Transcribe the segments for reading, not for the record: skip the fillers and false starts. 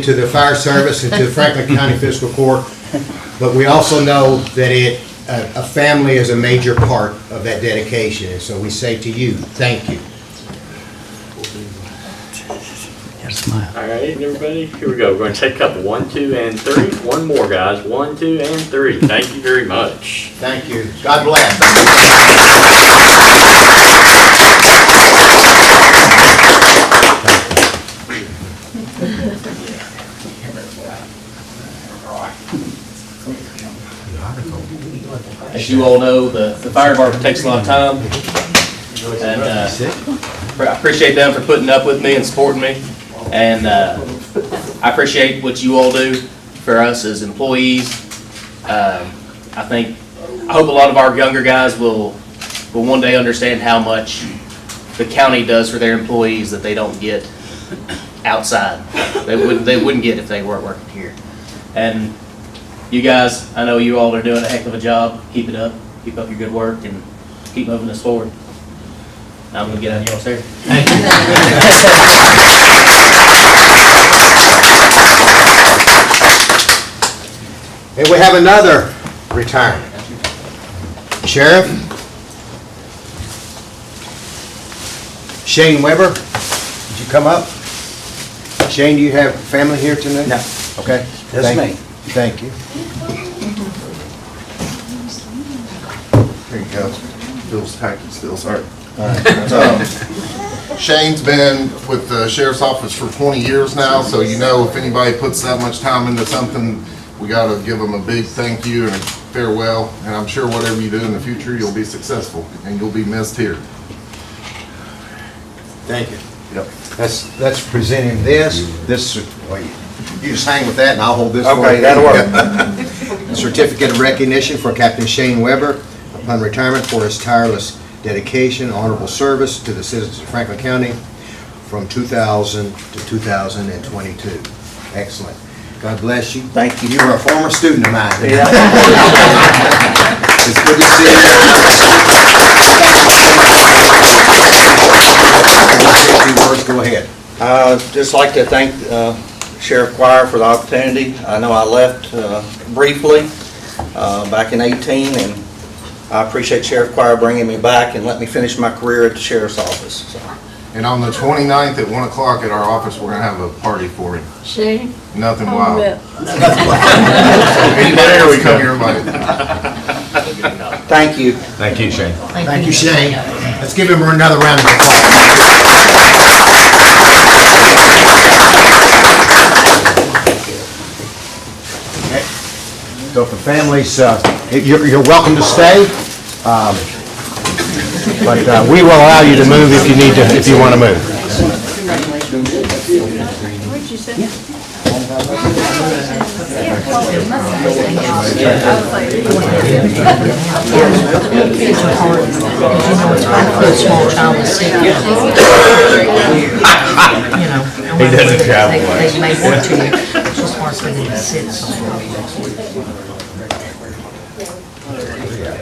to the fire service and to the Franklin County Fiscal Court, but we also know that a family is a major part of that dedication, and so we say to you, thank you. All right, everybody, here we go. We're going to take a couple. 1, 2, and 3. One more, guys. 1, 2, and 3. Thank you very much. Thank you. God bless. As you all know, the fire department takes a lot of time, and I appreciate them for putting up with me and supporting me, and I appreciate what you all do for us as employees. I hope a lot of our younger guys will one day understand how much the county does for their employees that they don't get outside. They wouldn't get if they weren't working here. And you guys, I know you all are doing a heck of a job. Keep it up. Keep up your good work and keep moving us forward. Now I'm going to get out of y'all's hair. Thank you. And we have another retirement. Sheriff Shane Weber, did you come up? Shane, do you have family here tonight? No. Okay. That's me. Thank you. Here you go. Bill's packing still, sorry. Shane's been with the sheriff's office for 20 years now, so you know if anybody puts that much time into something, we got to give them a big thank you and a farewell. And I'm sure whatever you do in the future, you'll be successful and you'll be missed here. Thank you. Yep. That's presenting this. Well, you just hang with that and I'll hold this for you. Okay, that'll work. Certificate of recognition for Captain Shane Weber upon retirement for his tireless dedication, honorable service to the citizens of Franklin County from 2000 to 2022. Excellent. God bless you. Thank you. You were a former student of mine. Yeah. It's good to see you. Go ahead. Just like to thank Sheriff Quire for the opportunity. I know I left briefly back in 18, and I appreciate Sheriff Quire bringing me back and let me finish my career at the Sheriff's Office. So. And on the 29th at 1 o'clock at our office, we're going to have a party for him. Shane? Nothing wild. bet. Anybody here, we come here invited. Thank you. Thank you, Shane. Thank you, Shane. Let's give him another round of applause. Okay. So for families, you're welcome to stay, but we will allow you to move if you need to, if you want to move. Where'd you say? Small child is sick. He doesn't travel They may want to, it's just hard for them to sit somewhere.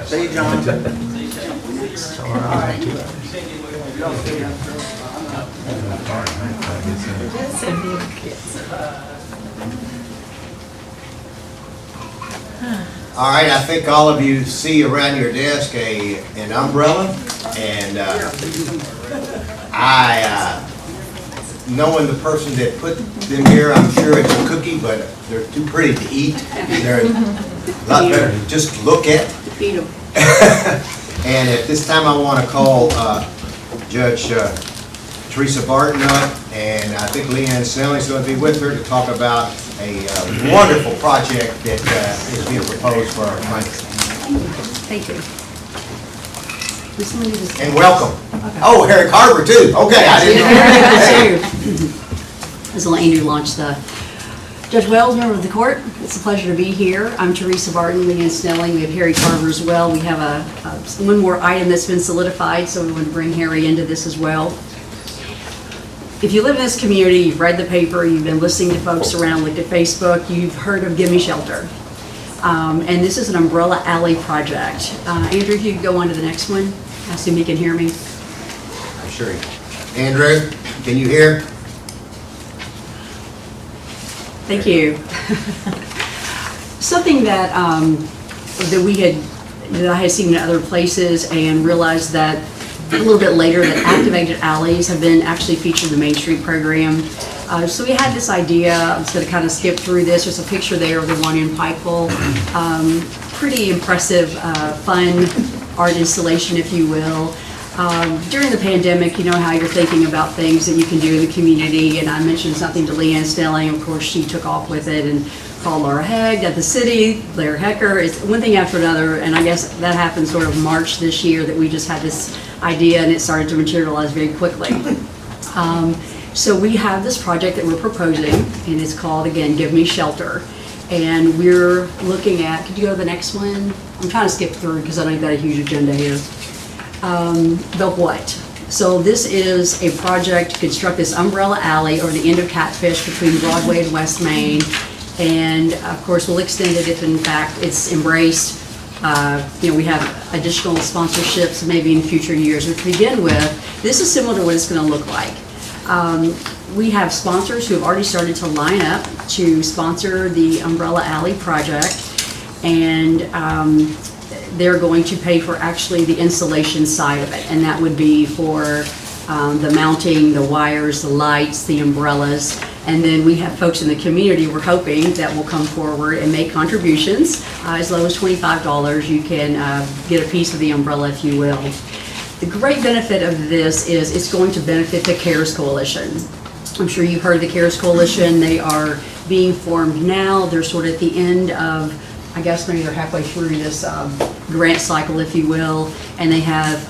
See you, John. All right, I think all of you see around your desk an umbrella, and knowing the person that put them here, I'm sure it's a cookie, but they're too pretty to eat. They're a lot better to just look at. Eat 'em. And at this time, I want to call Judge Teresa Barton up, and I think Leanne Snelling's going to be with her to talk about a wonderful project that is being proposed for our Franklin. Thank you. And welcome. Oh, Harry Carver too. Okay, I didn't know. This will Andrew launch the Judge Wells, member of the court. It's a pleasure to be here. I'm Teresa Barton, Leanne Snelling. We have Harry Carver as well. We have one more item that's been solidified, so we want to bring Harry into this as well. If you live in this community, you've read the paper, you've been listening to folks around, looked at Facebook, you've heard of Give Me Shelter. And this is an umbrella alley project. Andrew, if you could go on to the next one. I assume you can hear me. I'm sure. Andrew, can you hear? Thank you. Something that, that I had seen in other places and realized that a little bit later that activated alleys have been actually featured in the Main Street program. So we had this idea, I'm just gonna kind of skip through this, there's a picture there of the one in Pikeville. Pretty impressive, fun art installation, if you will. During the pandemic, you know how you're thinking about things that you can do in the community, and I mentioned something to Leanne Snelling. Of course, she took off with it and called Laura Hegg at the city, Blair Hecker. It's one thing after another, and I guess that happened sort of March this year that we just had this idea and it started to materialize very quickly. So we have this project that we're proposing, and it's called, again, Give Me Shelter. And we're looking at, could you go to the next one? I'm trying to skip through because I know you've got a huge agenda here. The what? So this is a project to construct this umbrella alley or the end of Catfish between Broadway and West Main. And of course, we'll extend it if in fact it's embraced. We have additional sponsorships maybe in future years. But to begin with, this is similar to what it's going to look like. We have sponsors who have already started to line up to sponsor the Umbrella Alley project, and they're going to pay for actually the installation side of it, and that would be for the mounting, the wires, the lights, the umbrellas, and then we have folks in the community we're hoping that will come forward and make contributions. As low as $25, you can get a piece of the umbrella, if you will. The great benefit of this is it's going to benefit the CARES Coalition. I'm sure you've heard of the CARES Coalition. They are being formed now. They're sort of at the end of, I guess maybe they're halfway through this grant cycle, if you will, and they have,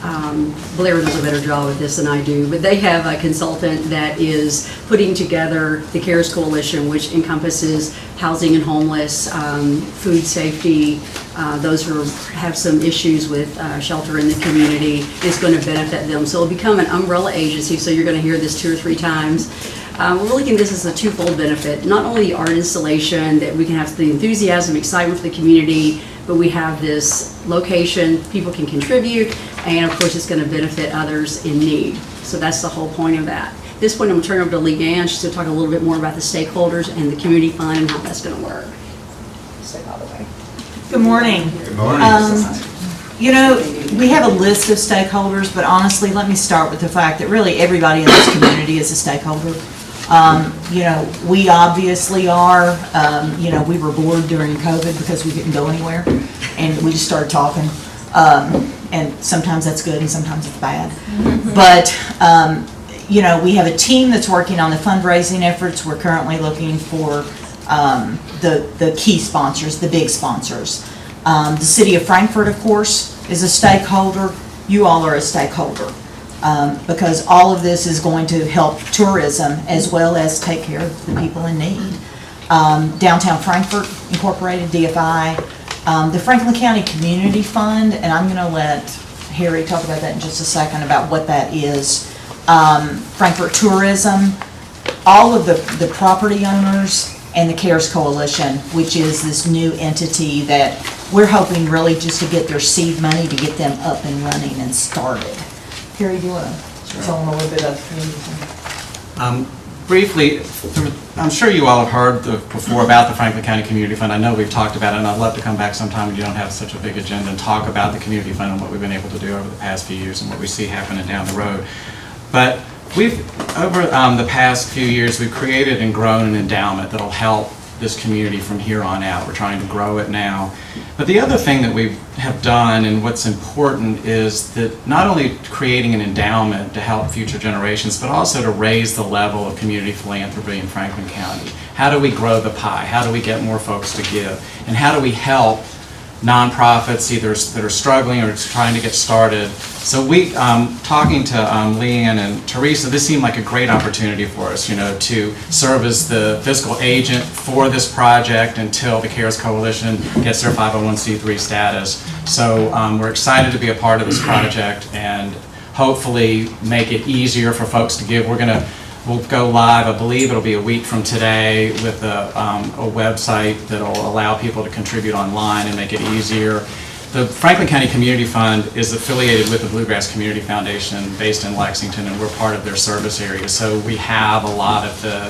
Blair does a better job at this than I do, but they have a consultant that is putting together the CARES Coalition, which encompasses housing and homeless, food safety, those who have some issues with shelter in the community. It's going to benefit them. So it'll become an umbrella agency, so you're going to hear this 2 or 3 times. We're looking at this as a twofold benefit. Not only the art installation, that we can have the enthusiasm, excitement for the community, but we have this location, people can contribute, and of course it's going to benefit others in need. So that's the whole point of that. At this point, I'm going to turn over to Leanne. She's going to talk a little bit more about the stakeholders and the community fund and how that's going to work. Step out of the way. Good morning. Good morning. We have a list of stakeholders, but honestly, let me start with the fact that really everybody in this community is a stakeholder. We obviously are, we were bored during COVID because we couldn't go anywhere, and we just started talking. And sometimes that's good and sometimes it's bad. But, we have a team that's working on the fundraising efforts. We're currently looking for the key sponsors, the big sponsors. The city of Frankfort, of course, is a stakeholder. You all are a stakeholder. Because all of this is going to help tourism as well as take care of the people in need. Downtown Frankfort Incorporated, DFI, the Franklin County Community Fund, and I'm going to let Harry talk about that in just a second about what that is. Frankfort Tourism, all of the property owners, and the CARES Coalition, which is this new entity that we're hoping really just to get their seed money to get them up and running and started. Harry, do you want to tell them a little bit of Briefly, I'm sure you all have heard before about the Franklin County Community Fund. I know we've talked about it, and I'd love to come back sometime when you don't have such a big agenda and talk about the Community Fund and what we've been able to do over the past few years and what we see happening down the road. But over the past few years, we've created and grown an endowment that'll help this community from here on out. We're trying to grow it now. But the other thing that we have done, and what's important, is that not only creating an endowment to help future generations, but also to raise the level of community philanthropy in Franklin County. How do we grow the pie? How do we get more folks to give? And how do we help nonprofits either that are struggling or trying to get started? So talking to Leanne and Teresa, this seemed like a great opportunity for us, to serve as the fiscal agent for this project until the CARES Coalition gets their 501c3 status. So we're excited to be a part of this project and hopefully make it easier for folks to give. We'll go live, I believe it'll be a week from today, with a website that'll allow people to contribute online and make it easier. The Franklin County Community Fund is affiliated with the Bluegrass Community Foundation based in Lexington, and we're part of their service area. So we have a lot of the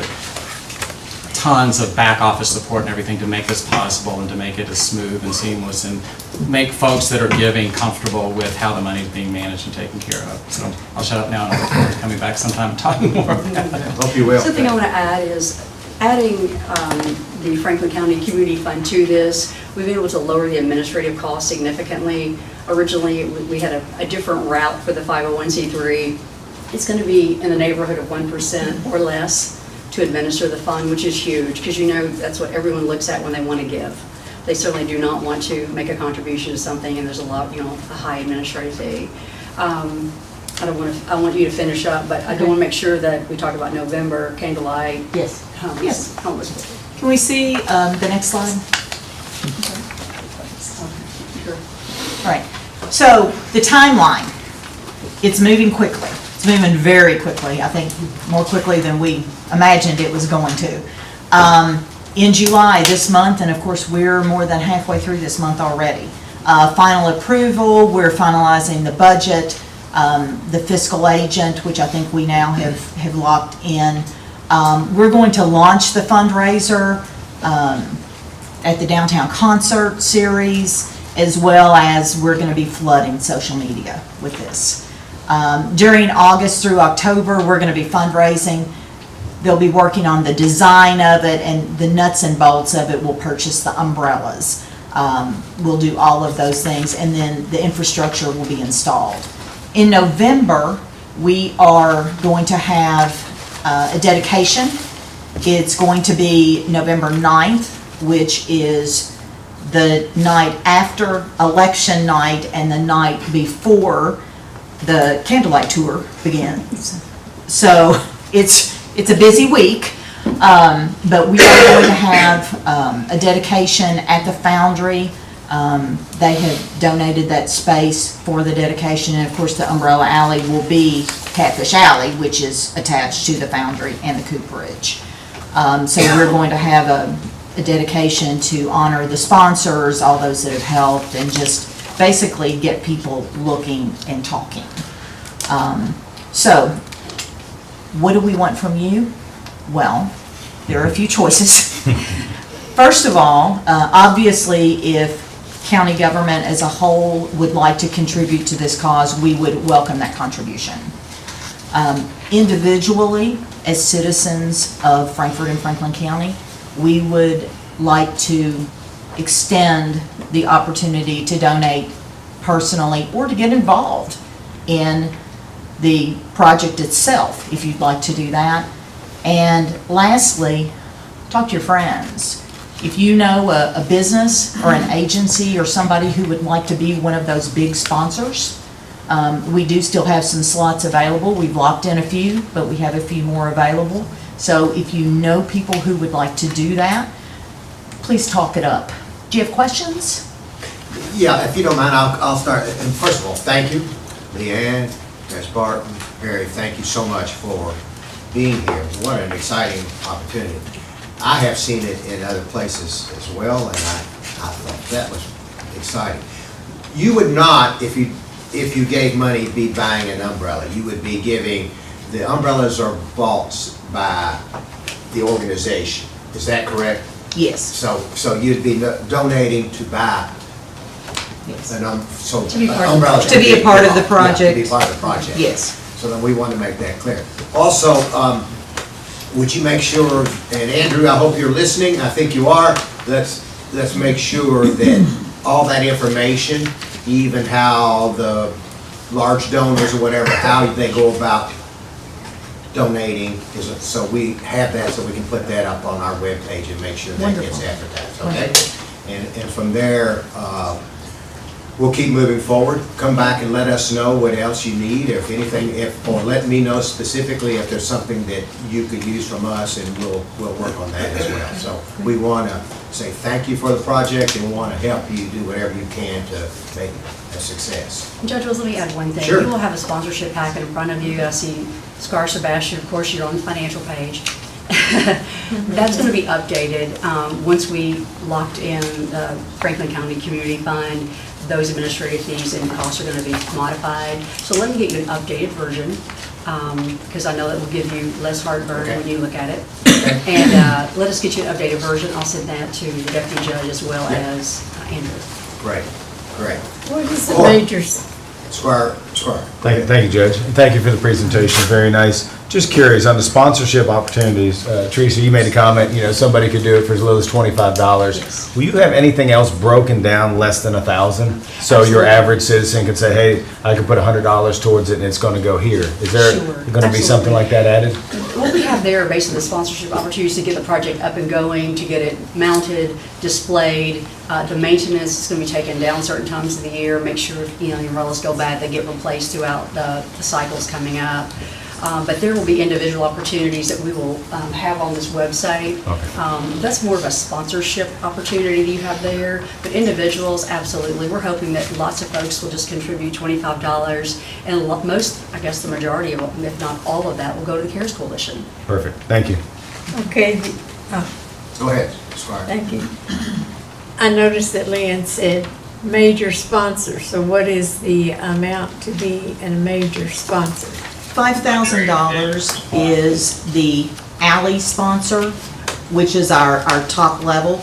tons of back office support and everything to make this possible and to make it as smooth and seamless and make folks that are giving comfortable with how the money is being managed and taken care of. So I'll shut up now and I look forward to coming back sometime and talking more about it. Hope you will. Something I want to add is adding the Franklin County Community Fund to this, we've been able to lower the administrative costs significantly. Originally, we had a different route for the 501c3. It's going to be in the neighborhood of 1% or less to administer the fund, which is huge, because you know that's what everyone looks at when they want to give. They certainly do not want to make a contribution to something and there's a lot, a high administrative fee. I want you to finish up, but I do want to make sure that we talk about November, candlelight. Yes. Yes. Homeless. Can we see the next slide? Sure. All right, so the timeline, it's moving quickly. It's moving very quickly, I think more quickly than we imagined it was going to. In July this month, and of course we're more than halfway through this month already, final approval, we're finalizing the budget, the fiscal agent, which I think we now have locked in. We're going to launch the fundraiser at the Downtown Concert Series, as well as we're going to be flooding social media with this. During August through October, we're going to be fundraising. They'll be working on the design of it, and the nuts and bolts of it. We'll purchase the umbrellas. We'll do all of those things, and then the infrastructure will be installed. In November, we are going to have a dedication. It's going to be November 9th, which is the night after election night and the night before the candlelight tour begins. So it's a busy week, but we are going to have a dedication at the Foundry. They have donated that space for the dedication, and of course the Umbrella Alley will be Catfish Alley, which is attached to the Foundry and the Cooperage. So we're going to have a dedication to honor the sponsors, all those that have helped, and just basically get people looking and talking. So what do we want from you? Well, there are a few choices. First of all, obviously, if county government as a whole would like to contribute to this cause, we would welcome that contribution. Individually, as citizens of Frankfort and Franklin County, we would like to extend the opportunity to donate personally or to get involved in the project itself, if you'd like to do that. And lastly, talk to your friends. If you know a business or an agency or somebody who would like to be one of those big sponsors, we do still have some slots available. We've locked in a few, but we have a few more available. So if you know people who would like to do that, please talk it up. Do you have questions? Yeah, if you don't mind, I'll start. And first of all, thank you, Leanne, Judge Barton, Harry, thank you so much for being here. What an exciting opportunity. I have seen it in other places as well, and I thought that was exciting. You would not, if you gave money, be buying an umbrella. You would be giving, the umbrellas are bought by the organization. Is that correct? Yes. So you'd be donating to buy Yes. an To be part of the umbrella. project. To be a part of the project. Yeah, to be part of the project. Yes. So then we want to make that clear. Also, would you make sure, and Andrew, I hope you're listening, I think you are, let's make sure that all that information, even how the large donors or whatever, how they go about donating, so we have that, so we can put that up on our webpage and make sure that gets advertised, okay? And from there, we'll keep moving forward. Come back and let us know what else you need, or if anything, or let me know specifically if there's something that you could use from us, and we'll work on that as well. So we want to say thank you for the project, and we want to help you do whatever you can to make it a success. Judge Wells, let me add one thing. Sure. You will have a sponsorship packet in front of you. I see Scar Sebastian, of course, you're on the financial page. That's going to be updated once we locked in the Franklin County Community Fund. Those administrative fees and costs are going to be modified. So let me get you an updated version. because I know that will give you less heartburn when you look at it. And let us get you an updated version. I'll send that to the deputy judge as well as Andrew. Great, great. What is the Or- majors? Squire. Thank you, Judge. And thank you for the presentation, very nice. Just curious, on the sponsorship opportunities, Teresa, you made a comment, somebody could do it for as little as $25. Yes. Will you have anything else broken down less than 1,000? So your Absolutely. average citizen could say, hey, I can put $100 towards it and it's going to go here. Is there Sure. going to be something Absolutely. like that added? What we have there are basically the sponsorship opportunities to get the project up and going, to get it mounted, displayed. The maintenance is going to be taken down certain times of the year, make sure, your umbrellas go bad, they get replaced throughout the cycles coming up. But there will be individual opportunities that we will have on this website. Okay. That's more of a sponsorship opportunity that you have there. But individuals, absolutely. We're hoping that lots of folks will just contribute $25. And most, I guess the majority of them, if not all of that, will go to the CARES Coalition. Perfect, thank you. Okay, Go ahead, Squire. thank you. I noticed that Leanne said major sponsor, so what is the amount to be a major sponsor? $5,000 is the alley sponsor, which is our top level.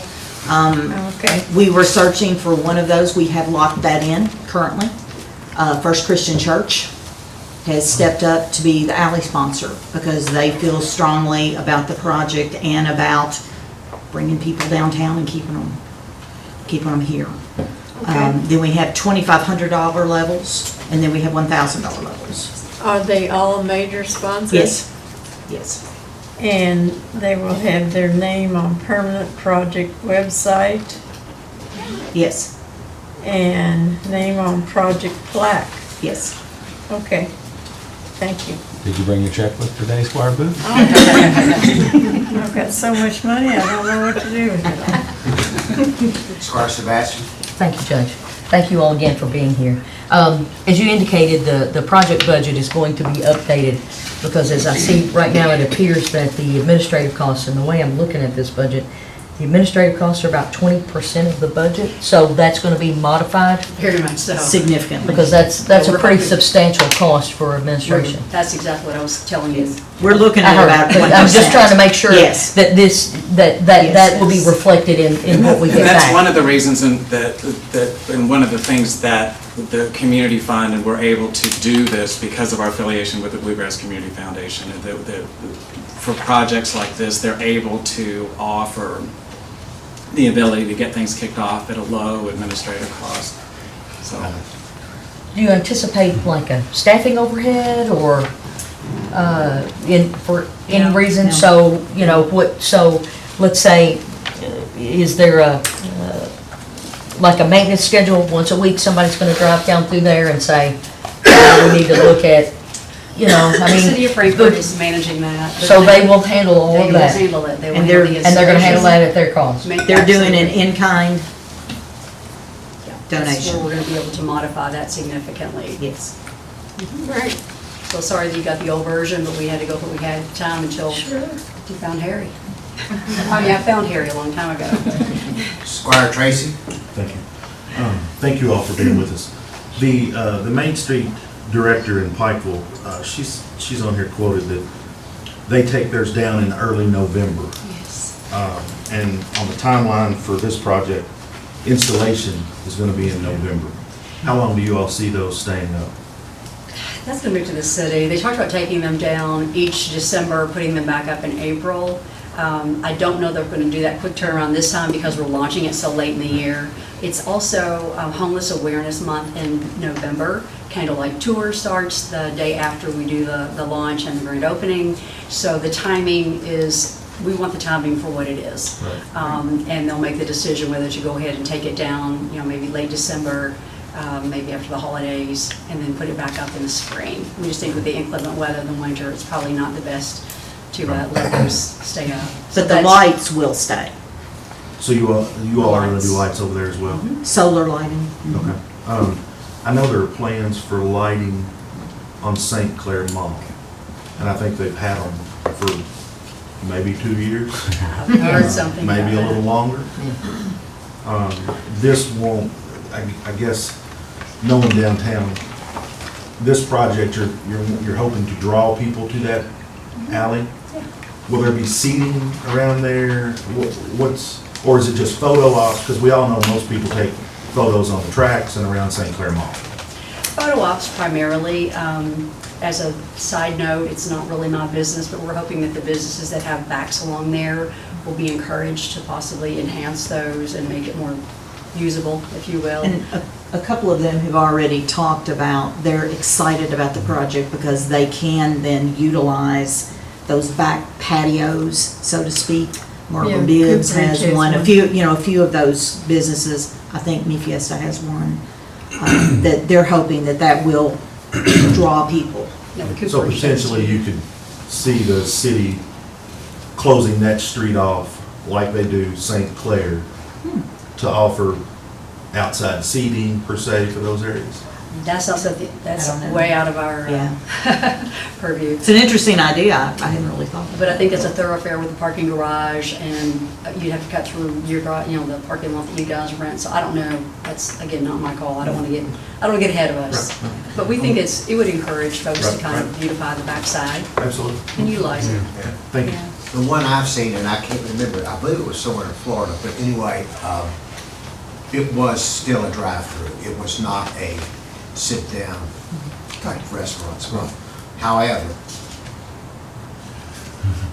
Okay, We were searching for one of those. We have locked that in currently. First Christian Church has stepped up to be the alley sponsor because they feel strongly about the project and about bringing people downtown and keeping them here. Then we have $2,500 levels, and then we have $1,000 levels. are they all major sponsors? Yes. And they will have their name on permanent project website Yes, and name on project plaque. yes. Okay, thank you. Did you bring your checkbook today, Squire Booth? I've got so much money, I don't know what to do with it. Squire Sebastian. Thank you, Judge. Thank you all again for being here. As you indicated, the project budget is going to be updated because as I see right now, it appears that the administrative costs, and the way I'm looking at this budget, the administrative costs are about 20% of the budget, so that's going to be modified Very much so. Significantly. because that's a pretty substantial cost for administration. That's exactly what I was telling you. We're looking I at heard, about 1%. but I'm just trying to make sure Yes. that that will be reflected in what we get And that's one back. of the reasons and one of the things that the community fund and we're able to do this because of our affiliation with the Bluegrass Community Foundation. And for projects like this, they're able to offer the ability to get things kicked off at a low administrative cost. So, Do you anticipate like a staffing overhead or for any No, reason? no. So, so let's say, is there like a maintenance schedule? Once a week, somebody's gonna drive down through there and say, we need to look at, I The city mean, of Frankfurt is managing that. so they will handle all They of will that. handle it. They will And handle they're- the And they're gonna handle installation. that at their cost. They're doing an Absolutely. in-kind Yeah, That's donation. where we're gonna be able to modify that significantly. Yes. Right. So sorry that you got the old version, but we had to go what we had time until you found Harry. I mean, I found Harry a long time ago. Squire Tracy. Thank you. Thank you all for being with us. The Main Street director in Pikeville, she's on here quoted that they take theirs down in early November. Yes. And on the timeline for this project, installation is going to be in November. How long do you all see those staying up? That's gonna move to the city. They talked about taking them down each December, putting them back up in April. I don't know they're gonna do that quick turnaround this time because we're launching it so late in the year. It's also Homeless Awareness Month in November. Candlelight Tour starts the day after we do the launch and the grand opening. So the timing is, we want the timing for what it is. And they'll make the decision whether to go ahead and take it down, maybe late December, maybe after the holidays, and then put it back up in the spring. We just think with the inclement weather in the winter, it's probably not the best to let those stay up. So But the that's- lights will stay. So you all are going to do lights over there as well? Solar lighting. Okay. I know there are plans for lighting on St. Clair Mall, and I think they've had them for maybe 2 years. I've heard something about Maybe a little that. longer. This won't, I guess, knowing downtown, this project, you're hoping to draw people to that alley? Will there be seating around there? Or is it just photo ops? Because we all know most people take photos on the tracks and around St. Clair Mall. Photo ops primarily. As a side note, it's not really my business, but we're hoping that the businesses that have backs along there will be encouraged to possibly enhance those and make it more usable, if you will. And a couple of them have already talked about, they're excited about the project because they can then utilize those back patios, so to speak. Marble Bibbs has one, a few of those businesses, I think Mi Fiesta has one, that they're hoping that will draw people. So potentially you could see the city closing that street off like they do St. Clair to offer outside seating per se for those areas? That's also, that's I don't know. way out of our Yeah. purview. It's an interesting idea. I hadn't really thought of it. But I think it's a thoroughfare with a parking garage, and you'd have to cut through your garage, the parking lot that you guys rent. So I don't know. That's, again, not my call. I don't want to get ahead of us. But we think it would encourage folks to kind of beautify the backside Absolutely. and utilize it. Thank you. Yeah. The one I've seen, and I can't remember, I believe it was somewhere in Florida, but anyway, it was still a drive-through. It was not a sit-down type restaurant spot. However,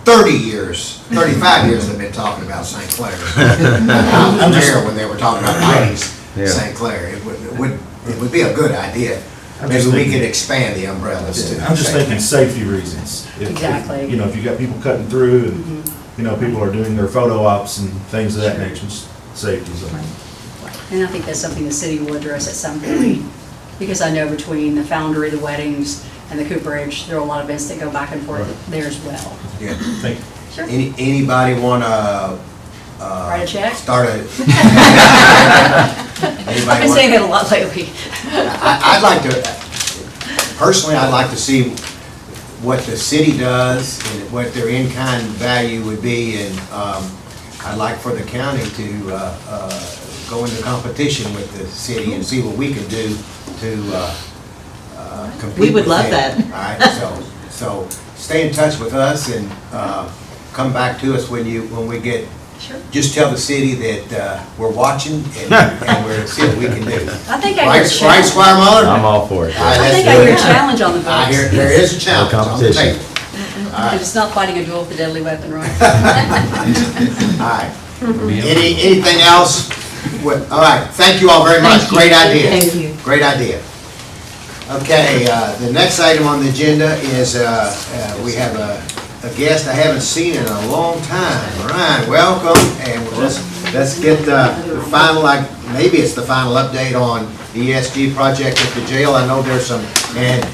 35 years they've been talking about St. Clair. I was there when they were talking about Heidi's St. Clair. It would be a good idea. Maybe we could expand the umbrellas too. I'm just thinking safety reasons. Exactly. If you got people cutting through and, people are doing their photo ops and things of that nature, just safety. So. And I think that's something the city will address at some point, because I know between the Foundry, the weddings, and the Cooperage, there are a lot of events that go back and forth there as well. Yeah. Thank you. Sure. Anybody want to Write a check? start a? I've been saying that a lot lately. I'd like to, personally, I'd like to see what the city does and what their in-kind value would be, and I'd like for the county to go into competition with the city and see what we can do to compete. We would with love them. that. All right, so stay in touch with us and come back to us when we get. Sure. Just tell the city that we're watching and we're see what we can do. I think I hear a Right, challenge. Squire Muller? I'm all for it. All right, I let's think do I hear it. a challenge on the books. I hear, there is a challenge on the competition. table. All right, It's not fighting a duel with a deadly weapon, right? all right. Anything else? All right, thank you all very much. Thank you. Great idea. Thank you. Great idea. Okay, the next item on the agenda is, we have a guest I haven't seen in a long time. Ryan, welcome, and let's get the final, maybe it's the final update on the ESG project at the jail. I know there's some, and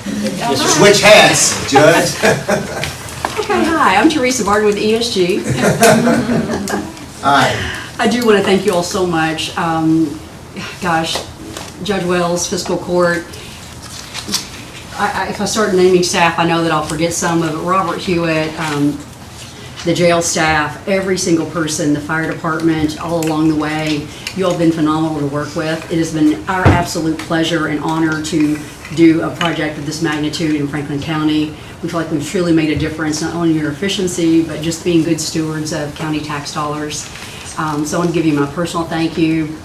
switch hats, Judge. Okay, hi, I'm Teresa Barton with ESG. All right. I do want to thank you all so much. Gosh, Judge Wells, Fiscal Court. If I start naming staff, I know that I'll forget some of it. Robert Hewitt, the jail staff, every single person, the fire department, all along the way. You all have been phenomenal to work with. It has been our absolute pleasure and honor to do a project of this magnitude in Franklin County. We feel like we've truly made a difference, not only in your efficiency, but just being good stewards of county tax dollars. So I want to give you my personal thank you.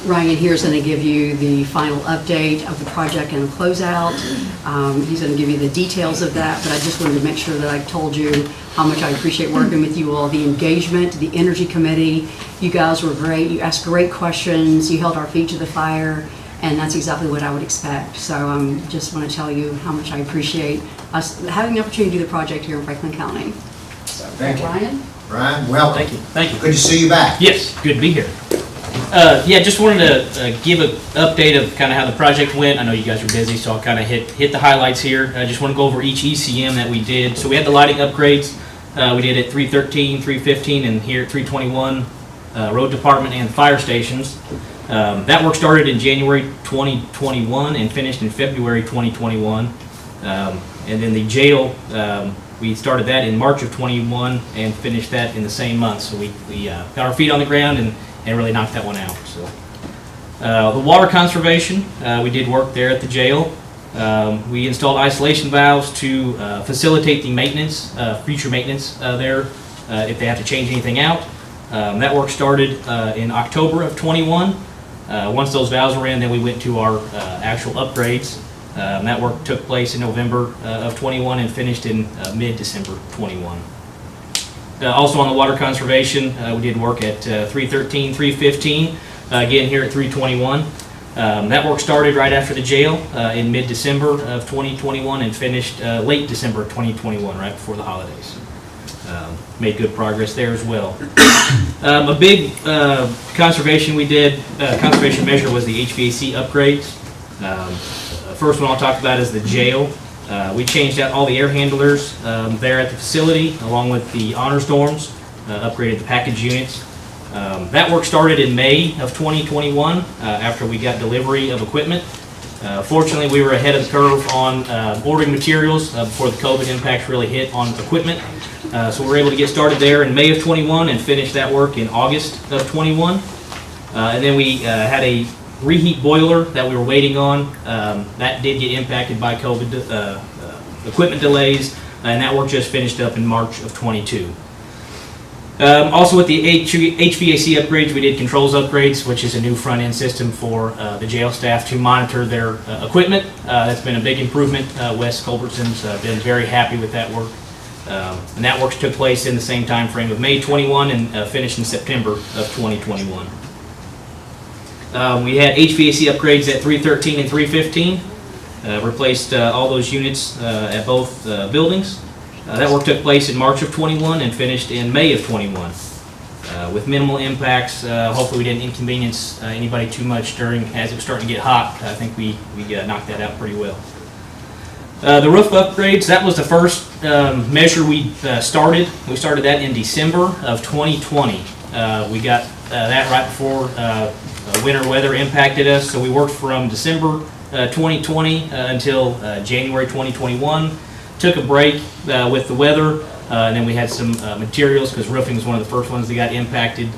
Ryan here is going to give you the final update of the project and the closeout. He's going to give you the details of that, but I just wanted to make sure that I told you how much I appreciate working with you all. The engagement, the Energy Committee, you guys were great. You asked great questions. You held our feet to the fire, and that's exactly what I would expect. So just want to tell you how much I appreciate us having the opportunity to do the project here in Franklin County. So, Thank you. Ryan? Ryan, welcome. Thank you. Thank you. Good to see you back. Yes, good to be here. Yeah, just wanted to give an update of kind of how the project went. I know you guys were busy, so I'll kind of hit the highlights here. I just want to go over each ECM that we did. So we had the lighting upgrades. We did at 313, 315, and here at 321, road department and fire stations. That work started in January 2021 and finished in February 2021. And then the jail, we started that in March of 21 and finished that in the same month. So we got our feet on the ground and really knocked that one out. So the water conservation, we did work there at the jail. We installed isolation valves to facilitate the maintenance, future maintenance there, if they have to change anything out. That work started in October of '21. Once those valves were in, then we went to our actual upgrades. That work took place in November of '21 and finished in mid-December '21. Also on the water conservation, we did work at 313, 315, again here at 321. That work started right after the jail in mid-December of 2021 and finished late December of 2021, right before the holidays. Made good progress there as well. A big conservation we did, conservation measure was the HVAC upgrades. First one I'll talk about is the jail. We changed out all the air handlers there at the facility, along with the honors dorms, upgraded the package units. That work started in May of 2021 after we got delivery of equipment. Fortunately, we were ahead of the curve on ordering materials before the COVID impacts really hit on equipment. So we were able to get started there in May of 21 and finish that work in August of 21. And then we had a reheat boiler that we were waiting on. That did get impacted by COVID equipment delays, and that work just finished up in March of 22. Also with the HVAC upgrades, we did controls upgrades, which is a new front-end system for the jail staff to monitor their equipment. That's been a big improvement. Wes Culbertson's been very happy with that work. And that work took place in the same time frame of May 21 and finished in September of 2021. We had HVAC upgrades at 313 and 315. Replaced all those units at both buildings. That work took place in March of 21 and finished in May of 21. With minimal impacts, hopefully we didn't inconvenience anybody too much during, as it was starting to get hot. I think we knocked that out pretty well. The roof upgrades, that was the first measure we started. We started that in December of 2020. We got that right before winter weather impacted us, so we worked from December 2020 until January 2021. Took a break with the weather, and then we had some materials, because roofing is one of the first ones that got impacted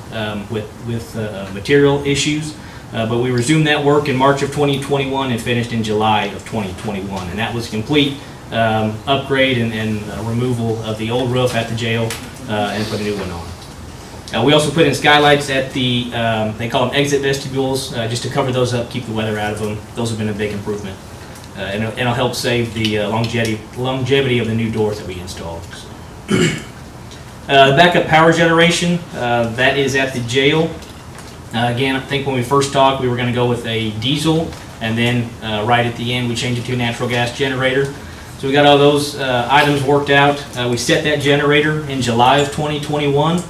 with material issues. But we resumed that work in March of 2021 and finished in July of 2021. And that was a complete upgrade and removal of the old roof at the jail and put a new one on. We also put in skylights at the, they call them exit vestibules, just to cover those up, keep the weather out of them. Those have been a big improvement. And it'll help save the longevity of the new doors that we installed. Backup power generation, that is at the jail. Again, I think when we first talked, we were going to go with a diesel, and then right at the end, we changed it to a natural gas generator. So we got all those items worked out. We set that generator in July of 2021.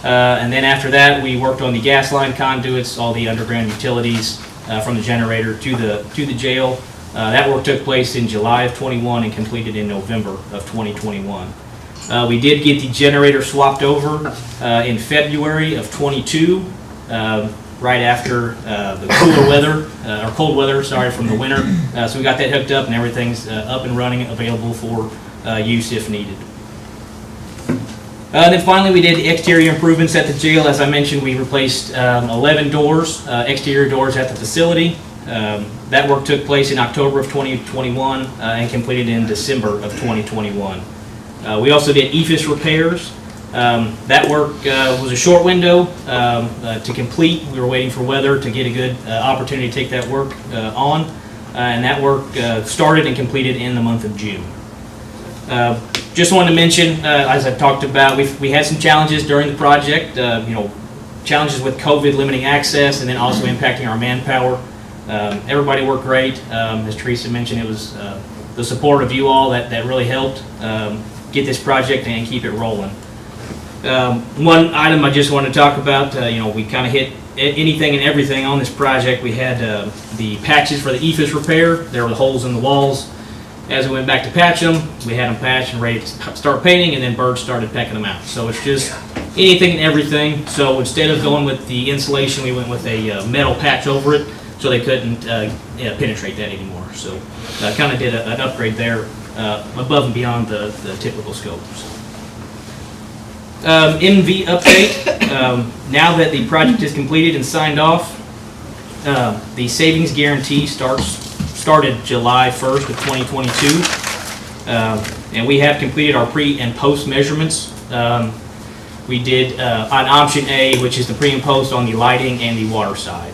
And then after that, we worked on the gas line conduits, all the underground utilities from the generator to the jail. That work took place in July of 21 and completed in November of 2021. We did get the generator swapped over in February of 22, right after the cooler weather, or cold weather, sorry, from the winter. So we got that hooked up and everything's up and running, available for use if needed. Then finally, we did exterior improvements at the jail. As I mentioned, we replaced 11 doors, exterior doors at the facility. That work took place in October of 2021 and completed in December of 2021. We also did EFIS repairs. That work was a short window to complete. We were waiting for weather to get a good opportunity to take that work on. And that work started and completed in the month of June. Just wanted to mention, as I talked about, we had some challenges during the project. Challenges with COVID limiting access and then also impacting our manpower. Everybody worked great. As Teresa mentioned, it was the support of you all that really helped get this project and keep it rolling. One item I just wanted to talk about, we kind of hit anything and everything on this project. We had the patches for the EFIS repair. There were holes in the walls. As we went back to patch them, we had them patched and ready to start painting, and then birds started pecking them out. So it's just anything and everything. So instead of going with the insulation, we went with a metal patch over it, so they couldn't penetrate that anymore. So kind of did an upgrade there above and beyond the typical scopes. MV update. Now that the project is completed and signed off, the savings guarantee starts started July 1st of 2022. And we have completed our pre and post measurements. We did on option A, which is the pre and post on the lighting and the water side.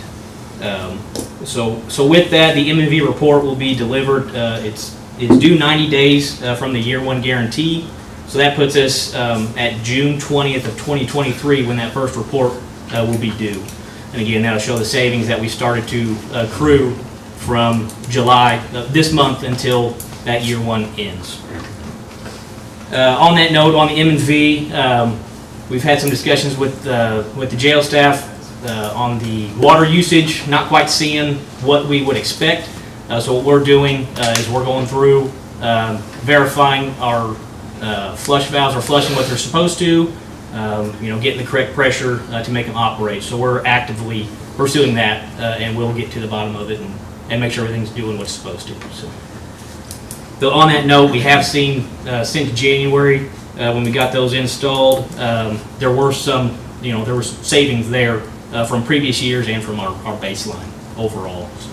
So with that, the M&V report will be delivered. It's due 90 days from the year one guarantee. So that puts us at June 20th of 2023 when that first report will be due. And again, that'll show the savings that we started to accrue from July this month until that year one ends. On that note, on the M&V, we've had some discussions with the jail staff on the water usage, not quite seeing what we would expect. So what we're doing is we're going through verifying our flush valves are flushing what they're supposed to, getting the correct pressure to make them operate. So we're actively pursuing that, and we'll get to the bottom of it and make sure everything's doing what it's supposed to. So on that note, we have seen since January when we got those installed, there were some, there was savings there from previous years and from our baseline overall. So.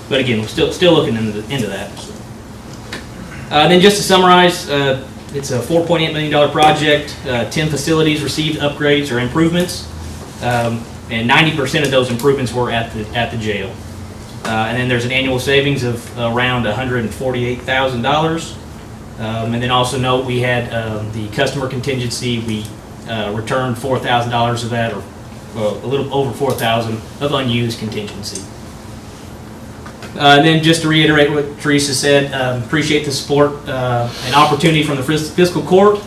But again, we're still looking into that. So. Then just to summarize, it's a $4.8 million project. 10 facilities received upgrades or improvements, and 90% of those improvements were at the jail. And then there's an annual savings of around $148,000. And then also note we had the customer contingency. We returned $4,000 of that, or a little over $4,000 of unused contingency. And then just to reiterate what Teresa said, appreciate the support and opportunity from the Fiscal Court.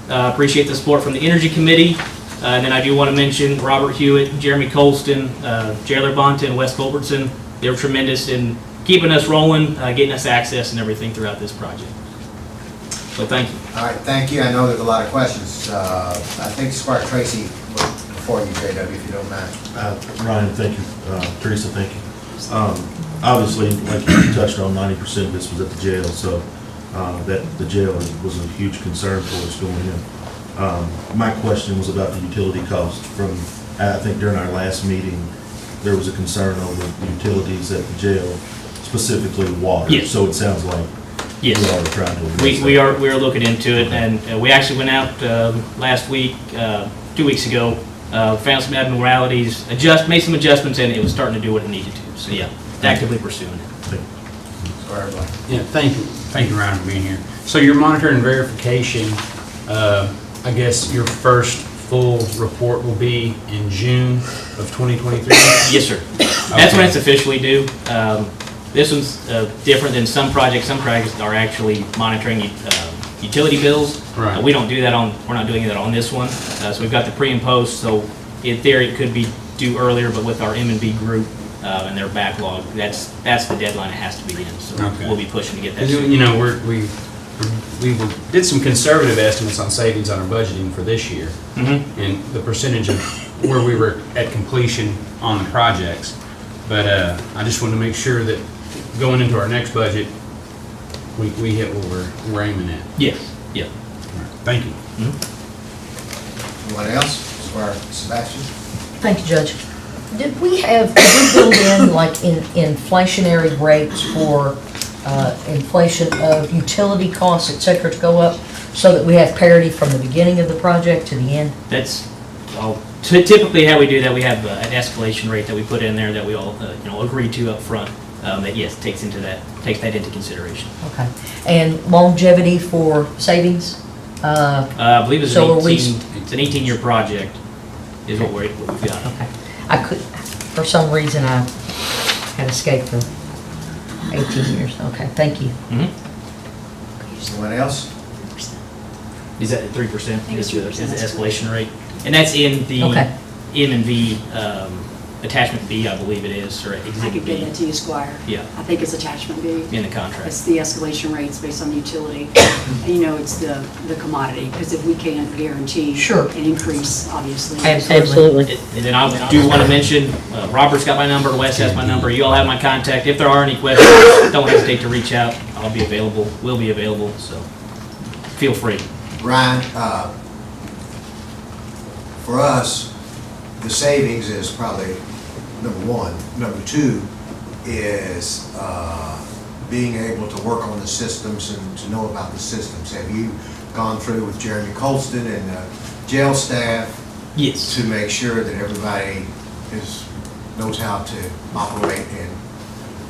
Appreciate the support from the Energy Committee. And then I do want to mention Robert Hewitt, Jeremy Colston, Jailer Bonta, Wes Culbertson. They were tremendous in keeping us rolling, getting us access and everything throughout this project. So thank you. All right, thank you. I know there's a lot of questions. I think Squire Tracy before you, JW, if you don't mind. Ryan, thank you. Teresa, thank you. Obviously, like you touched on, 90% of this was at the jail, so that the jail was a huge concern for us going in. My question was about the utility cost. From, I think during our last meeting, there was a concern over utilities at the jail, specifically water. Yes. So it sounds like Yes. we are trying to address We that. are looking into it, and we actually went out last week, 2 weeks ago, found some abnormalities, made some adjustments, and it was starting to do what it needed to. So yeah, actively pursuing it. Squire Black. Yeah, thank you, Ryan, for being here. So your monitoring and verification, I guess your first full report will be in June of 2023? Yes, sir. That's when it's officially due. This one's different than some projects. Some projects are actually monitoring utility bills. Right. We don't do that we're not doing that on this one. So we've got the pre and post, so in theory it could be due earlier, but with our M&B group and their backlog, that's the deadline it has to be in. So Okay. we'll be pushing to get that. We did some conservative estimates on savings on our budgeting for this year, and the percentage of where we were at completion on the projects. But I just wanted to make sure that going into our next budget, we hit what we're aiming at. Yes. Yeah. All right. Thank you. Anyone else? Squire Sebastian? Thank you, Judge. Did we build in like inflationary rates for inflation of utility costs, et cetera, to go up so that we have parity from the beginning of the project to the end? That's typically how we do that. We have an escalation rate that we put in there that we all agree to up front. That yes takes that into consideration. Okay. And longevity for savings? I believe it's So it's an 18-year project is what we've got. Okay. For some reason, I had escaped the 18 years. Okay, thank you. Anyone else? Is that 3%? Is the escalation rate? And that's in the Okay. M&V attachment B, I believe it is, or I exhibit could get B that to you, Squire. Yeah. I think it's attachment B. in the contract. It's the escalation rates based on the utility. And it's the commodity, because if we can't guarantee Sure. an increase, obviously. Absolutely. And then I do want to mention, Robert's got my number, Wes has my number, you all have my contact. If there are any questions, don't hesitate to reach out. I'll be available, will be available, so feel free. Ryan, for us, the savings is probably number one. Number two is being able to work on the systems and to know about the systems? Have you gone through with Jeremy Colston and the jail staff Yes. to make sure that everybody knows how to operate and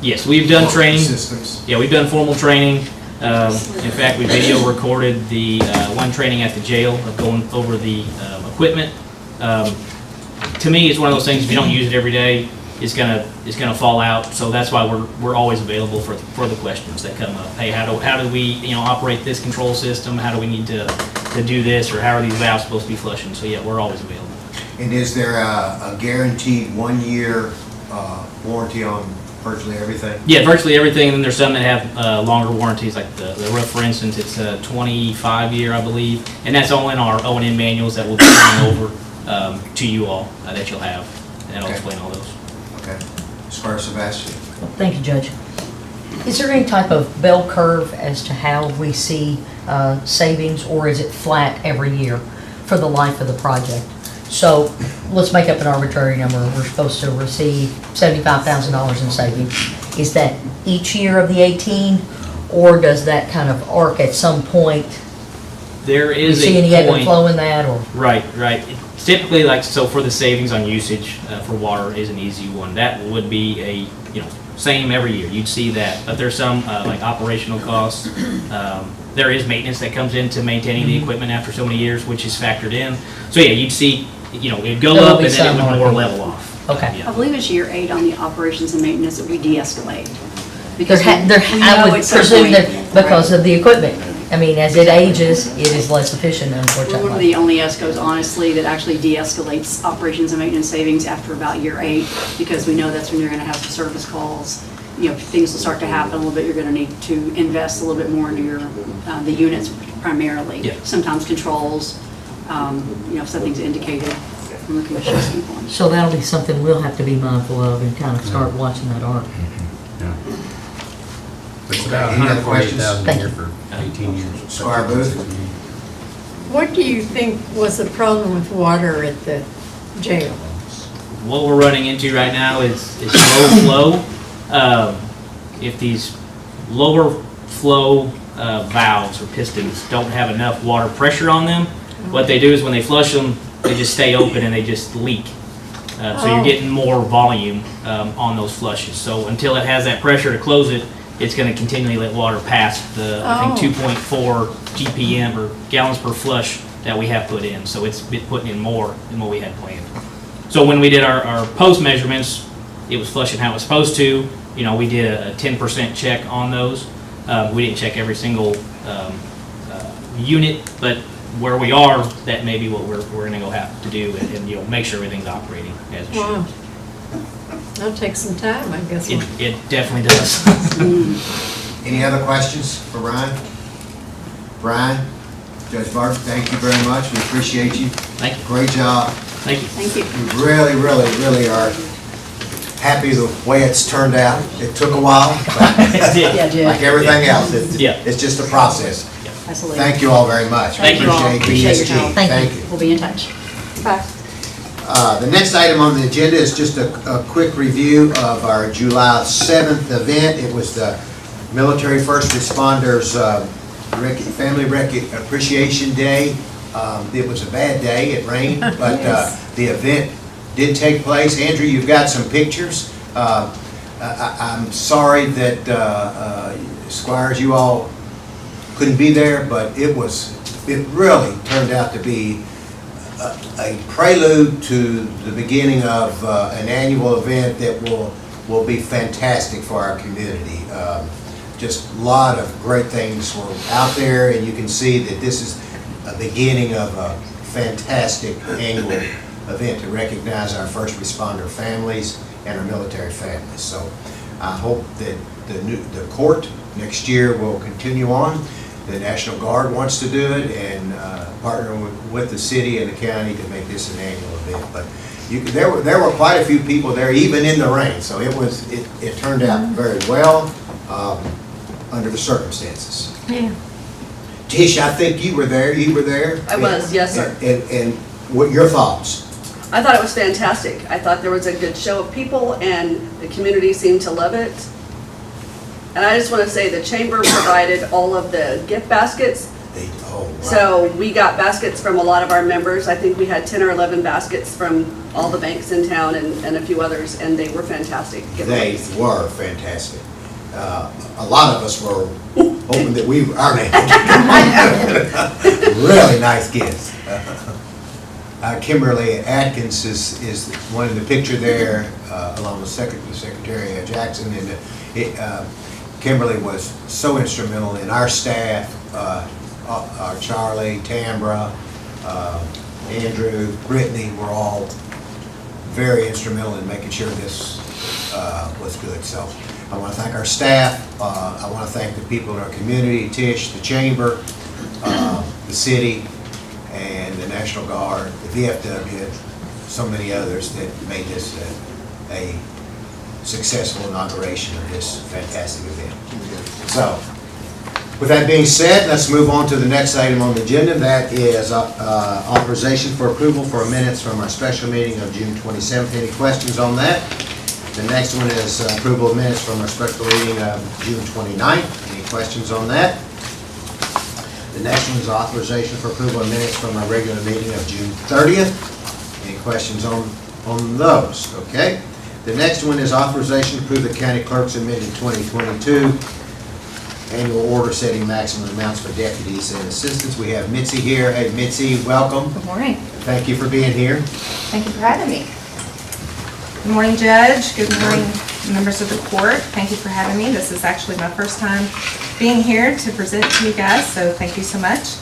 Yes, we've done work training. the systems? Yeah, we've done formal training. In fact, we video recorded the one training at the jail of going over the equipment. To me, it's one of those things, if you don't use it every day, it's gonna fall out. So that's why we're always available for the questions that come up. Hey, how do we operate this control system? How do we need to do this? Or how are these valves supposed to be flushing? So yeah, we're always available. And is there a guaranteed 1-year warranty on virtually everything? Yeah, virtually everything, and then there's some that have longer warranties, like the roof, for instance, it's a 25-year, I believe, and that's all in our O&M manuals that we'll be turning over to you all, that you'll have, and I'll Okay. explain all those. Okay. Squire Sebastian? Thank you, Judge. Is there any type of bell curve as to how we see savings, or is it flat every year for the life of the project? So let's make up an arbitrary number. We're supposed to receive $75,000 in savings. Is that each year of the 18, or does that kind of arc at some point? There Do you is see any a ebb and point. flow in that, or? Right. It's typically, like, so for the savings on usage for water is an easy one. That would be a, same every year. You'd see that. But there's some, like operational costs. There is maintenance that comes into maintaining the equipment after so many years, which is factored in. So yeah, you'd see, it'd go There will up be and then it some would more marking. level off. Okay. Yeah. I believe it's year 8 on the operations and maintenance that we de-escalate. There Because we I know would at some presume point- that because of the equipment. I mean, as it ages, it is less efficient, We're one of unfortunately. the only ESCOs, honestly, that actually de-escalates operations and maintenance savings after about year 8, because we know that's when you're gonna have some service calls. Things will start to happen a little bit, you're gonna need to invest a little bit more into your, the units primarily. Yeah. Sometimes controls, if something's indicated from the commission standpoint. So that'll be something we'll have to be mindful of and kind of start watching that arc. It's about Any other questions? $148,000 a Thank year you. for 18 years. Squire Booth? What do you think was the problem with water at the jail? What we're running into right now is low flow. If these lower flow valves or pistons don't have enough water pressure on them, what they do is when they flush them, they just stay open and they just leak. So you're getting more volume on those flushes. So until it has that pressure to close it, it's going to continually let water pass the, I think, 2.4 GPM or gallons per flush that we have put in. So it's been putting in more than what we had planned. So when we did our post measurements, it was flushing how it was supposed to. We did a 10% check on those. We didn't check every single unit, but where we are, that may be what we're going to go have to do and make sure everything's operating as it Wow. should. That'll take some time, I guess. It definitely does. Any other questions for Brian? Brian, Judge Barton, thank you very much. We appreciate you. Thank you. Great job. Thank you. Thank you. We really, really, really are happy the way it's turned out. It took a while, but Yeah, Jim. like everything else, Yeah. it's just a process. Absolutely. Thank you all very much. Thank you all. Appreciate your BSG. help. Thank you. you. We'll be in touch. Bye. The next item on the agenda is just a quick review of our July 7th event. It was the Military First Responders Family Appreciation Day. It was a bad day, it rained, but the event did take place. Andrew, you've got some pictures. I'm sorry that Squires, you all couldn't be there, but it really turned out to be a prelude to the beginning of an annual event that will be fantastic for our community. Just a lot of great things were out there, and you can see that this is a beginning of a fantastic annual event to recognize our first responder families and our military families. So I hope that the court next year will continue on. The National Guard wants to do it, and partner with the city and the county to make this an annual event. But there were quite a few people there, even in the rain. So it turned out very well under the circumstances. Yeah. Tish, I think you were there. You were there. I was, yes, sir. And what your thoughts? I thought it was fantastic. I thought there was a good show of people and the community seemed to love it. And I just want to say the chamber provided all of the gift baskets. So we got baskets from a lot of our members. I think we had 10 or 11 baskets from all the banks in town and a few others, and they were fantastic. They were fantastic. A lot of us were hoping that we were our name. Really nice gifts. Kimberly Atkins is one in the picture there, along with Secretary Jackson, and Kimberly was so instrumental in our staff, our Charlie, Tambra, Andrew, Brittany were all very instrumental in making sure this was good. So I want to thank our staff. I want to thank the people in our community, Tish, the chamber, the city, and the National Guard, the VFW, so many others that made this a successful inauguration of this fantastic event. So, with that being said, let's move on to the next item on the agenda. That is authorization for approval for minutes from our special meeting of June 27th. Any questions on that? The next one is approval of minutes from our special meeting of June 29th. Any questions on that? The next one is authorization for approval of minutes from our regular meeting of June 30th. Any questions on those? Okay. The next one is authorization to approve the county clerk's amended 2022 annual order setting maximum amounts for deputies and assistants. We have Mitzi here. Hey, Mitzi, welcome. Good morning. Thank you for being here. Thank you for having me. Good morning, Judge. Good morning, members of the court. Thank you for having me. This is actually my first time being here to present to you guys, so thank you so much.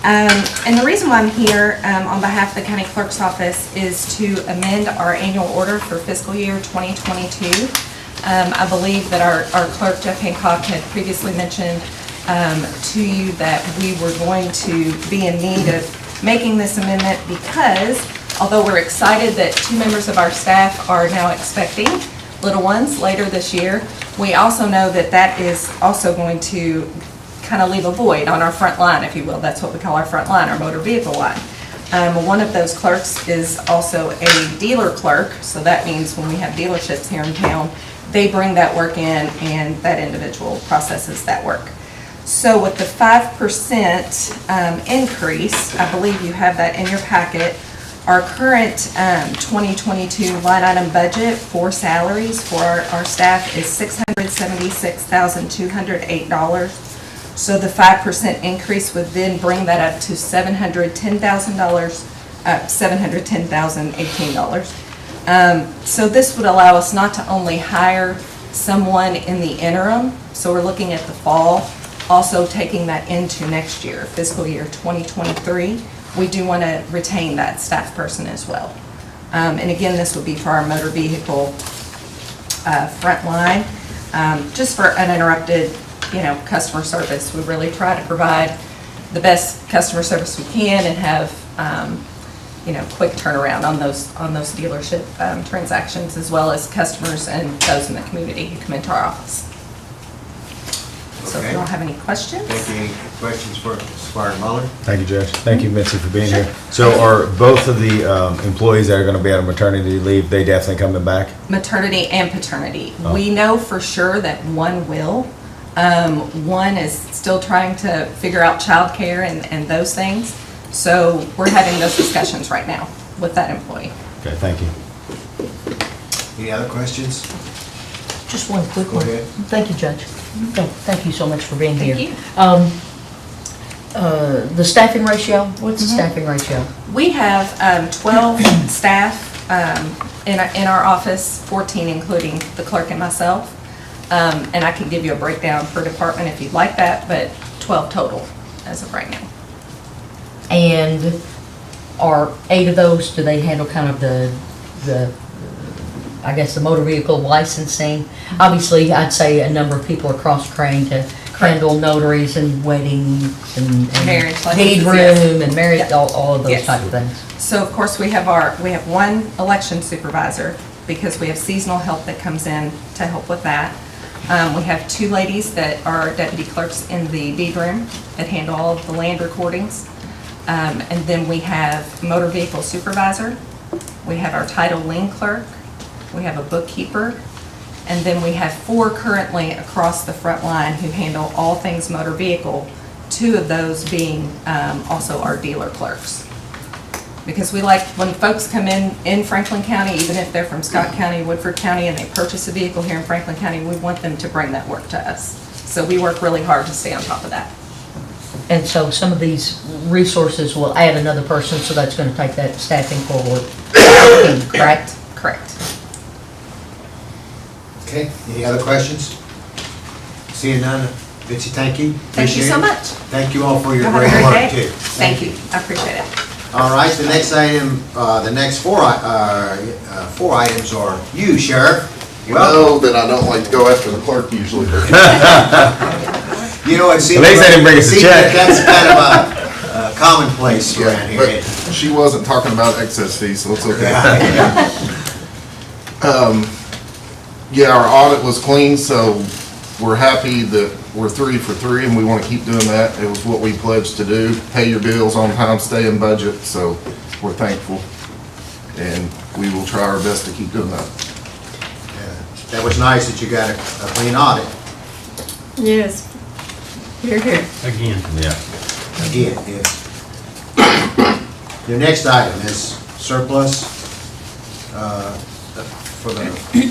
And the reason why I'm here on behalf of the county clerk's office is to amend our annual order for fiscal year 2022. I believe that our clerk, Jeff Hancock, had previously mentioned to you that we were going to be in need of making this amendment because although we're excited that 2 members of our staff are now expecting little ones later this year, we also know that that is also going to kind of leave a void on our front line, if you will. That's what we call our front line, our motor vehicle line. One of those clerks is also a dealer clerk, so that means when we have dealerships here in town, they bring that work in and that individual processes that work. So with the 5% increase, I believe you have that in your packet, our current 2022 line item budget for salaries for our staff is $676,208. So the 5% increase would then bring that up to $710,018. So this would allow us not to only hire someone in the interim, so we're looking at the fall, also taking that into next year, fiscal year 2023. We do want to retain that staff person as well. And again, this would be for our motor vehicle front line, just for uninterrupted, customer service. We really try to provide the best customer service we can and have, quick turnaround on those dealership transactions, as well as customers and those in the community who come into our office. So if you don't have any questions? Thank you. Any questions for Squire Muller? Thank you, Judge. Thank you, Mitzi, for being here. So are both of the employees that are going to be on maternity leave, they definitely coming back? Maternity and paternity. Oh. We know for sure that one will. One is still trying to figure out childcare and those things. So we're having those discussions right now with that employee. Okay, thank you. Any other questions? Just one quick Go one. ahead. Thank you, Judge. Thank you so much for being here. Thank you. The staffing ratio, what's the staffing ratio? We have 12 staff in our office, 14 including the clerk and myself. And I can give you a breakdown per department if you'd like that, but 12 total as of right now. And are 8 of those, do they handle kind of the I guess the motor vehicle licensing? Obviously, I'd say a number of people are cross-trained to handle notaries and weddings and Marriage deed licenses, room yes. and marriage, Yep. all of those Yes. type of things. So of course we have one election supervisor because we have seasonal help that comes in to help with that. We have 2 ladies that are deputy clerks in the deed room that handle all of the land recordings. And then we have motor vehicle supervisor. We have our title lien clerk. We have a bookkeeper. And then we have 4 currently across the front line who handle all things motor vehicle, 2 of those being also our dealer clerks. Because we like, when folks come in Franklin County, even if they're from Scott County, Woodford County, and they purchase a vehicle here in Franklin County, we want them to bring that work to us. So we work really hard to stay on top of that. And so some of these resources will add another person, so that's going to take that staffing forward, correct? Correct. Okay, any other questions? Seeing none, Bitsy, thank you. Thank you so Appreciate it. much. Thank you all for your Y'all have a great great work, day. too. Thank you. I appreciate it. All right, the next item, the next four items are you, Sheriff. You know that I don't like to go after the clerk usually. You know, it seems. At least they didn't bring us a seems check. like that's kind of a commonplace around here. But she wasn't talking about excess fees, so it's okay. Yeah, our audit was clean, so we're happy that we're 3 for 3, and we want to keep doing that. It was what we pledged to do, pay your bills on time, stay in budget, so we're thankful. And we will try our best to keep doing that. That was nice that you got a clean audit. Yes. Here, here. Again. Yeah. Again, yes. Your next item is surplus for the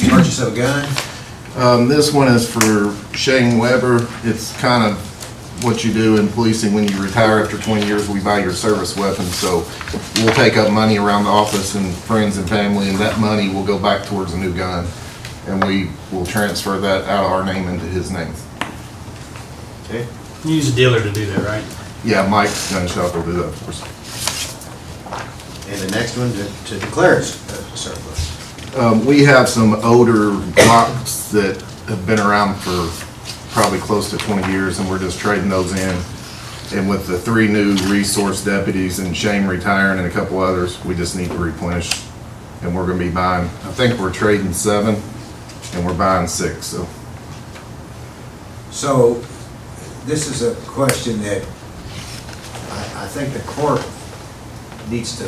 purchase of a gun. This one is for Shane Weber. It's kind of what you do in policing when you retire after 20 years. We buy your service weapon, so we'll take up money around the office and friends and family, and that money will go back towards a new gun. And we will transfer that out of our name into his name. Okay. You use a dealer to do that, right? Yeah, Mike's gun shop will do that for us. And the next one to declare it surplus. We have some older blocks that have been around for probably close to 20 years, and we're just trading those in. And with the 3 new resource deputies and Shane retiring and a couple others, we just need to replenish. And we're gonna be buying, I think we're trading 7, and we're buying 6, so. So, this is a question that I think the court needs to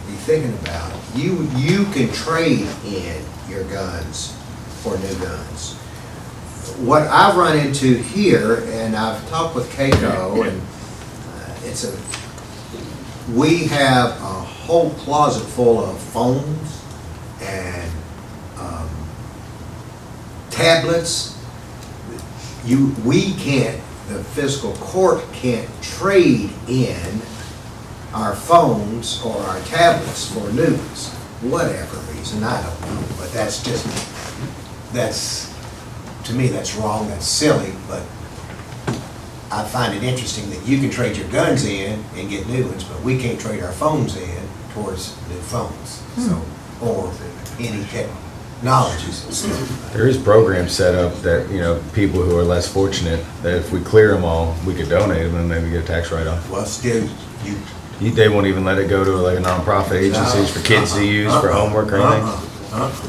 be thinking about. You can trade in your guns for new guns. What I've run into here, and I've talked with Keiko, and we have a whole closet full of phones and tablets. The fiscal court can't trade in our phones or our tablets for new ones, whatever reason, I don't know, but to me, that's wrong, that's silly, but I find it interesting that you can trade your guns in and get new ones, but we can't trade our phones in towards new phones, so, or any technologies and stuff. There is programs set up that, people who are less fortunate, that if we clear them all, we could donate them and maybe get a tax write-off. Well, still, They won't even let it go to like a nonprofit agencies for kids to use for homework or anything.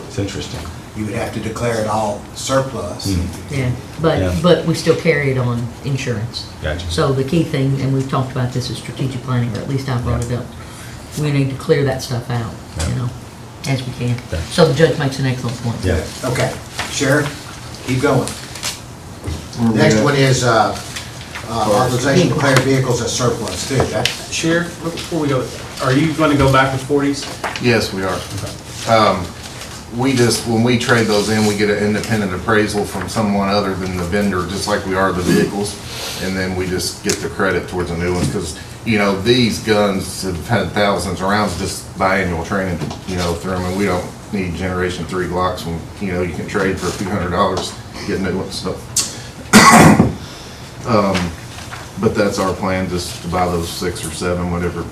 It's interesting. You would have to declare it all surplus. Yeah, Yeah. but we still carry it on insurance. Gotcha. So the key thing, and we've talked about this, is strategic planning, or at least I brought it up. We need to clear that stuff out, as we can. Yeah. So the judge makes an excellent point. Yeah. Okay, Sheriff, keep going. Next one is authorization to declare vehicles as surplus, too. Sheriff, before we go, are you going to go back with 40s? Yes, we are. When we trade those in, we get an independent appraisal from someone other than the vendor, just like we are the vehicles. And then we just get the credit towards a new one, because, these guns have had thousands of rounds just biannual training, through them. And we don't need Generation 3 Glocks when, you can trade for a few $100s, get new ones, so. But that's our plan, just to buy those 6 or 7, whatever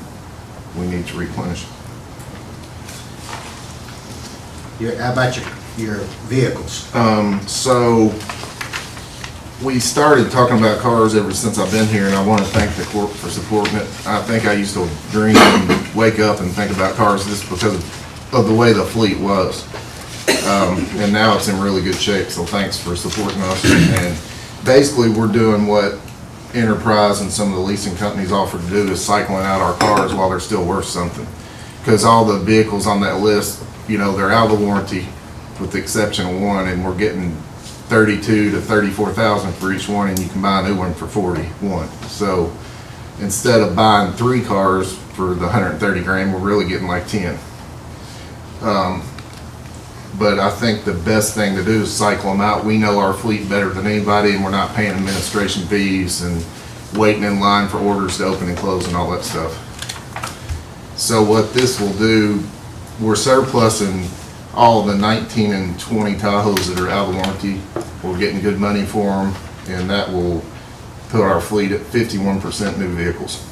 we need to replenish. How about your vehicles? So we started talking about cars ever since I've been here, and I want to thank the court for supporting it. I think I used to dream and wake up and think about cars just because of the way the fleet was. And now it's in really good shape, so thanks for supporting us. And basically, we're doing what Enterprise and some of the leasing companies offer to do, is cycling out our cars while they're still worth something. Because all the vehicles on that list, they're out of the warranty, with the exception of one, and we're getting 32 to 34,000 for each one, and you can buy a new one for 41. So instead of buying 3 cars for the 130 grand, we're really getting like 10. But I think the best thing to do is cycle them out. We know our fleet better than anybody, and we're not paying administration fees and waiting in line for orders to open and close and all that stuff. So what this will do, we're surplusing all the 19 and 20 Tahoes that are out of warranty. We're getting good money for them, and that will put our fleet at 51% new vehicles.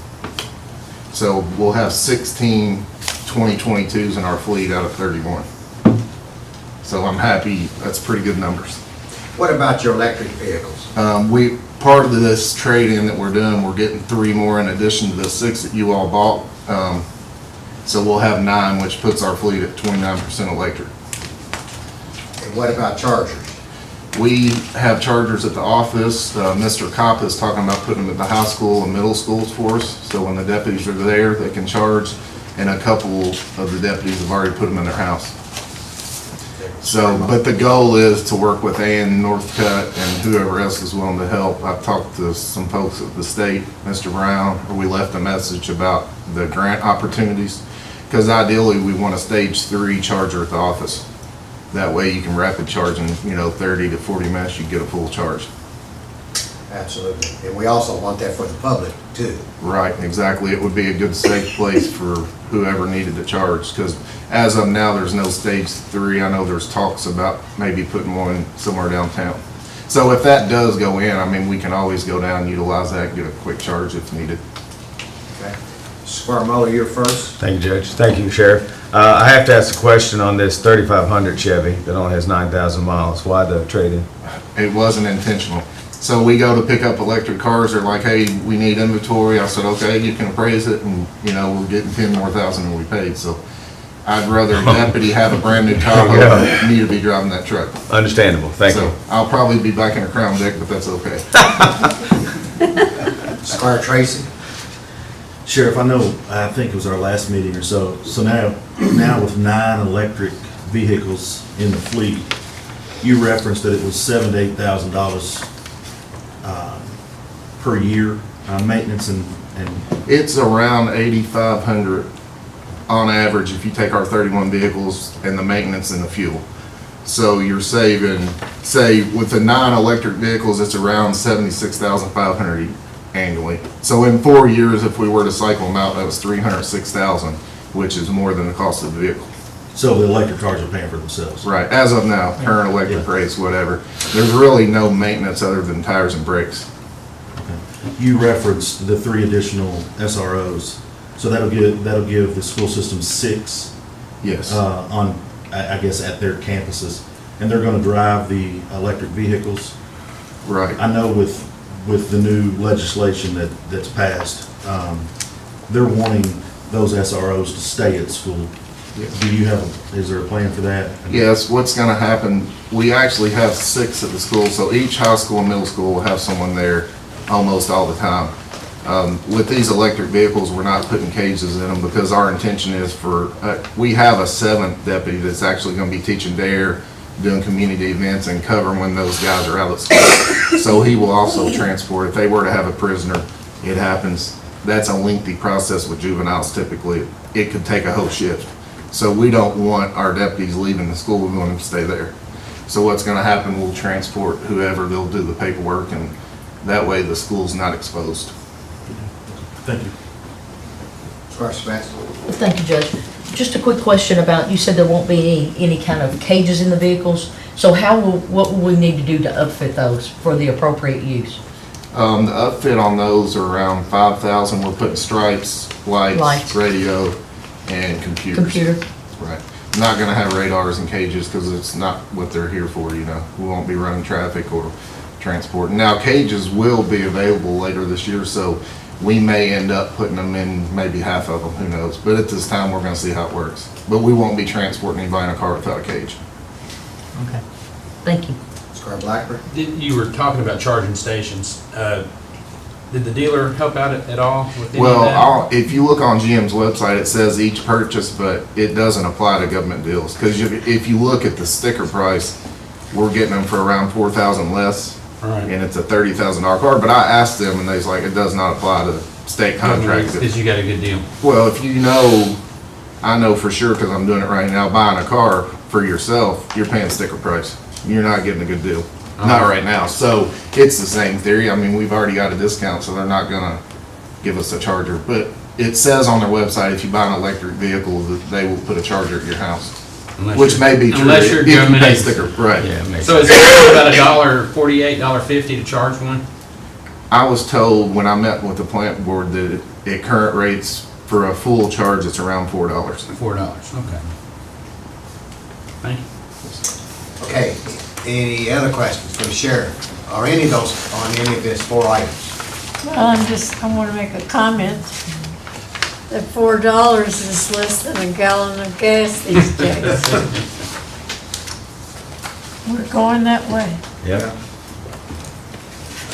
So we'll have 16 2022s in our fleet out of 31. So I'm happy, that's pretty good numbers. What about your electric vehicles? Part of this trade-in that we're doing, we're getting 3 more in addition to the 6 that you all bought. So we'll have 9, which puts our fleet at 29% electric. And what about chargers? We have chargers at the office. Mr. Kopp is talking about putting them at the high school and middle schools for us. So when the deputies are there, they can charge. And a couple of the deputies have already put them in their house. So, but the goal is to work with Ann Northcutt and whoever else is willing to help. I've talked to some folks at the state, Mr. Brown, or we left a message about the grant opportunities. Because ideally, we want a stage 3 charger at the office. That way you can rapid charge in, 30 to 40 minutes, you get a full charge. Absolutely. And we also want that for the public, too. Right, exactly. It would be a good safe place for whoever needed to charge, because as of now, there's no stage 3. I know there's talks about maybe putting one somewhere downtown. So if that does go in, we can always go down and utilize that and get a quick charge if needed. Okay. Squirmola, you're first. Thank you, Judge. Thank you, Sheriff. I have to ask a question on this 3500 Chevy that only has 9,000 miles. Why the trade-in? It wasn't intentional. So we go to pick up electric cars, they're like, hey, we need inventory. I said, okay, you can appraise it, and, we're getting 10 more thousand than we paid. So I'd rather a deputy have a brand new Tahoe than me to be driving that truck. Understandable. Thank you. So I'll probably be back in a Crown Vic, but that's okay. Squire Tracy. Sheriff, I think it was our last meeting or so. So now with 9 electric vehicles in the fleet, you referenced that it was $7,000 to $8,000 per year, maintenance and. It's around 8,500 on average if you take our 31 vehicles and the maintenance and the fuel. So you're saving, say, with the 9 electric vehicles, it's around 76,500 annually. So in 4 years, if we were to cycle them out, that was 306,000, which is more than the cost of the vehicle. So the electric cars are paying for themselves? Right, as of now, current electric rates, whatever. There's really no maintenance other than tires and brakes. You referenced the 3 additional SROs, so that'll give the school system 6. Yes. On, I guess, at their campuses, and they're going to drive the electric vehicles. Right. I know with the new legislation that's passed, they're wanting those SROs to stay at school. Yes. Is there a plan for that? Yes, what's gonna happen, we actually have 6 at the school, so each high school and middle school will have someone there almost all the time. With these electric vehicles, we're not putting cages in them because our intention is we have a 7th deputy that's actually gonna be teaching DARE, doing community events and covering when those guys are out of school. So he will also transport, if they were to have a prisoner, it happens. That's a lengthy process with juveniles typically. It could take a whole shift. So we don't want our deputies leaving the school, we want them to stay there. So what's gonna happen, we'll transport whoever, they'll do the paperwork, and that way the school's not exposed. Thank you. Squire Sebastian. Thank you, Judge. Just a quick question about, you said there won't be any kind of cages in the vehicles. So what will we need to do to upfit those for the appropriate use? The upfit on those are around 5,000. We're putting stripes, lights, radio, and computers. Computer. Right. Not gonna have radars and cages because it's not what they're here for, We won't be running traffic or transport. Now, cages will be available later this year, so we may end up putting them in maybe half of them, who knows. But at this time, we're gonna see how it works. But we won't be transporting anybody in a car without a cage. Okay. Thank you. Squire Blackburn. You were talking about charging stations. Did the dealer help out at all with any of Well, that? if you look on GM's website, it says each purchase, but it doesn't apply to government deals. Because if you look at the sticker price, we're getting them for around 4,000 less. Right. And it's a $30,000 car, but I asked them and they was like, it does not apply to state contracts. Because you got a good deal. Well, if you know, I know for sure, because I'm doing it right now, buying a car for yourself, you're paying sticker price. You're not getting a good deal. Not right now. So it's the same theory. I mean, we've already got a discount, so they're not gonna give us a charger. But it says on their website, if you buy an electric vehicle, that they will put a charger at your house. Unless Which you're- may be true unless you're if you government pay agency. sticker, right. Yeah, it makes So is it about $1.48, $1.50 to charge one? I was told when I met with the plant board that at current rates for a full charge, it's around $4. $4, okay. Thank you. Okay, any other questions for the sheriff, or any of those, on any of his 4 items? Well, I want to make a comment that $4 is less than a gallon of gas these days. We're going that way. Yeah.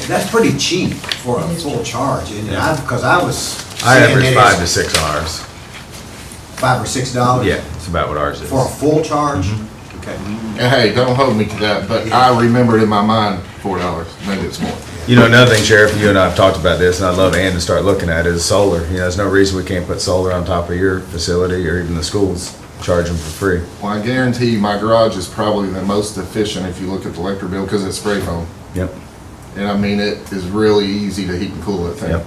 That's pretty cheap for a full charge, isn't it? Because I was I seeing average that 5 it's to 6 on ours. $5 or $6? Yeah, it's about what ours is. For a full charge? Okay. And hey, don't hold me to that, but I remembered in my mind $4. Maybe it's more. You know, another thing, Sheriff, you and I have talked about this, and I'd love Ann to start looking at, is solar. You know, there's no reason we can't put solar on top of your facility or even the schools, charge them for free. Well, I guarantee you, my garage is probably the most efficient if you look at the electric bill because it's spray foam. Yep. And I mean, it is really easy to heat and cool that thing. Yep.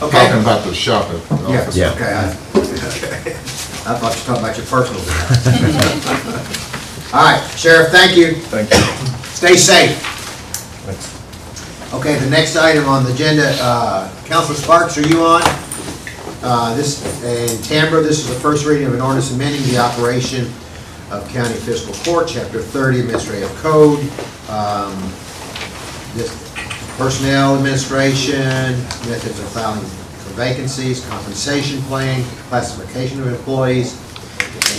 Okay. Talking about the shop at the Yeah, office. okay. I thought you were talking about your personal business. All right, Sheriff, thank you. Thank you. Stay safe. Okay, the next item on the agenda, Councilor Sparks, are you on? This, in Tambra, this is the first reading of an ordinance amending the operation of County Fiscal Court, Chapter 30 Administrative Code. This personnel administration, methods of filing for vacancies, compensation plan, classification of employees,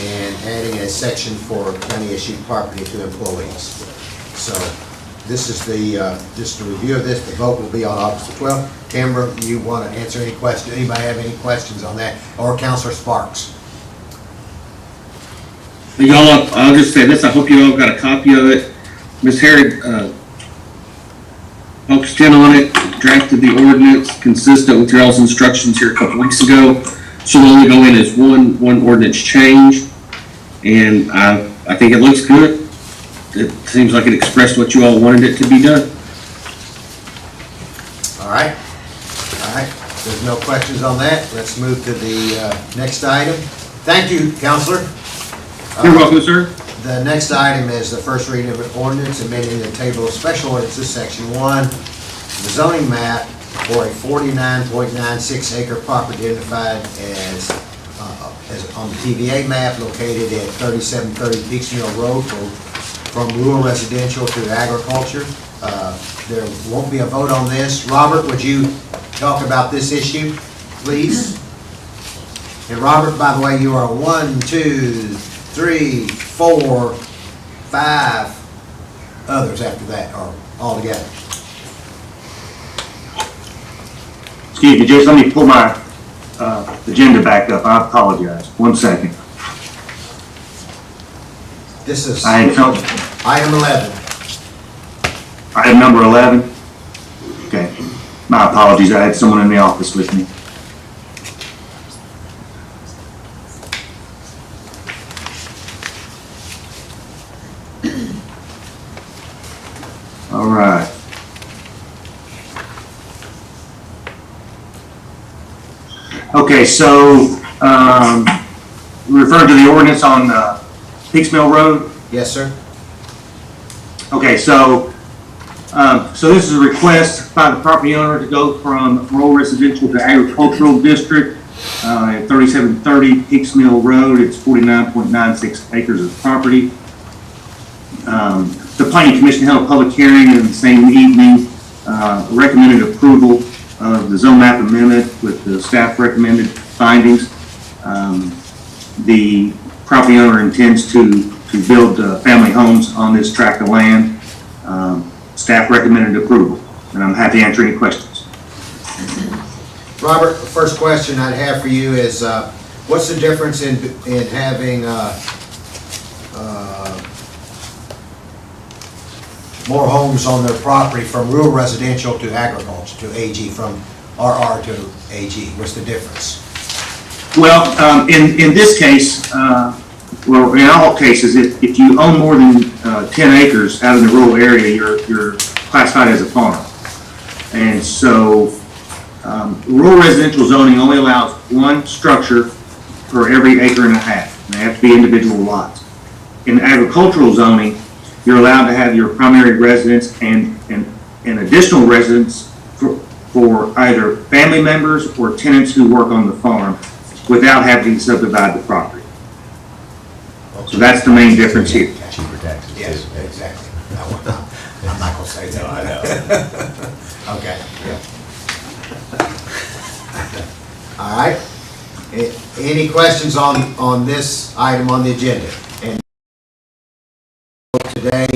and adding a section for county-issued property to employees. So this is just a review of this. The vote will be on August 12th. Canberra, you want to answer any question? Anybody have any questions on that? Or Councilor Sparks? Y'all, I'll just say this, I hope you all got a copy of it. Ms. Harry focused in on it, drafted the ordinance consistent with your all's instructions here a couple weeks ago. She'll only go in as one ordinance change, and I think it looks good. It seems like it expressed what you all wanted it to be done. All right. All right. There's no questions on that. Let's move to the next item. Thank you, Counselor. You're welcome, sir. The next item is the first reading of an ordinance amending the table of special ordinances, Section 1, the zoning map for a 49.96 acre property identified as on the TVA map located at 3730 Peaks Mill Road from rural residential to agriculture. There won't be a vote on this. Robert, would you talk about this issue, please? And Robert, by the way, you are 1, 2, 3, 4, 5 others after that, or all together. Excuse me, Jason, let me pull my agenda back up. I apologize. 1 second. This is Item item 11. number 11. Okay. My apologies. I had someone in the office with me. All right. Okay, so referring to the ordinance on Peaks Mill Road. Yes, sir. Okay, so this is a request by the property owner to go from rural residential to agricultural district at 3730 Peaks Mill Road. It's 49.96 acres of property. The Planning Commission held a public hearing in the same evening, recommended approval of the zone map amendment with the staff recommended findings. The property owner intends to build family homes on this tract of land. Staff recommended approval, and I'm happy to answer any questions. Robert, the first question I'd have for you is, what's the difference in having more homes on their property from rural residential to agriculture to AG, from RR to AG? What's the difference? Well, in this case, well, in all cases, if you own more than 10 acres out in the rural area, you're classified as a farm. And so rural residential zoning only allows one structure for every acre and a half. And they have to be individual lots. In agricultural zoning, you're allowed to have your primary residence and additional residence for either family members or tenants who work on the farm without having to subdivide the property. So that's the main difference here. Cheaper taxes. Yes, exactly. I'm not gonna say that. No, I know. Okay. All right. Any questions on this item on the agenda? And today,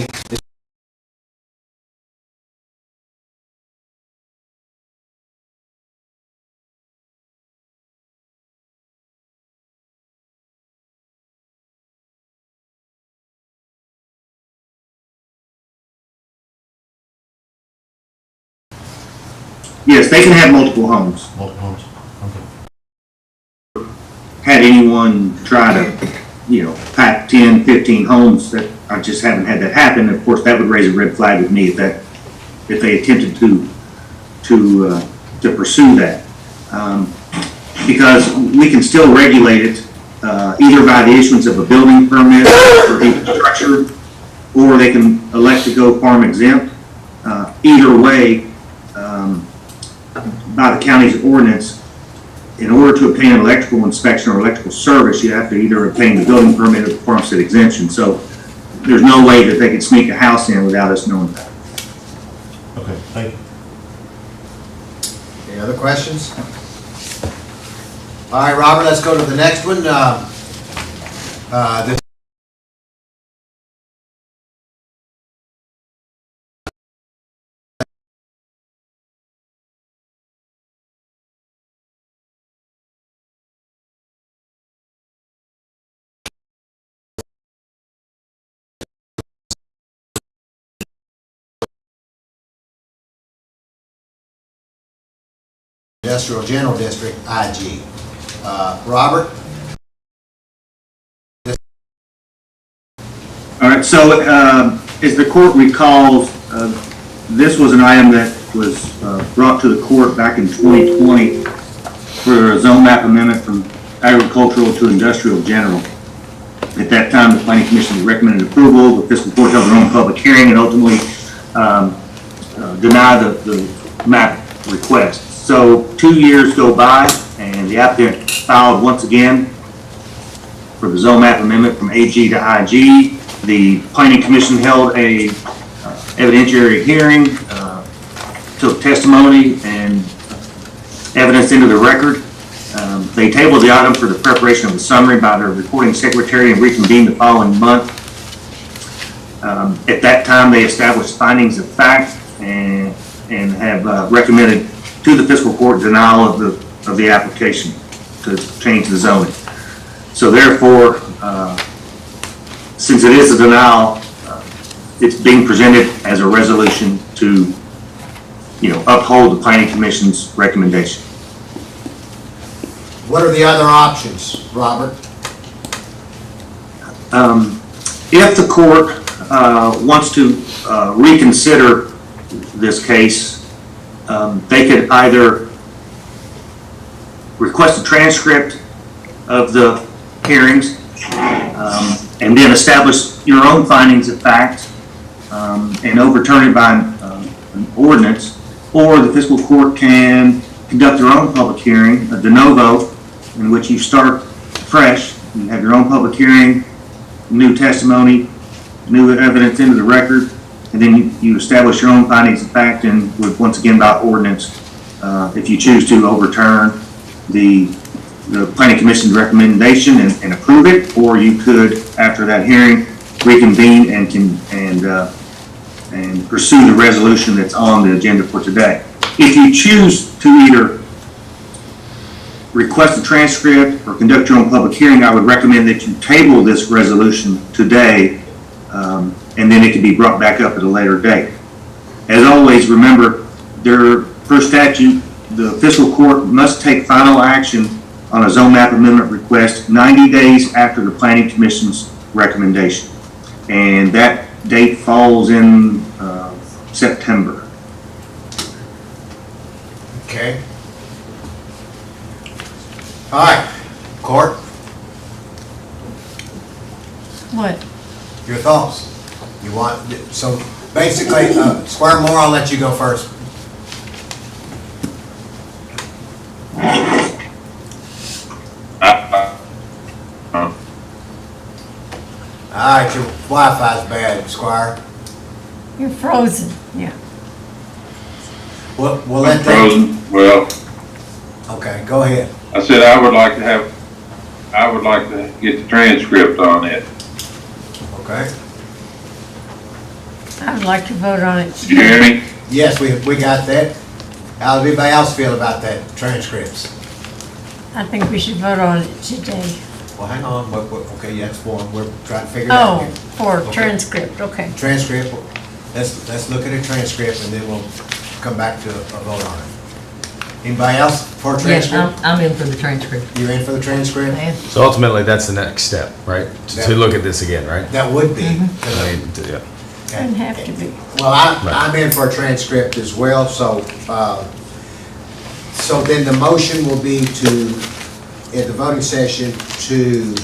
Yes, they can have multiple homes. Multiple homes, okay. Had anyone try to, pack 10, 15 homes, that I just haven't had that happen. Of course, that would raise a red flag with me if they attempted to pursue that. Because we can still regulate it, either by the issuance of a building permit for each structure, or they can elect to go farm exempt. Either way, by the county's ordinance, in order to obtain an electrical inspection or electrical service, you have to either obtain the building permit or the farmstead exemption. So there's no way that they can sneak a house in without us knowing that. Okay, thank you. any other questions? All right, Robert, let's go to the next one. This Industrial General District, IG. Robert? All right, so as the court recalls, this was an item that was brought to the court back in 2020 for a zone map amendment from agricultural to industrial general. At that time, the Planning Commission recommended approval. The Fiscal Court held their own public hearing and ultimately denied the map request. So 2 years go by and the applicant filed once again for the zone map amendment from AG to IG. The Planning Commission held a evidentiary hearing, took testimony and evidence into the record. They tabled the item for the preparation of the summary by their recording secretary and reconvened the following month. At that time, they established findings of fact and have recommended to the Fiscal Court denial of the application to change the zoning. So therefore, since it is a denial, it's being presented as a resolution to, uphold the Planning Commission's recommendation. What are the other options, Robert? If the court wants to reconsider this case, they could either request a transcript of the hearings and then establish your own findings of fact and overturn it by an ordinance, or the Fiscal Court can conduct their own public hearing, a de novo, in which you start fresh. You have your own public hearing, new testimony, new evidence into the record, and then you establish your own findings of fact and would once again by ordinance, if you choose to overturn the Planning Commission's recommendation and approve it, or you could, after that hearing, reconvene and pursue the resolution that's on the agenda for today. If you choose to either request a transcript or conduct your own public hearing, I would recommend that you table this resolution today, and then it can be brought back up at a later date. As always, remember, per statute, the fiscal court must take final action on a zone map amendment request 90 days after the planning commission's recommendation. And that date falls in September. Okay. All right, Court, What? your thoughts? You want, so basically, Squire Moore, I'll let you go first. All right, your Wi-Fi's bad, Squire. You're frozen, yeah. We'll let that, Frozen, well, okay, go ahead. I said I would like to get the transcript on it. Okay. I would like to vote on it. Did you hear me? Yes, we got that. How does everybody else feel about that transcripts? I think we should vote on it today. Well, hang on, okay, that's one, we're trying to figure it out Oh, here. for Okay. transcript, okay. Transcript, let's look at a transcript and then we'll come back to a vote on it. Anybody else for a Yes, transcript? I'm in for the transcript. You're in for the transcript? So ultimately, that's the next step, right? To look at this again, right? That would be. I mean, yeah. Doesn't have to be. Well, I'm in for a transcript as well, so, so then the motion will be to, at the voting session, to,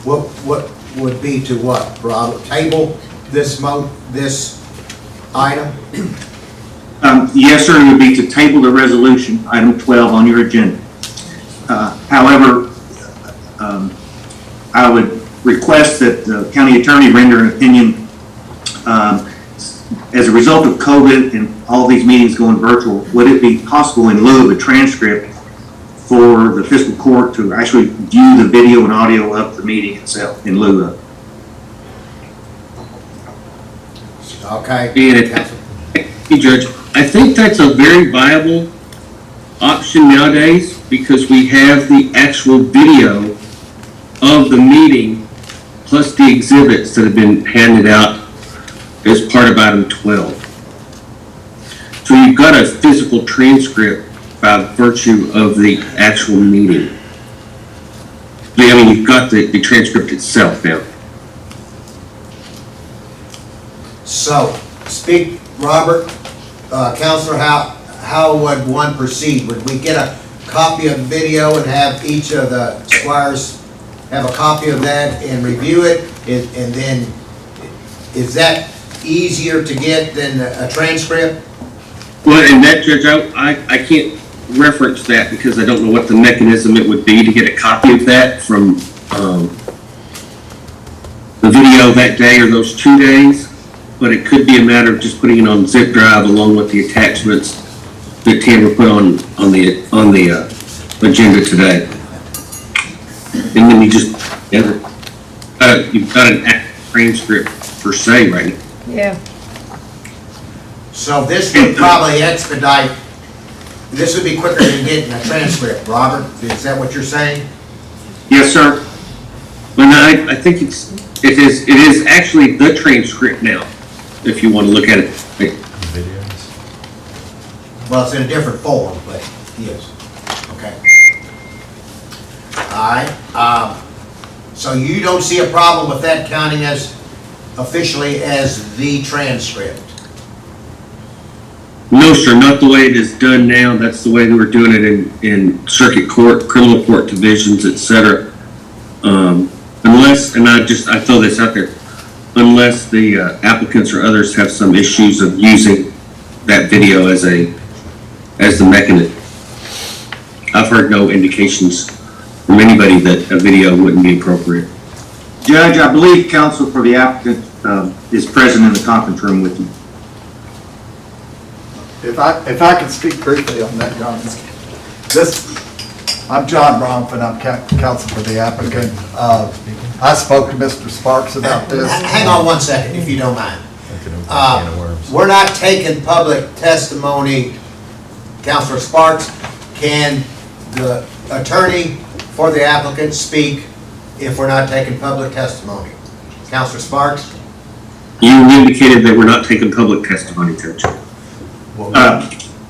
what would be to what, Rob? Table this item? Yes, sir, it would be to table the resolution, item 12 on your agenda. However, I would request that the county attorney render an opinion. As a result of COVID and all these meetings going virtual, would it be possible in lieu of a transcript for the fiscal court to actually view the video and audio of the meeting itself in lieu of? Okay. Hey, Judge, I think that's a very viable option nowadays because we have the actual video of the meeting plus the exhibits that have been handed out as part of item 12. So you've got a physical transcript by virtue of the actual meeting. I mean, you've got the transcript itself now. So, speak, Robert, Counselor, how would one proceed? Would we get a copy of the video and have each of the squires have a copy of that and review it? And then, is that easier to get than a transcript? Well, and that, Judge, I can't reference that because I don't know what the mechanism it would be to get a copy of that from the video that day or those 2 days. But it could be a matter of just putting it on zip drive along with the attachments that Tamara put on the agenda today. And then you just, you've got an active transcript per se right now. Yeah. So this would probably expedite, this would be quicker than getting a transcript, Robert? Is that what you're saying? Yes, sir. But I think it is actually the transcript now, if you want to look at it. Well, it's in a different form, but yes. Okay. All right. So you don't see a problem with that counting as officially as the transcript? No, sir, not the way it is done now. That's the way they were doing it in circuit court, criminal court divisions, et cetera. Unless, and I throw this out there, unless the applicants or others have some issues of using that video as the mechanism. I've heard no indications from anybody that a video wouldn't be appropriate. Judge, I believe counsel for the applicant is present in the conference room with you. If I could speak briefly on that, John. I'm John Bromford, I'm counsel for the applicant. I spoke to Mr. Sparks about this. Hang on 1 second, if you don't mind. We're not taking public testimony. Counselor Sparks, can the attorney for the applicant speak if we're not taking public testimony? Counselor Sparks? You indicated that we're not taking public testimony, Judge.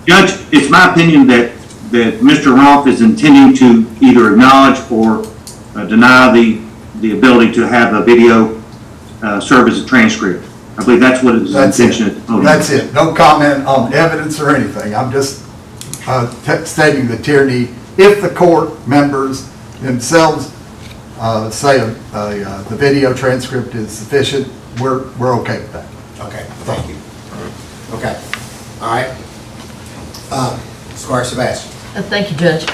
Judge, it's my opinion that Mr. Rumpf is intending to either acknowledge or deny the ability to have a video serve as a transcript. I believe that's what his intention is. That's it. No comment on evidence or anything. I'm just stating the tyranny. If the court members themselves say the video transcript is sufficient, we're okay with that. Okay, thank you. Okay, all right. Squire Sebastian. Thank you, Judge.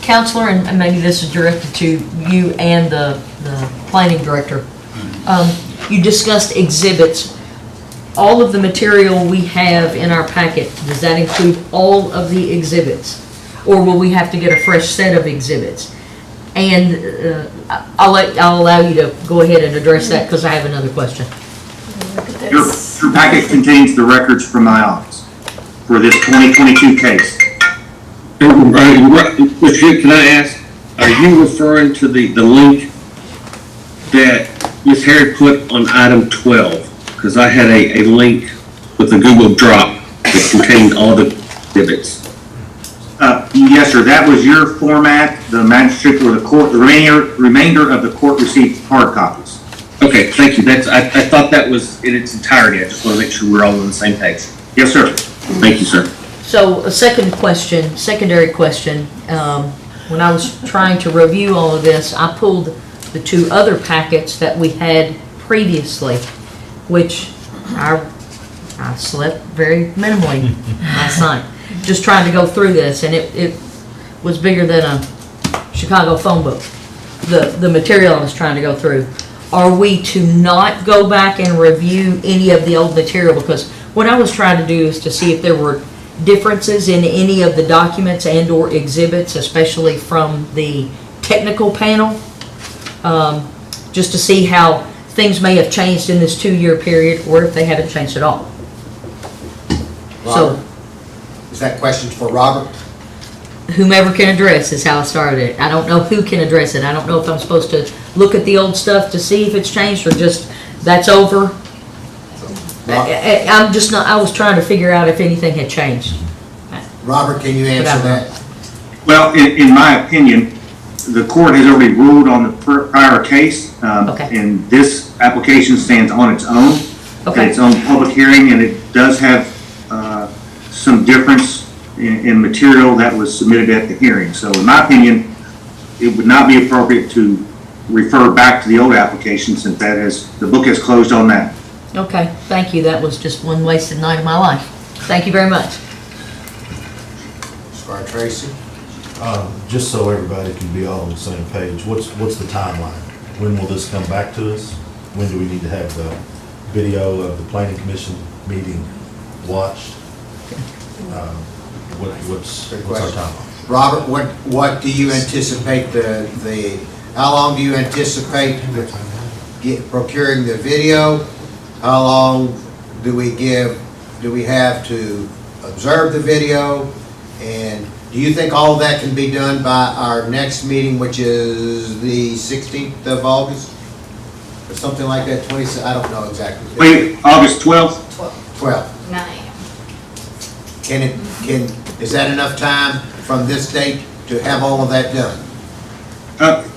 Counselor, and maybe this is directed to you and the planning director. You discussed exhibits. All of the material we have in our packet, does that include all of the exhibits? Or will we have to get a fresh set of exhibits? And I'll allow you to go ahead and address that because I have another question. Your packet contains the records from my office for this 2022 case. Can I ask, are you referring to the link that Ms. Harrod put on item 12? Because I had a link with a Google Drop that contained all the exhibits. Yes, sir. That was your format. The magistrate or the court, the remainder of the court received hard copies. Okay, thank you. I thought that was in its entirety. I just want to make sure we're all on the same page. Yes, sir. Thank you, sir. So a secondary question, when I was trying to review all of this, I pulled the two other packets that we had previously, which I slept very minimally last night, just trying to go through this, and it was bigger than a Chicago phone book, the material I was trying to go through. Are we to not go back and review any of the old material? Because what I was trying to do is to see if there were differences in any of the documents and or exhibits, especially from the technical panel, just to see how things may have changed in this 2-year period or if they haven't changed at all. Robert, is that question for Robert? Whomever can address is how I started it. I don't know who can address it. I don't know if I'm supposed to look at the old stuff to see if it's changed or just that's over. I'm just not, I was trying to figure out if anything had changed. Robert, can you answer that? Well, in my opinion, the court has already ruled on the prior case. And this application stands on its own. Its own public hearing, and it does have some difference in material that was submitted at the hearing. So in my opinion, it would not be appropriate to refer back to the old application since the book has closed on that. Okay, thank you. That was just one wasted night of my life. Thank you very much. Squire Tracy? Just so everybody can be all on the same page, what's the timeline? When will this come back to us? When do we need to have the video of the planning commission meeting watched? What's our timeline? Robert, what do you anticipate how long do you anticipate procuring the video? How long do we have to observe the video? And do you think all of that can be done by our next meeting, which is the 16th of August? Or something like that, I don't know exactly. Wait, August 12th? 12th. 9 a.m. Is that enough time from this date to have all of that done?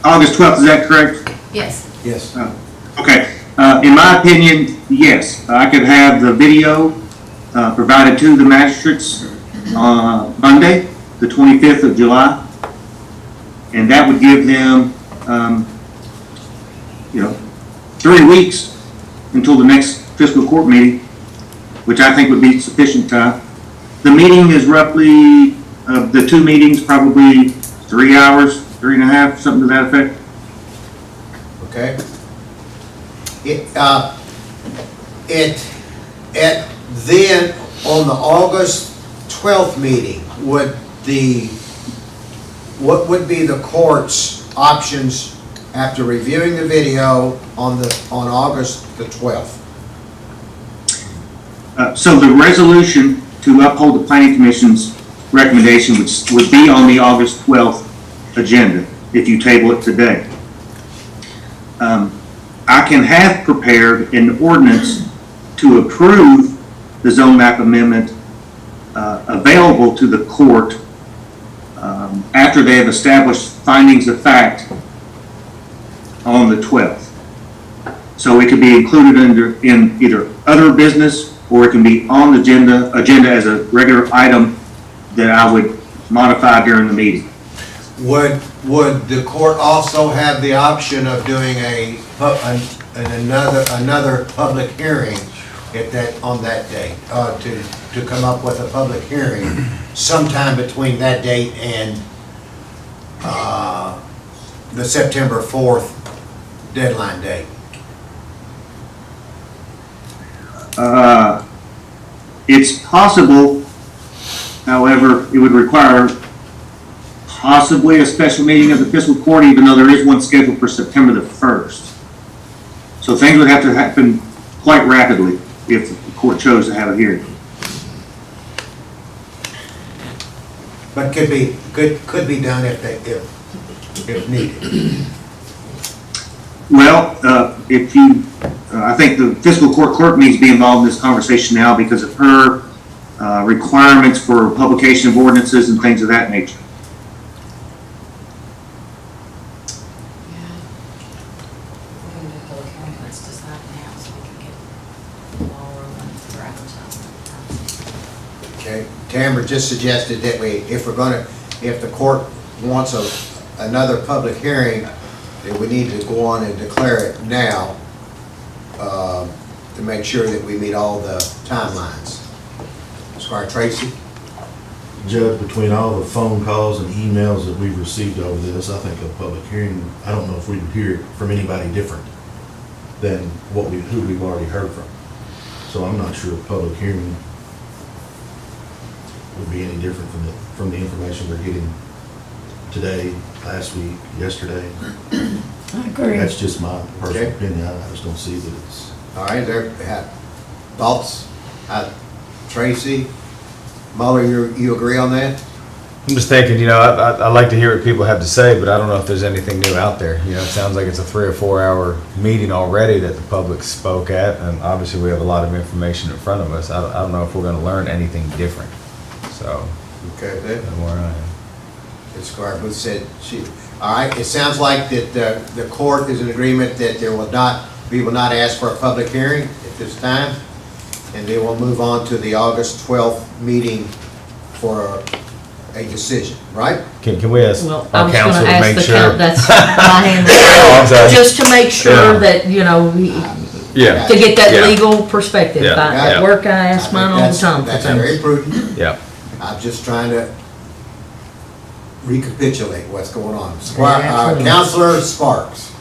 August 12th, is that correct? Yes. Yes. Okay. In my opinion, yes. I could have the video provided to the magistrates Monday, the 25th of July, and that would give them, 3 weeks until the next fiscal court meeting, which I think would be sufficient time. The meeting is roughly, the two meetings, probably 3 hours, 3.5, something to that effect. Okay. Then on the August 12th meeting, what would be the court's options after reviewing the video on August the 12th? So the resolution to uphold the planning commission's recommendation would be on the August 12th agenda if you table it today. I can have prepared an ordinance to approve the zone map amendment available to the court after they have established findings of fact on the 12th. So it could be included in either other business, or it can be on the agenda as a regular item that I would modify during the meeting. Would the court also have the option of doing another public hearing on that date, to come up with a public hearing sometime between that date and the September 4th deadline date? It's possible, however, it would require possibly a special meeting of the fiscal court, even though there is one scheduled for September the 1st. So things would have to happen quite rapidly if the court chose to have a hearing. But could be done if needed. Well, I think the fiscal court clerk needs to be involved in this conversation now because of her requirements for publication of ordinances and things of that nature. Okay, Tamara just suggested that if the court wants another public hearing, that we need to go on and declare it now to make sure that we meet all the timelines. Squire Tracy? Judge, between all the phone calls and emails that we've received over this, I think a public hearing, I don't know if we would hear from anybody different than who we've already heard from. So I'm not sure a public hearing would be any different from the information we're getting today, last week, yesterday. I agree. That's just my personal Okay. opinion. I just don't see that it's. All right, there, thoughts? Tracy, Muller, you agree on that? I'm just thinking, I like to hear what people have to say, but I don't know if there's anything new out there. It sounds like it's a 3 or 4 hour meeting already that the public spoke at, and obviously we have a lot of information in front of us. I don't know if we're going to learn anything different. So, Okay, then. that's where I am. As Squire Booth said, all right, it sounds like that the court is in agreement that we will not ask for a public hearing at this time, and they will move on to the August 12th meeting for a decision, right? Can we ask Well, I our was gonna counsel to ask make the sure? that's my hand. Oh, I'm sorry. Just to make sure Yeah. that, Yeah. to get that Yeah. legal perspective. Yeah. At work, I ask mine all the time for That's very things. prudent. Yeah. I'm just trying to recapitulate what's going on. Squire, Absolutely. Counselor Sparks.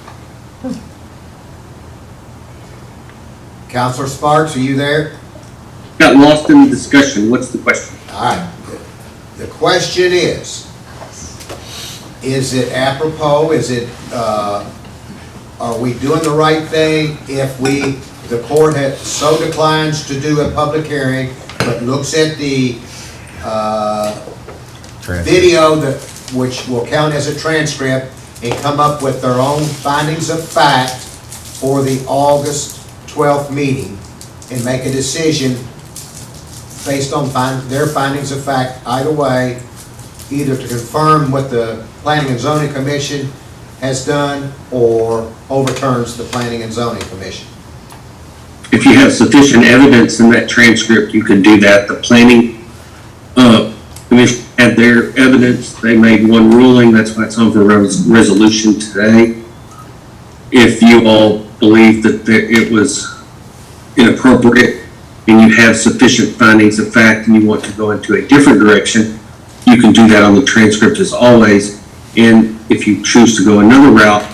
Counselor Sparks, are you there? Got lost in the discussion. What's the question? All right. The question is it apropos, are we doing the right thing if the court so declines to do a public hearing, but looks at the video which will count as a transcript and come up with their own findings of fact for the August 12th meeting and make a decision based on their findings of fact, either way, either to confirm what the Planning and Zoning Commission has done or overturns the Planning and Zoning Commission. If you have sufficient evidence in that transcript, you can do that. The planning commission had their evidence. They made one ruling. That's why it's on for resolution today. If you all believe that it was inappropriate and you have sufficient findings of fact and you want to go into a different direction, you can do that on the transcript as always. And if you choose to go another route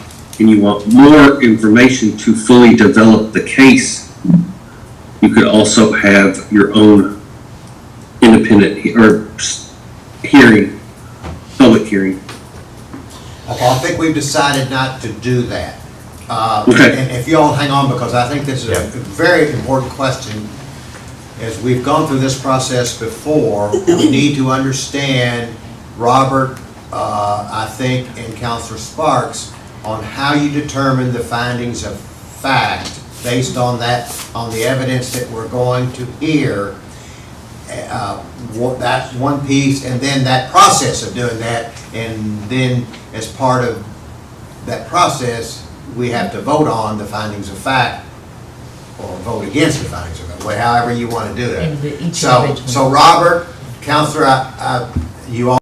and you want more information to fully develop the case, you could also have your own independent hearing, public hearing. Okay, I think we've decided not to do that. Okay. And if you all hang on, because I think this is a very important question. As we've gone through this process before, we need to understand Robert I think, and Counselor Sparks, on how you determine the findings of fact based on that, on the evidence that we're going to hear. That's one piece, and then that process of doing that, and then as part of that process, we have to vote on the findings of fact, or vote against the findings of fact, however you want to do And it. each So, individual. so Robert, Counselor, you all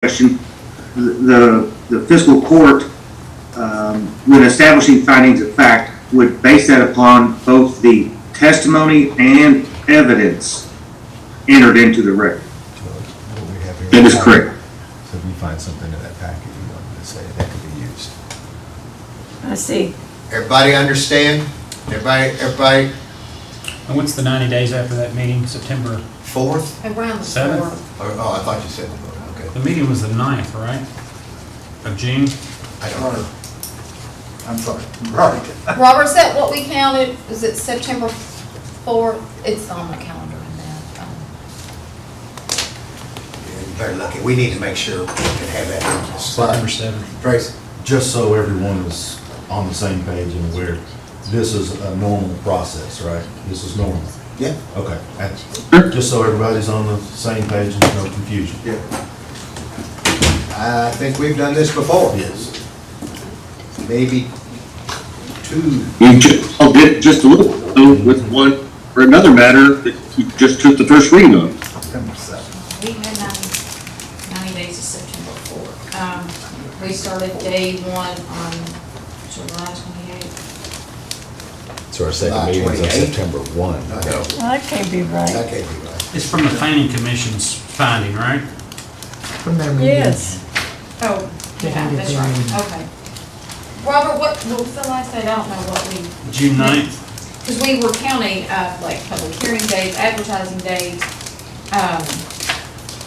Question, the fiscal court, when establishing findings of fact, would base that upon both the testimony and evidence entered into the record. That is correct. So if you find something in that packet you wanted to say, that could be used. I see. everybody understand? Everybody, And what's the 90 days after that meeting, September 4th? Around the 7th? Oh, I thought you said, okay. The meeting was the 9th, right? Of June? I don't know. I'm sorry. Right. Robert, is that what we counted? Is it September 4th? It's on the calendar in that. You're very lucky. We need to make sure we can have that. September 7th. Tracy? Just so everyone is on the same page and aware, this is a normal process, right? This is normal. Yeah. Okay. Just so everybody's on the same page and there's no confusion. Yeah. I think we've done this before. Yes. Maybe two. You did just a little with one or another matter that you just took the first reading on. September 7th. We had 90 days of September 4th. We started day 1 on July 28th. So our second meeting is on 28th? September 1. No. Well, that can't be right. That can't be right. It's from the planning commission's finding, right? From their meeting. Yes. Oh, yeah, that's right. Okay. Robert, what was the last date? I don't know what we. June 9th? Because we were counting, like, public hearing dates, advertising dates,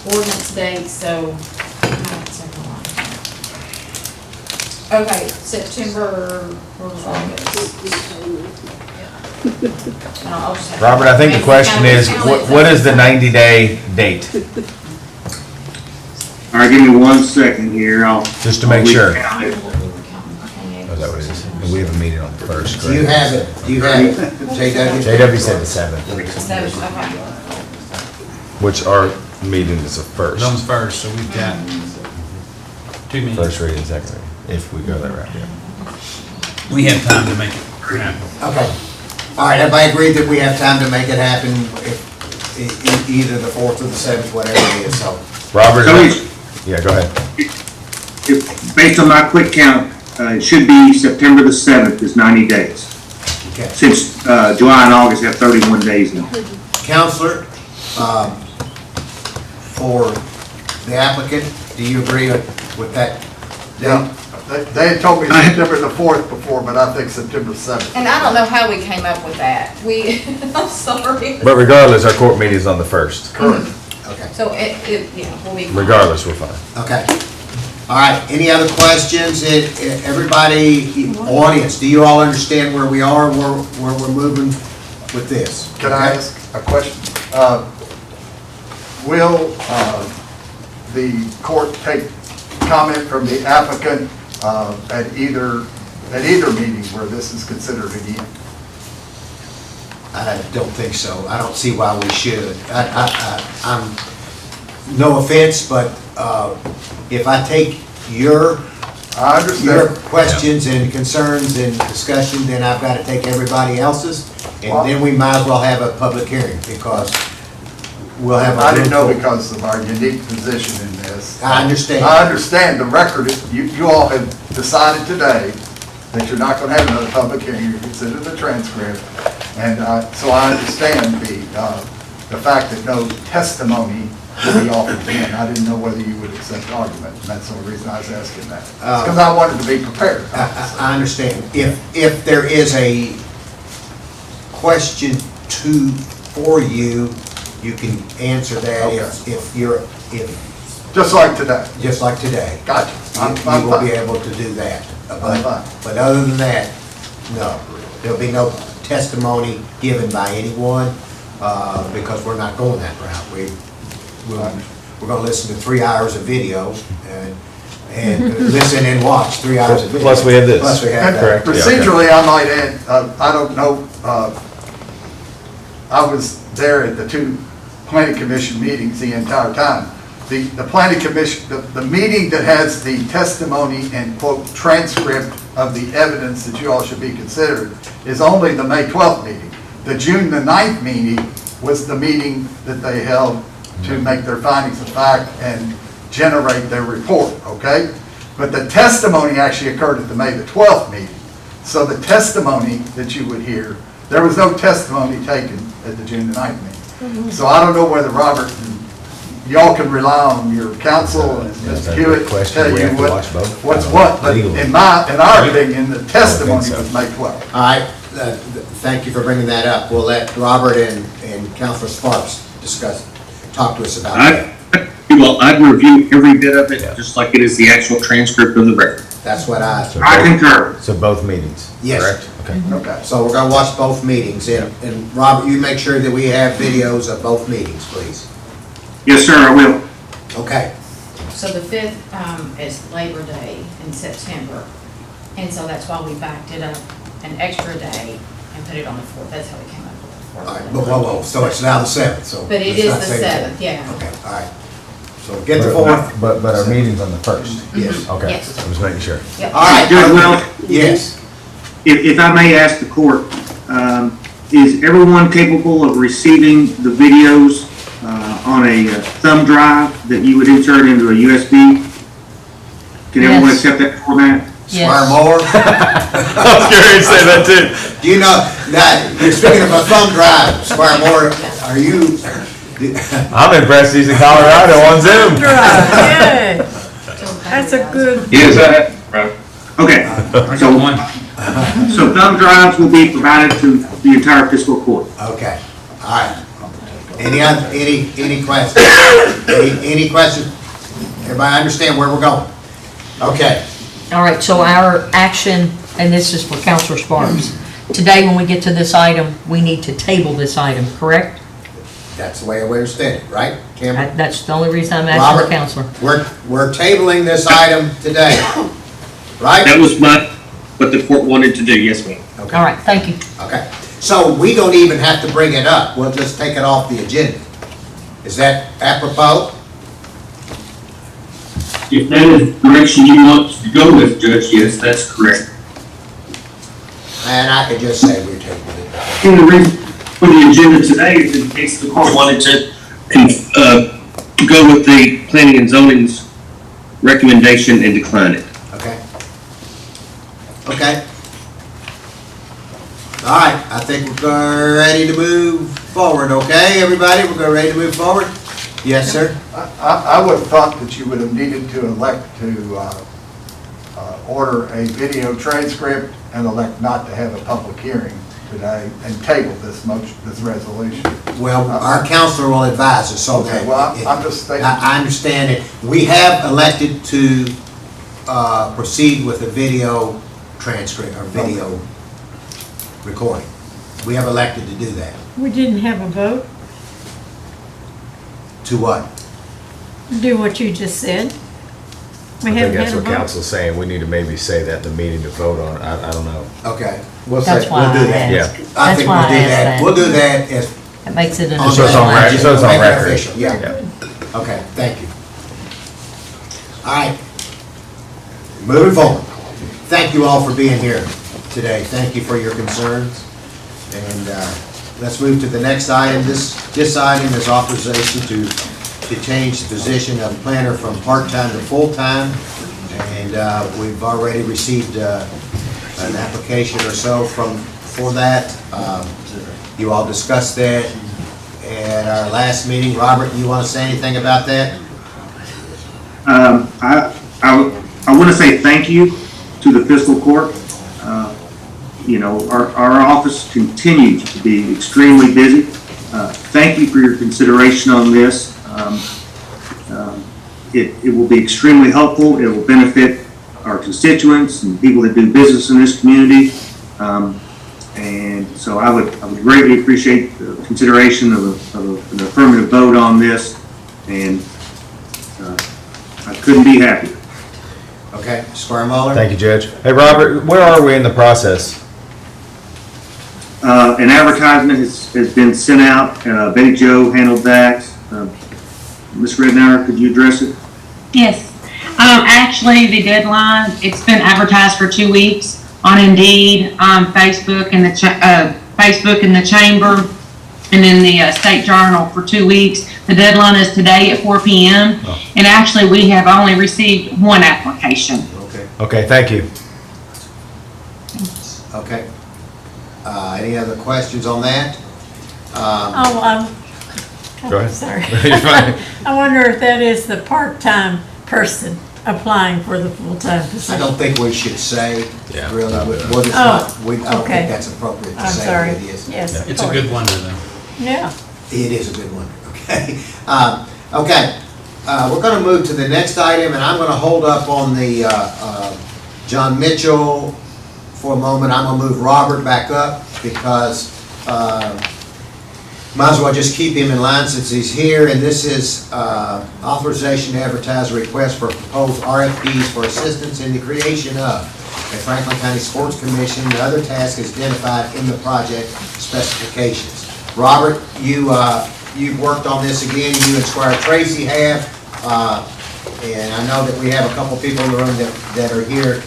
ordinance dates, so. Okay, September, where was August? Robert, I think the question is, what is the 90-day date? All right, give me 1 second here. Just to make sure. recount it. Oh, is that what it is? And we have a meeting on the 1st, correct? Do you have it? Do you have it? JW? JW said the 7th, Okay. which our meeting is the It's on the 1st. 1st, so we've got 2 meetings. First reading, second reading, if we go that route, yeah. We have time to make it happen. Okay. All right, everybody agreed that we have time to make it happen, either the 4th or the 7th, whatever it is, so. Robert, So yeah, go ahead. Based on my quick count, it should be September the 7th is 90 days. Okay. Since July and August have 31 days now. Counselor, for the applicant, do you agree with that? Yeah, they had told me September the 4th before, but I think September 7th. And I don't know how we came up with that. I'm sorry. But regardless, our court meeting is on the 1st. Correct. Okay. So yeah, we'll be. Regardless, we're fine. Okay. All right, any other questions? Everybody, audience, do you all understand where we are, where we're moving with this? Can I ask a question? Will the court take comment from the applicant at either meeting where this is considered again? I don't think so. I don't see why we should. I'm, no offense, but if I take your questions and concerns and discussion, then I've got to take everybody else's, and then we might as well have a public hearing, because we'll have a... I didn't know because of our unique position in this. I understand. I understand the record, you all have decided today that you're not going to have another public hearing, you consider the transcript, and so I understand the fact that no testimony will be offered again. I didn't know whether you would accept the argument, and that's the only reason I was asking that. It's because I wanted to be prepared. I understand. If there is a question for you, you can answer that. Okay. if Just like today. Just like today. Gotcha. You will be able to do that. But other than that, no. There'll be no testimony given by anyone, because we're not going that route. We're going to listen to 3 hours of video and listen and watch 3 hours of video. Plus we have this. Plus we have that. Procedurally, I might add, I don't know, I was there at the 2 planning commission meetings the entire time. The planning commission, the meeting that has the testimony and quote transcript of the evidence that you all should be considered is only the May 12th meeting. The June the 9th meeting was the meeting that they held to make their findings of fact and generate their report, okay? But the testimony actually occurred at the May the 12th meeting. So the testimony that you would hear, there was no testimony taken at the June the 9th meeting. So I don't know whether Robert, y'all can rely on your counsel and Mr. Hewitt to tell you what's what, but in our opinion, the testimony was May 12th. All right, thank you for bringing that up. We'll let Robert and Councilor Sparks talk to us about that. Well, I'd review every bit of it, just like it is the actual transcript of the record. That's what I concur. So both meetings, Yes. correct? Okay. Okay. So we're gonna watch both meetings, and Robert, you make sure that we have videos of both meetings, please. Yes, sir, I will. Okay. So the 5th is Labor Day in September, and so that's why we backed it up an extra day and put it on the 4th. That's how we came up with the 4th. All right, but whoa, so it's now the 7th, so. But it let's is not the say 7th, yeah. Okay, all right. So get the 4th. But our meeting's on the 1st? Yes. Okay, Yes. I was making sure. Yep. All right, Judge Wells? Yes. If I may ask the court, is everyone capable of receiving the videos on a thumb drive that you would insert into a USB? Can everyone Yes. accept that format? Square more. I was going to say that too. Do you know, that, you're speaking of a thumb drive, Square more, are you? I'm impressed he's in Colorado on Zoom. Yeah. That's a good. Yes, right. Okay, so thumb drives will be provided to the entire fiscal court. Okay, all right. Any questions? Any questions? Everybody understand where we're going? Okay. All right, so our action, and this is for Counselor Sparks. Today, when we get to this item, we need to table this item, correct? That's the way I understand it, right, Cameron? That's the only reason I'm asking Robert, the counselor. We're tabling this item today, right? That was what the court wanted to do, yes, ma'am. Okay. All right, thank you. Okay, so we don't even have to bring it up, we'll just take it off the agenda. Is that apropos? If that is the direction you want to go with, Judge, yes, that's correct. And I could just say we're tabling it. And the reason for the agenda today is in case the court wanted to go with the planning and zoning's recommendation and decline it. Okay. Okay. All right, I think we're ready to move forward, okay, everybody? We're ready to move forward? Yes, sir? I would have thought that you would have needed to elect to order a video transcript and elect not to have a public hearing today and table this motion, this resolution. Well, our counselor will advise us, so Okay, well, I'm just thinking. I understand it. We have elected to proceed with a video transcript or video recording. We have elected to do that. We didn't have a vote. To what? Do what you just said. We I think haven't that's had a what vote. council's saying. We need to maybe say that in the meeting to vote on it. I don't know. Okay. That's why We'll do I that. asked. Yeah. I That's think why we'll I do asked that. that. We'll do that as. It makes it an. So it's on record. So it's on Make it record. official, yeah. Okay, thank you. All right. Moving forward. Thank you all for being here today. Thank you for your concerns. And let's move to the next item. This item is authorization to change the position of planner from part-time to full-time. And we've already received an application or so for that. You all discussed that at our last meeting. Robert, you want to say anything about that? I want to say thank you to the Fiscal Court. You know, our office continues to be extremely busy. Thank you for your consideration on this. It will be extremely helpful. It will benefit our constituents and people that do business in this community. And so I would greatly appreciate the consideration of an affirmative vote on this. And I couldn't be happier. Okay, Squire Muller? Thank you, Judge. Hey, Robert, where are we in the process? An advertisement has been sent out. Betty Jo handled that. Ms. Rednauer, could you address it? Yes. Actually, the deadline, it's been advertised for 2 weeks on Indeed, Facebook and the Chamber, and in the State Journal for 2 weeks. The deadline is today at 4 p.m. And actually, we have only received one application. Okay. Okay, thank you. Okay. Any other questions on that? Go ahead. Sorry. You're fine. I wonder if that is the part-time person applying for the full-time I position. don't think we should say, Yeah, really, probably what not. it's not. I don't okay. think that's appropriate to I'm say sorry. what it is. Yes. It's a good blunder, though. Yeah. It is a good one, okay? Okay, we're gonna move to the next item, and I'm gonna hold up on the John Mitchell for a moment. I'm gonna move Robert back up because might as well just keep him in line since he's here. And this is authorization to advertise a request for proposed RFPs for assistance in the creation of a Franklin County Sports Commission and other tasks identified in the project specifications. Robert, you've worked on this again. You and Squire Tracy have, and I know that we have a couple people in the room that are here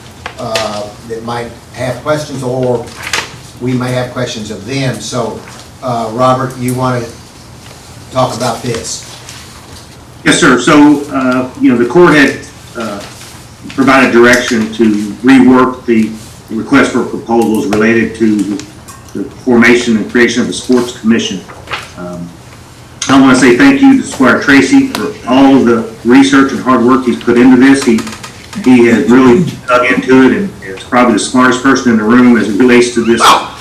that might have questions, or we may have questions of them. So, Robert, you want to talk about this? Yes, sir. So, the court had provided direction to rework the request for proposals related to the formation and creation of the Sports Commission. I want to say thank you to Squire Tracy for all of the research and hard work he's put into this. He has really dug into it, and is probably the smartest person in the room as it relates to this topic.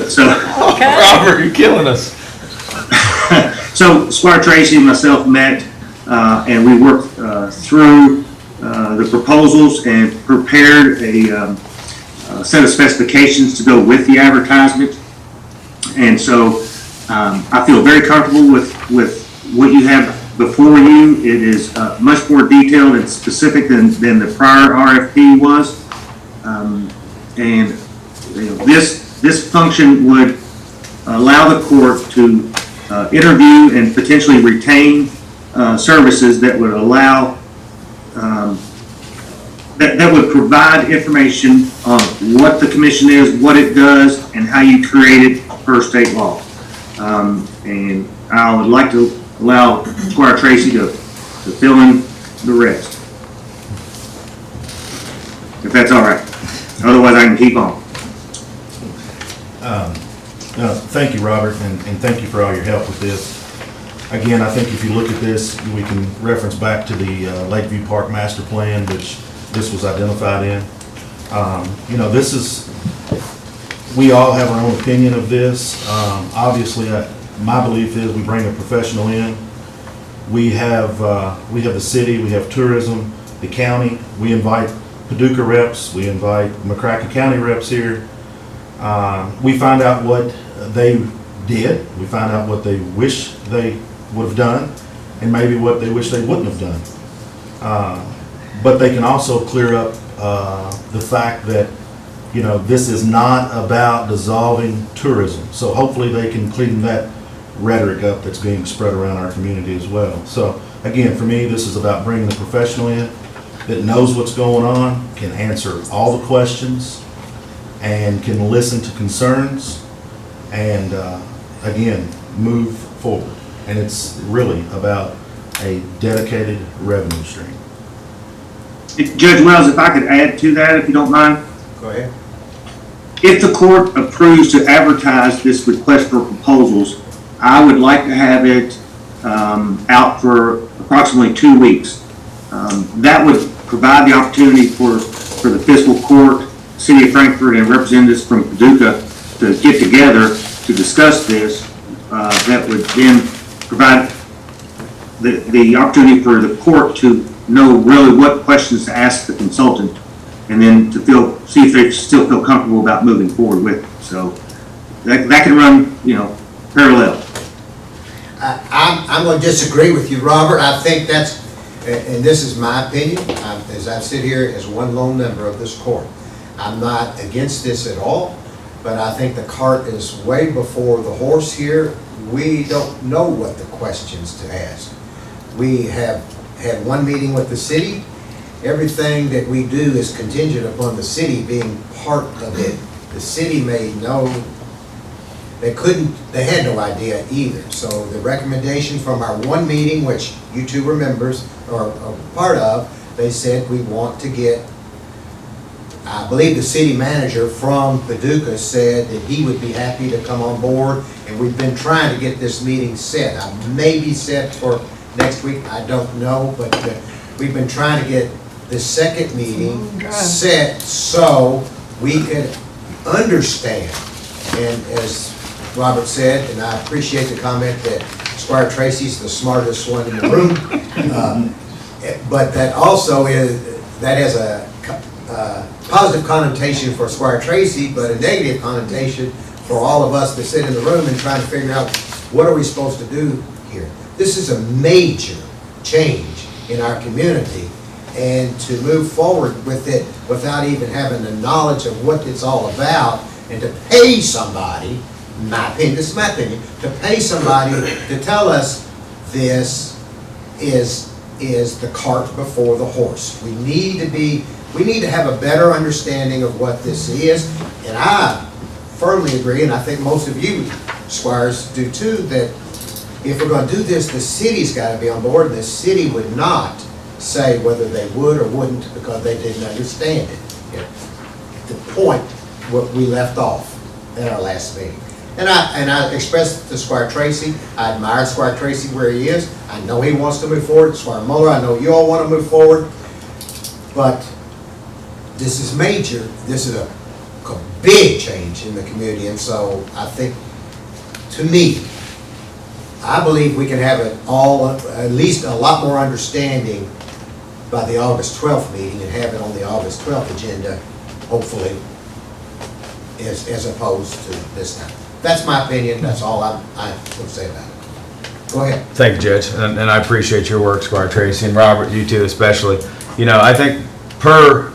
So, Robert, you're killing us. So Squire Tracy and myself met, and we worked through the proposals and prepared a set of specifications to go with the advertisement. And so I feel very comfortable with what you have before you. It is much more detailed and specific than the prior RFP was. And this function would allow the court to interview and potentially retain services that would allow that would provide information on what the commission is, what it does, and how you create it per state law. And I would like to allow Squire Tracy to fill in the rest, if that's all right. Otherwise, I can keep on. Thank you, Robert, and thank you for all your help with this. Again, I think if you look at this, we can reference back to the Lakeview Park Master Plan, which this was identified in. This is, we all have our own opinion of this. Obviously, my belief is we bring a professional in. We have the city, we have tourism, the county. We invite Paducah reps, we invite McCracken County reps here. We find out what they did. We find out what they wish they would have done, and maybe what they wish they wouldn't have done. But they can also clear up the fact that, you know, this is not about dissolving tourism. So hopefully they can clean that rhetoric up that's being spread around our community as well. So again, for me, this is about bringing the professional in that knows what's going on, can answer all the questions, and can listen to concerns, and again, move forward. And it's really about a dedicated revenue stream. Judge Wells, if I could add to that, if you don't mind. Go ahead. If the court approves to advertise this request for proposals, I would like to have it out for approximately 2 weeks. That would provide the opportunity for the fiscal court, City of Frankfort, and representatives from Paducah to get together to discuss this. That would then provide the opportunity for the court to know really what questions to ask the consultant, and then to see if they still feel comfortable about moving forward with it. So that can run, you know, parallel. I'm going to disagree with you, Robert. I think that's, and this is my opinion, as I sit here as one lone member of this court, I'm not against this at all, but I think the cart is way before the horse here. We don't know what the questions to ask. We have had one meeting with the city. Everything that we do is contingent upon the city being part of it. The city made no, they had no idea either. So the recommendation from our one meeting, which you two were members, or part of, they said we want to get, I believe the city manager from Paducah said that he would be happy to come on board, and we've been trying to get this meeting set. I may be set for next week, I don't know, but we've been trying to get the second meeting set so we could understand. And as Robert said, and I appreciate the comment that Squire Tracy's the smartest one in the room, but that also that has a positive connotation for Squire Tracy, but a negative connotation for all of us that sit in the room and trying to figure out what are we supposed to do here. This is a major change in our community, and to move forward with it without even having the knowledge of what it's all about, and to pay somebody, my opinion, this is my opinion, to pay somebody to tell us this is the cart before the horse. We need to have a better understanding of what this is, and I firmly agree, and I think most of you squires do too, that if we're going to do this, the city's got to be on board, and the city would not say whether they would or wouldn't because they didn't understand it. The point what we left off at our last meeting. And I expressed to Squire Tracy, I admire Squire Tracy where he is. I know he wants to move forward. Squire Muller, I know you all want to move forward. But this is major. This is a big change in the community. And so I think, to me, I believe we can have it all, at least a lot more understanding by the August 12th meeting, and have it on the August 12th agenda, hopefully, as opposed to this time. That's my opinion. That's all I would say about it. Go ahead. Thank you, Judge, and I appreciate your work, Squire Tracy, and Robert, you too especially. You know, I think per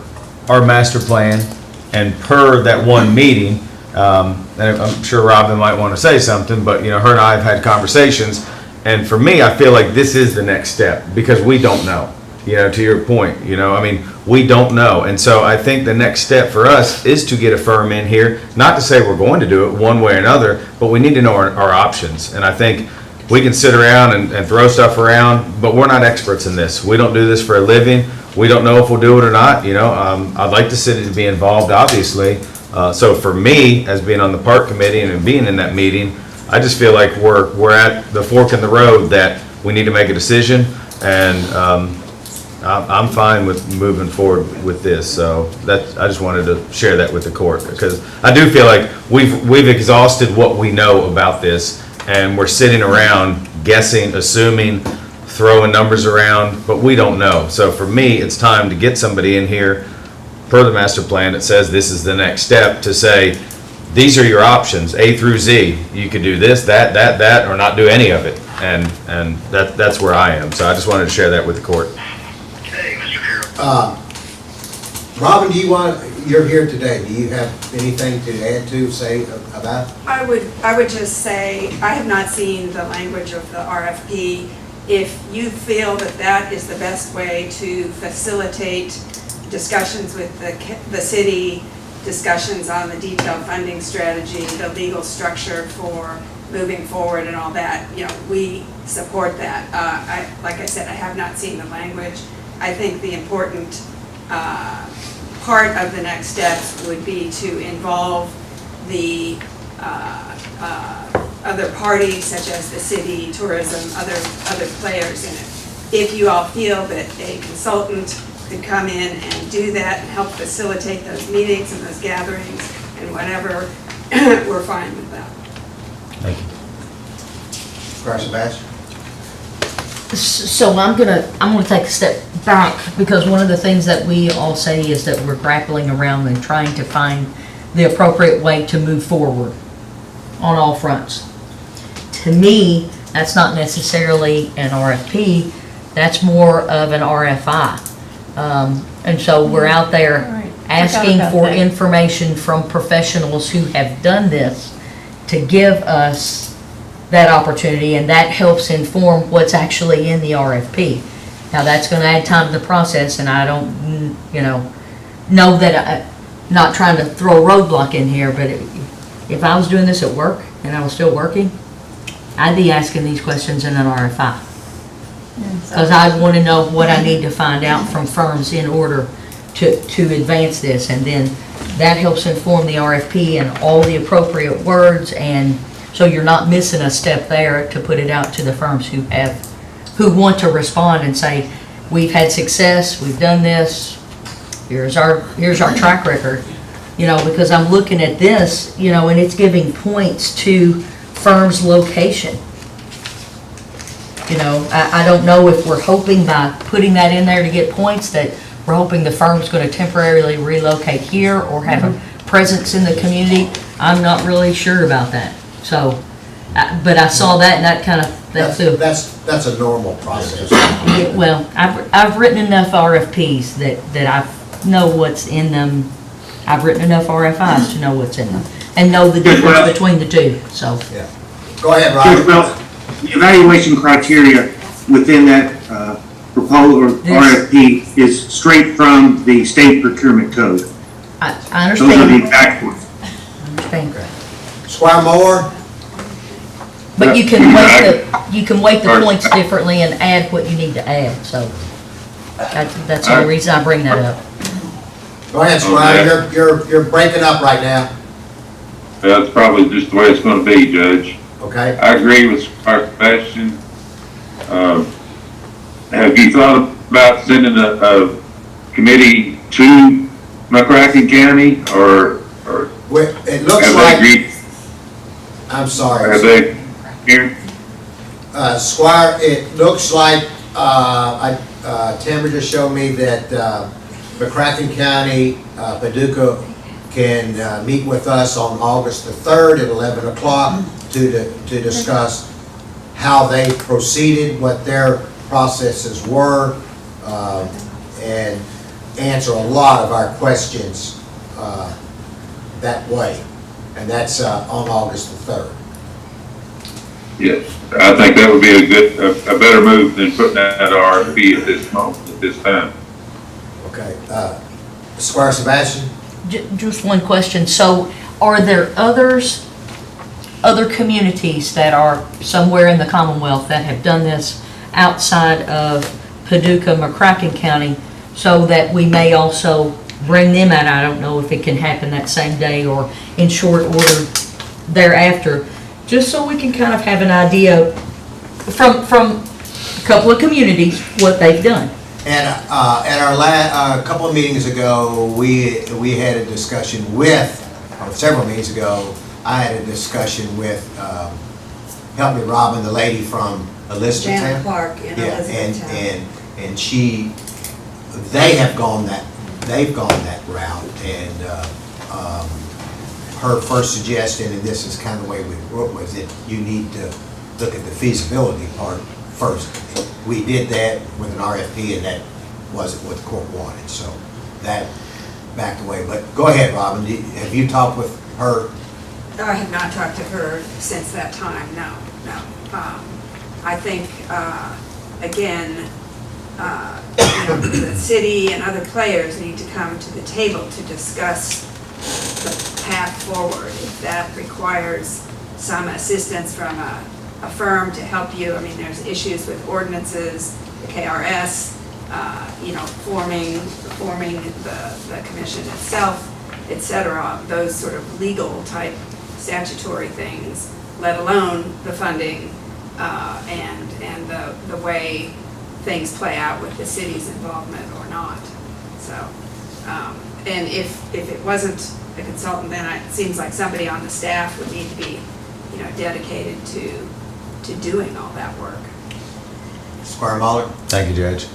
our master plan and per that one meeting, and I'm sure Robin might want to say something, but you know, her and I have had conversations, and for me, I feel like this is the next step because we don't know. You know, to your point, you know, I mean, we don't know. And so I think the next step for us is to get a firm in here, not to say we're going to do it one way or another, but we need to know our options. And I think we can sit around and throw stuff around, but we're not experts in this. We don't do this for a living. We don't know if we'll do it or not. You know, I'd like the city to be involved, obviously. So for me, as being on the park committee and being in that meeting, I just feel like we're at the fork in the road that we need to make a decision, and I'm fine with moving forward with this. So I just wanted to share that with the court, because I do feel like we've exhausted what we know about this, and we're sitting around guessing, assuming, throwing numbers around, but we don't know. So for me, it's time to get somebody in here per the master plan that says this is the next step, to say these are your options, A through Z. You could do this, that, or not do any of it, and that's where I am. So I just wanted to share that with the court. Robin, you're here today, do you have anything to add to, say about? I would just say, I have not seen the language of the RFP. If you feel that that is the best way to facilitate discussions with the city, discussions on the detailed funding strategy, the legal structure for moving forward and all that, we support that. Like I said, I have not seen the language. I think the important part of the next steps would be to involve the other parties, such as the city, tourism, other players in it. If you all feel that a consultant could come in and do that and help facilitate those meetings and those gatherings and whatever, we're fine with that. Thank you. Squire Sebastian? So I'm gonna take a step back, because one of the things that we all say is that we're grappling around and trying to find the appropriate way to move forward on all fronts. To me, that's not necessarily an RFP, that's more of an RFI. And so we're out there asking for information from professionals who have done this to give us that opportunity, and that helps inform what's actually in the RFP. Now, that's gonna add time to the process, and I don't, know that I'm not trying to throw a roadblock in here, but if I was doing this at work and I was still working, I'd be asking these questions in an RFI. Because I'd want to know what I need to find out from firms in order to advance this, and then that helps inform the RFP and all the appropriate words, and so you're not missing a step there to put it out to the firms who want to respond and say, we've had success, we've done this, here's our track record. Because I'm looking at this, and it's giving points to firms' location. I don't know if we're hoping by putting that in there to get points that we're hoping the firm's going to temporarily relocate here or have a presence in the community. I'm not really sure about that. So, but I saw that, and that kind of, That's a normal process. well, I've written enough RFPs that I know what's in them. I've written enough RFIs to know what's in them and know the difference between the two, so. Yeah. Go ahead, Robert. Well, the evaluation criteria within that proposal or RFP is straight from the state procurement code. I Those are understand. the exact ones. I understand. Squire Moore? But you can weight the points differently and add what you need to add, so that's the only reason I bring that up. Go ahead, Squire, you're breaking up right now. That's probably just the way it's gonna be, Judge. Okay. I agree with Squire Sebastian. Have you thought about sending a committee to McCracken County, or It looks have like, they agreed? I'm sorry. Have they here? Squire, it looks like, Tamara just showed me that McCracken County, Paducah can meet with us on August the 3rd at 11 o'clock to discuss how they proceeded, what their processes were, and answer a lot of our questions that way. And that's on August the 3rd. Yes, I think that would be a better move than putting out an RFP at this moment, at this time. Okay. Squire Sebastian? Just one question. So are there other communities that are somewhere in the Commonwealth that have done this outside of Paducah, McCracken County, so that we may also bring them out? I don't know if it can happen that same day or in short order thereafter, just so we can kind of have an idea from a couple of communities what they've done. And at our couple of meetings ago, we had a discussion with, or several meetings ago, I had a discussion with, help me, Robin, the lady from Elizabethtown. Janet Clark in Elizabethtown. And they've gone that route, and her first suggestion, and this is kind of the way we wrote, was that you need to look at the feasibility part first. We did that with an RFP, and that wasn't what the court wanted, so that backed away. But go ahead, Robin, have you talked with her? I have not talked to her since that time, no. I think, again, the city and other players need to come to the table to discuss the path forward. If that requires some assistance from a firm to help you, I mean, there's issues with ordinances, the KRS, forming the commission itself, et cetera, those sort of legal type statutory things, let alone the funding and the way things play out with the city's involvement or not. So, and if it wasn't a consultant, then it seems like somebody on the staff would need to be, dedicated to doing all that work. Squire Muller? Thank you, Judge.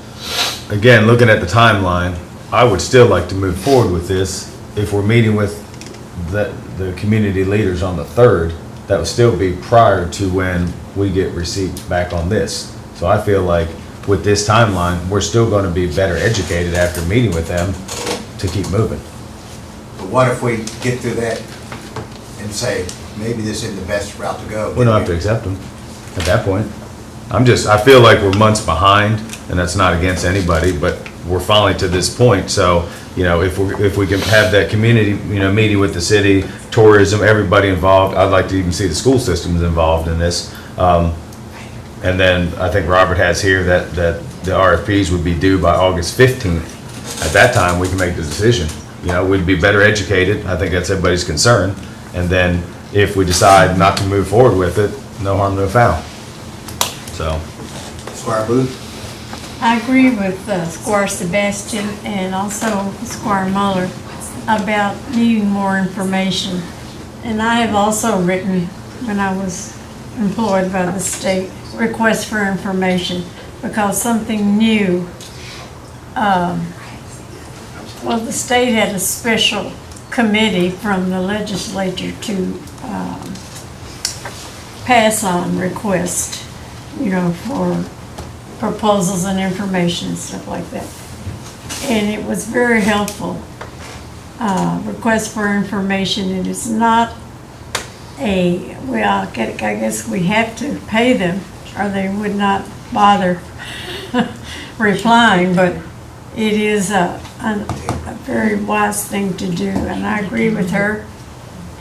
Again, looking at the timeline, I would still like to move forward with this. If we're meeting with the community leaders on the 3rd, that would still be prior to when we get receipts back on this. So I feel like with this timeline, we're still going to be better educated after meeting with them to keep moving. But what if we get through that and say, maybe this isn't the best route to go? We don't have to accept them at that point. I feel like we're months behind, and that's not against anybody, but we're finally to this point. So, if we can have that community, meeting with the city, tourism, everybody involved, I'd like to even see the school systems involved in this. And then I think Robert has here that the RFPs would be due by August 15th. At that time, we can make the decision. We'd be better educated. I think that's everybody's concern. And then if we decide not to move forward with it, no harm, no foul. So. Squire Booth? I agree with Squire Sebastian and also Squire Muller about needing more information. And I have also written, when I was employed by the state, requests for information because something new, the state had a special committee from the legislature to pass on requests, for proposals and information and stuff like that. And it was very helpful. Request for information, it is not I guess we have to pay them or they would not bother replying, but it is a very wise thing to do, and I agree with her.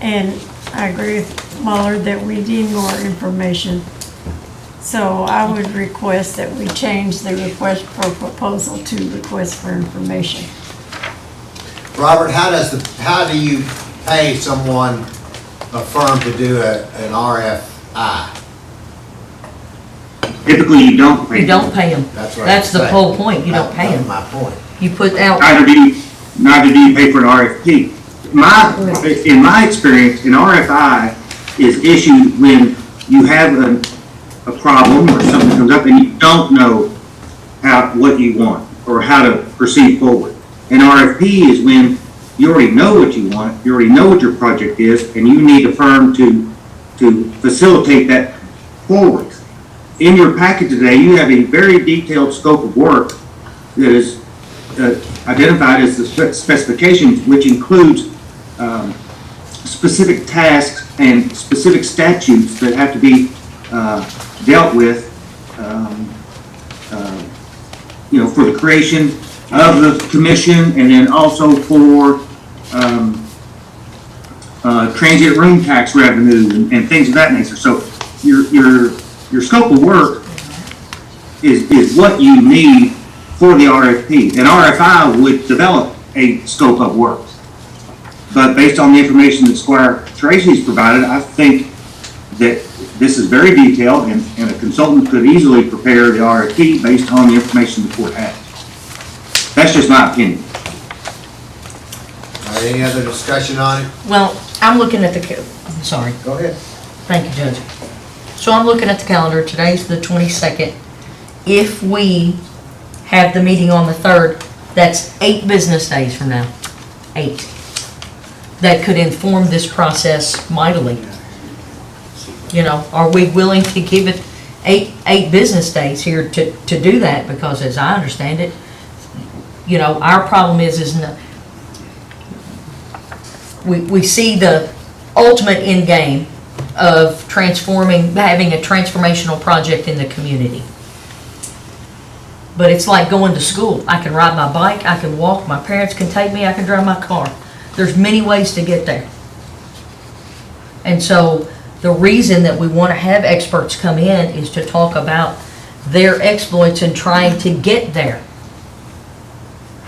And I agree with Muller that we need more information. So I would request that we change the request for proposal to request for information. Robert, how do you pay someone, a firm, to do an RFI? Typically, you don't pay. You don't pay them. That's what That's I'm the saying. whole point, you don't pay That's them. my point. You put out, Neither do you pay for an RFP. In my experience, an RFI is issued when you have a problem or something comes up and you don't know what you want or how to proceed forward. An RFP is when you already know what you want, you already know what your project is, and you need a firm to facilitate that forward. In your packet today, you have a very detailed scope of work that is identified as the specifications, which includes specific tasks and specific statutes that have to be dealt with, for the creation of the commission, and then also for transient room tax revenue and things of that nature. So your scope of work is what you need for the RFP. An RFI would develop a scope of work. But based on the information that Squire Tracy's provided, I think that this is very detailed and a consultant could easily prepare the RFP based on the information the court has. That's just my opinion. Any other discussion on it? well, I'm looking at I'm sorry. Go ahead. Thank you, Judge. So I'm looking at the calendar, today's the 22nd. If we have the meeting on the 3rd, that's 8 business days from now. 8. That could inform this process mightily. Are we willing to give it 8 business days here to do that? Because as I understand it, You know, our problem is we see the ultimate end game of having a transformational project in the community. But it's like going to school. I can ride my bike, I can walk, my parents can take me, I can drive my car. There's many ways to get there. And so the reason that we want to have experts come in is to talk about their exploits in trying to get there.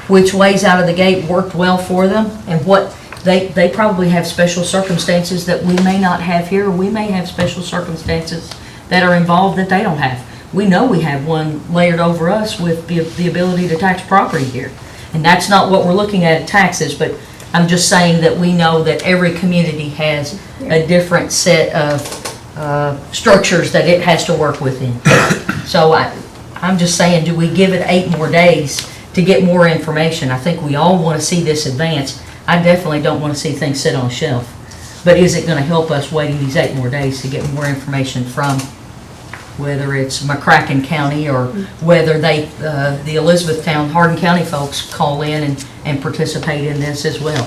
Which ways out of the gate worked well for them, and what they probably have special circumstances that we may not have here, or we may have special circumstances that are involved that they don't have. We know we have one layered over us with the ability to tax property here. And that's not what we're looking at in taxes, but I'm just saying that we know that every community has a different set of structures that it has to work within. So I'm just saying, do we give it 8 more days to get more information? I think we all want to see this advance. I definitely don't want to see things sit on a shelf. But is it going to help us waiting these 8 more days to get more information from whether it's McCracken County or whether the Elizabethtown, Hardin County folks call in and participate in this as well?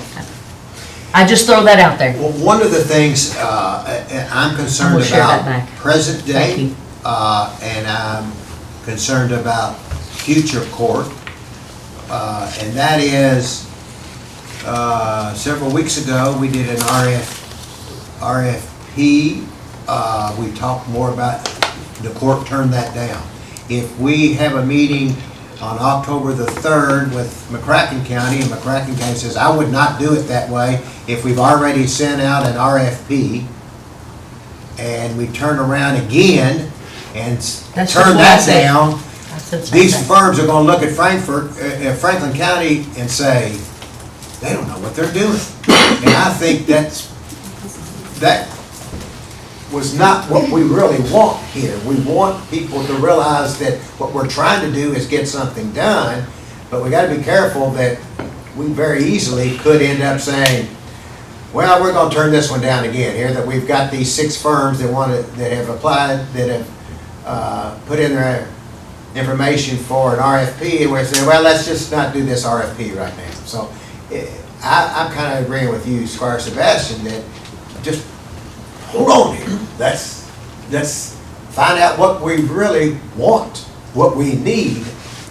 I just throw that out there. Well, one of the things I'm concerned share that about back. present day, and I'm concerned about future court, and that is, several weeks ago, we did an RFP. We talked more about, the court turned that down. If we have a meeting on October the 3rd with McCracken County, and McCracken County says, I would not do it that way if we've already sent out an RFP, and we turn around again and turn that down, these firms are gonna look at Franklin County and say, they don't know what they're doing. And I think that was not what we really want here. We want people to realize that what we're trying to do is get something done, but we gotta be careful that we very easily could end up saying, well, we're gonna turn this one down again here, that we've got these 6 firms that have applied, that have put in their information for an RFP, and we're saying, well, let's just not do this RFP right now. So I'm kind of agreeing with you, Squire Sebastian, that just hold on here. Let's find out what we really want, what we need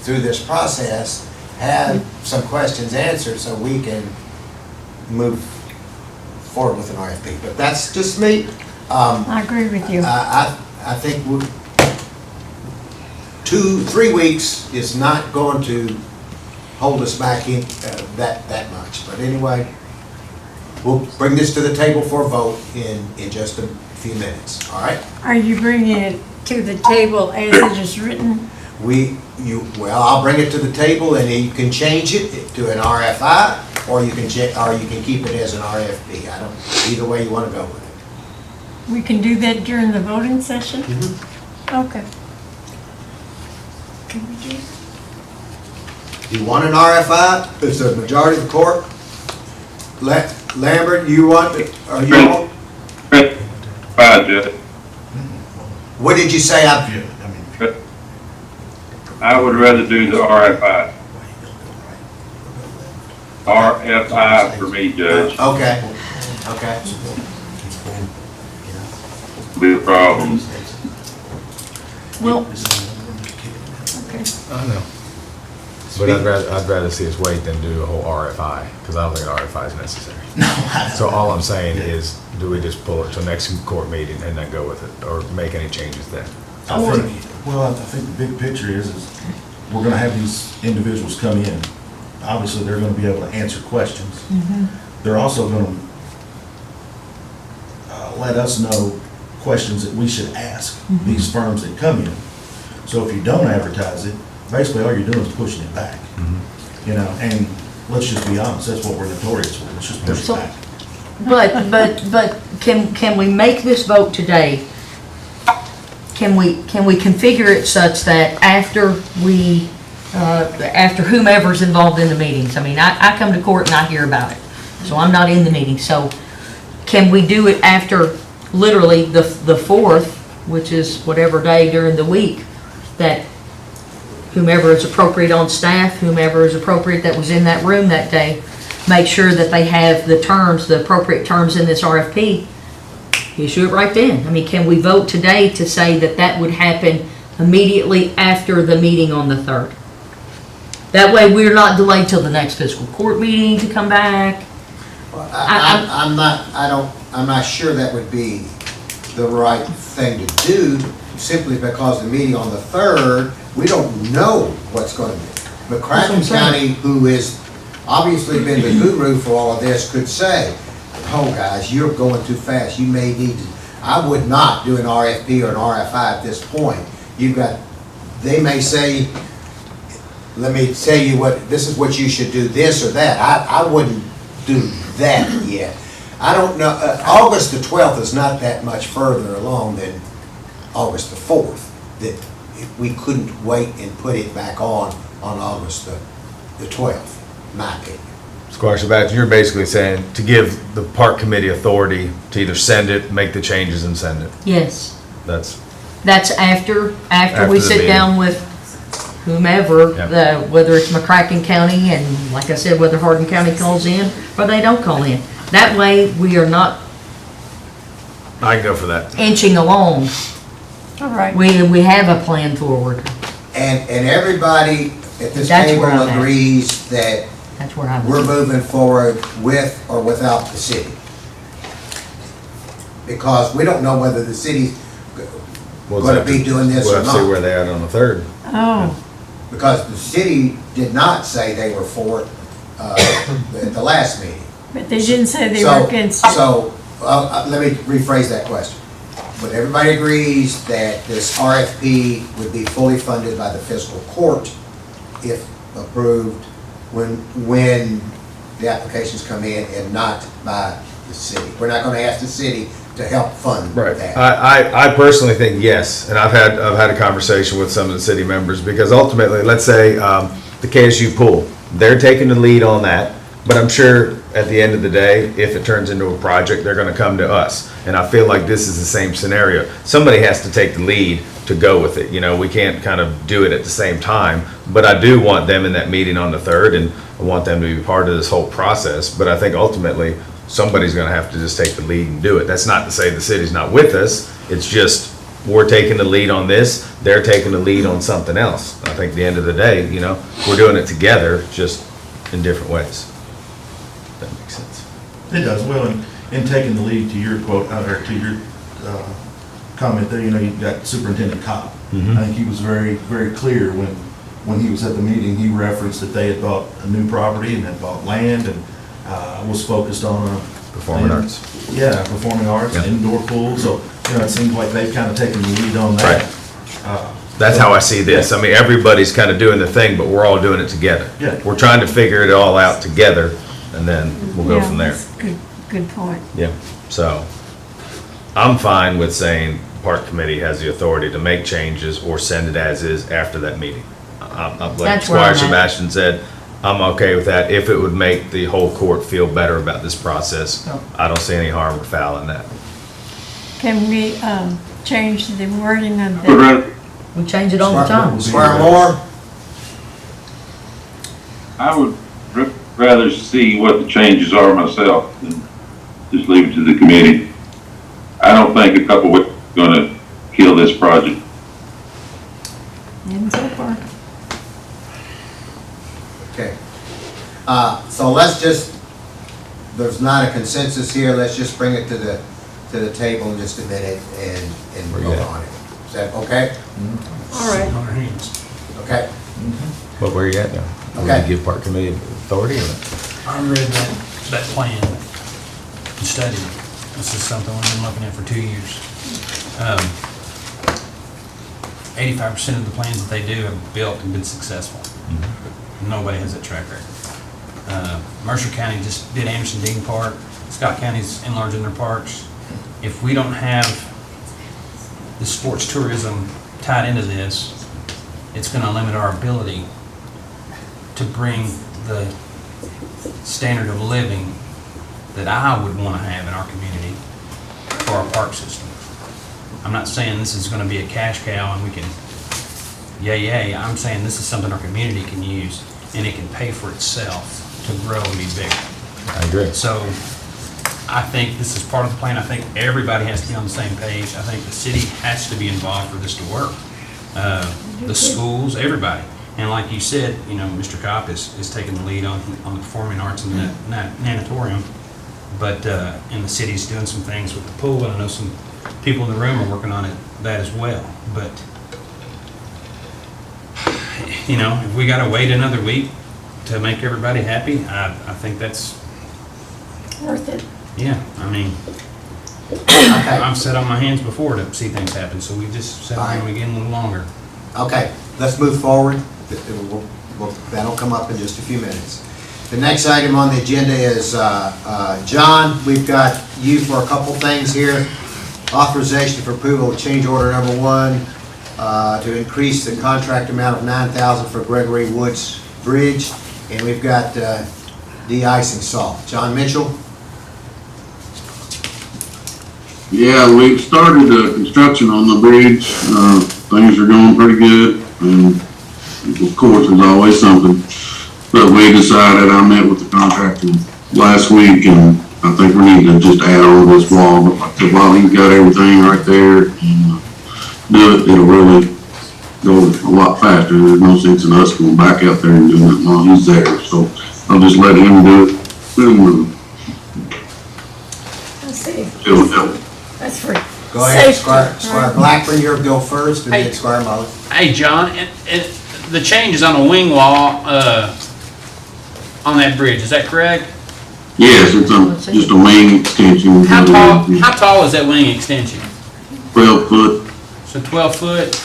through this process, have some questions answered so we can move forward with an RFP. But that's just me. I agree with you. I think 2-3 weeks is not going to hold us back in that much. But anyway, we'll bring this to the table for a vote in just a few minutes, all right? Are you bringing it to the table as it is written? Well, I'll bring it to the table, and you can change it to an RFI, or you can keep it as an RFP. Either way you want to go with it. We can do that during the voting session? Okay. Can we do? Do you want an RFI? Is the majority of the court? Lambert, you want it? Are you on? Judge. What did you say? I would rather do the RFI. RFI for me, Judge. Okay. Be problems. Well, I know. But I'd rather see us wait than do a whole RFI, because I don't think an RFI is necessary. So all I'm saying is, do we just pull it to next court meeting and then go with it, or make any changes then? I think the big picture is we're gonna have these individuals come in. Obviously, they're gonna be able to answer questions. They're also gonna let us know questions that we should ask these firms that come in. So if you don't advertise it, basically all you're doing is pushing it back. You know, and let's just be honest, that's what we're notorious for. Let's just push it back. but can we make this vote today? Can we configure it such that after whomever's involved in the meetings, I mean, I come to court and I hear about it, so I'm not in the meeting, so can we do it after literally the 4th, which is whatever day during the week, that whomever is appropriate on staff, whomever is appropriate that was in that room that day, make sure that they have the terms, the appropriate terms in this RFP, issue it right then. I mean, can we vote today to say that that would happen immediately after the meeting on the 3rd? That way, we're not delayed till the next fiscal court meeting to come back. I'm not sure that would be the right thing to do, simply because the meeting on the 3rd, we don't know what's going to be. McCracken County, who is obviously been the guru for all of this, could say, oh guys, you're going too fast, you may need to, I would not do an RFP or an RFI at this point. They may say, let me tell you what, this is what you should do, this or that. I wouldn't do that yet. I don't know, August the 12th is not that much further along than August the 4th, that we couldn't wait and put it back on August the 12th, in my opinion. Squire Sebastian, you're basically saying to give the park committee authority to either send it, make the changes and send it. Yes. That's After we the sit meeting. down with whomever, Yep. whether it's McCracken County, and like I said, whether Hardin County calls in or they don't call in. That way, we are not I can go for that. inching along. All right. We have a plan forward. And everybody at this That's table where I'm at. agrees that That's where I we're was. moving forward with or without the city. Because we don't know whether the city's going to be doing this We'll or have to see where not. they are on the 3rd. Oh, Because the city did not say they were for it at the last meeting. but they didn't say they So- were against it. So, let me rephrase that question. But everybody agrees that this RFP would be fully funded by the fiscal court if approved when the applications come in, and not by the city. We're not gonna ask the city to help fund Right. that. I personally think yes, and I've had a conversation with some of the city members, because ultimately, let's say, the KSU pool, they're taking the lead on that, but I'm sure at the end of the day, if it turns into a project, they're gonna come to us. And I feel like this is the same scenario. Somebody has to take the lead to go with it, we can't kind of do it at the same time, but I do want them in that meeting on the 3rd, and I want them to be part of this whole process, but I think ultimately, somebody's gonna have to just take the lead and do it. That's not to say the city's not with us, it's just, we're taking the lead on this, they're taking the lead on something else. I think at the end of the day, we're doing it together, just in different ways. If that makes sense. It does, well, in taking the lead to your quote, or to your comment there, you got Superintendent Cobb. Mhm. I think he was very, very clear when he was at the meeting, he referenced that they had bought a new property and had bought land and was focused on Performing arts. Yeah, performing arts, Yeah. indoor pool, so, it seems like they've kind of taken the lead on that. Right. That's how I see this. I mean, everybody's kind of doing the thing, but we're all doing it together. Yeah. We're trying to figure it all out together, and then we'll go Yeah, from there. that's a good point. Yeah, so I'm fine with saying park committee has the authority to make changes or send it as is after that meeting. Like That's where Squire I'm at. Sebastian said, I'm okay with that if it would make the whole court feel better about this process. I don't see any harm or foul in that. Can we change the wording of Would the, rather- We change it all the time. Squire Moore? I would rather see what the changes are myself than just leave it to the committee. I don't think a couple weeks is gonna kill this project. and so far? Okay. So let's just, there's not a consensus here, let's just bring it to the table in just a minute and vote on it. Is that okay? All right. Okay. But where you at now? Okay. Would you give park committee authority or? I read that plan and studied it. This is something we've been looking at for 2 years. 85% of the plans that they do have built and been successful. Nobody has that track record. Mercer County just did Anderson Dean Park. Scott County's enlarging their parks. If we don't have the sports tourism tied into this, it's going to limit our ability to bring the standard of living that I would want to have in our community for our park system. I'm not saying this is going to be a cash cow and we can yay. I'm saying this is something our community can use, and it can pay for itself to grow and be bigger. I agree. So I think this is part of the plan. I think everybody has to be on the same page. I think the city has to be involved for this to work. The schools, everybody. And like you said, you know, Mr. Kopp is taking the lead on the performing arts and the natatorium. But, and the city's doing some things with the pool, and I know some people in the room are working on that as well. But, you know, if we gotta wait another week to make everybody happy, I think that's, Worth it. yeah, I mean, I've sat on my hands before to see things happen, so we just sat on them again a little longer. Okay, let's move forward. That'll come up in just a few minutes. The next item on the agenda is, John, we've got you for a couple things here. Authorization for approval of change order number 1 to increase the contract amount of $9,000 for Gregory Woods Bridge. And we've got de-icing salt. John Mitchell? Yeah, we've started construction on the bridge. Things are going pretty good, and of course, there's always something. But we decided, I met with the contractor last week, and I think we need to just add on this wall. But like, while he's got everything right there, and do it, it'll really go a lot faster. There's no sense in us going back out there and doing it while he's there. So I'll just let him do it. I see. It'll help. That's free. Go ahead, Squire Blackburn, you'll go first, and then Squire Muller. Hey, John, the change is on a wing wall on that bridge, is that correct? Yes, it's just a wing extension. How tall is that wing extension? 12 foot. So 12 foot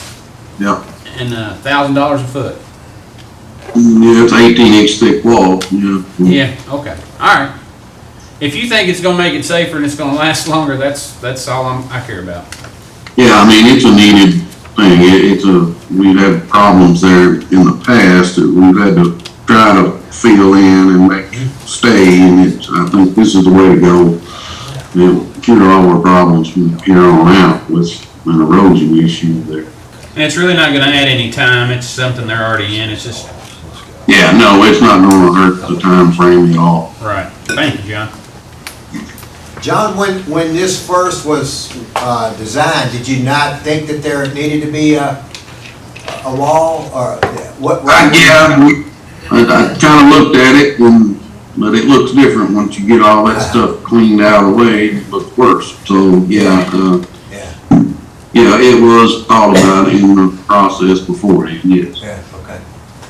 Yeah. and $1,000 a foot? Yeah, it's 18-inch thick wall, yeah. Yeah, okay, all right. If you think it's gonna make it safer and it's gonna last longer, that's all I care about. Yeah, I mean, it's a needed thing. We've had problems there in the past that we've had to try to fill in and make stay, and I think this is the way to go. It'll cure all our problems from here on out with an erosion issue there. And it's really not gonna add any time, it's something they're already in, it's just. Yeah, no, it's not gonna hurt the time frame at all. Right, thank you, John. John, when this first was designed, did you not think that there needed to be a wall, or what? Yeah, I kind of looked at it, but it looks different once you get all that stuff cleaned out of the way. It looks worse. So yeah, it was thought about in the process beforehand. Yes. Yeah. Okay.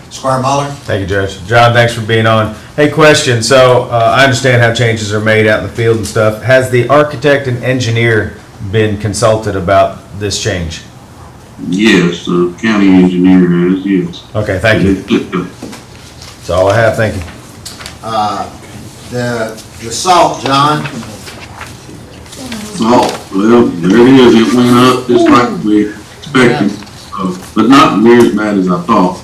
Squire Muller? Thank you, Judge. John, thanks for being on. Hey, question. So I understand how changes are made out in the field and stuff. Has the architect and engineer been consulted about this change? Yes, the county engineer has, yes. Okay, thank you. That's all I have, thank you. The salt, John? Salt, well, there it is. It went up just like we expected, but not near as bad as I thought.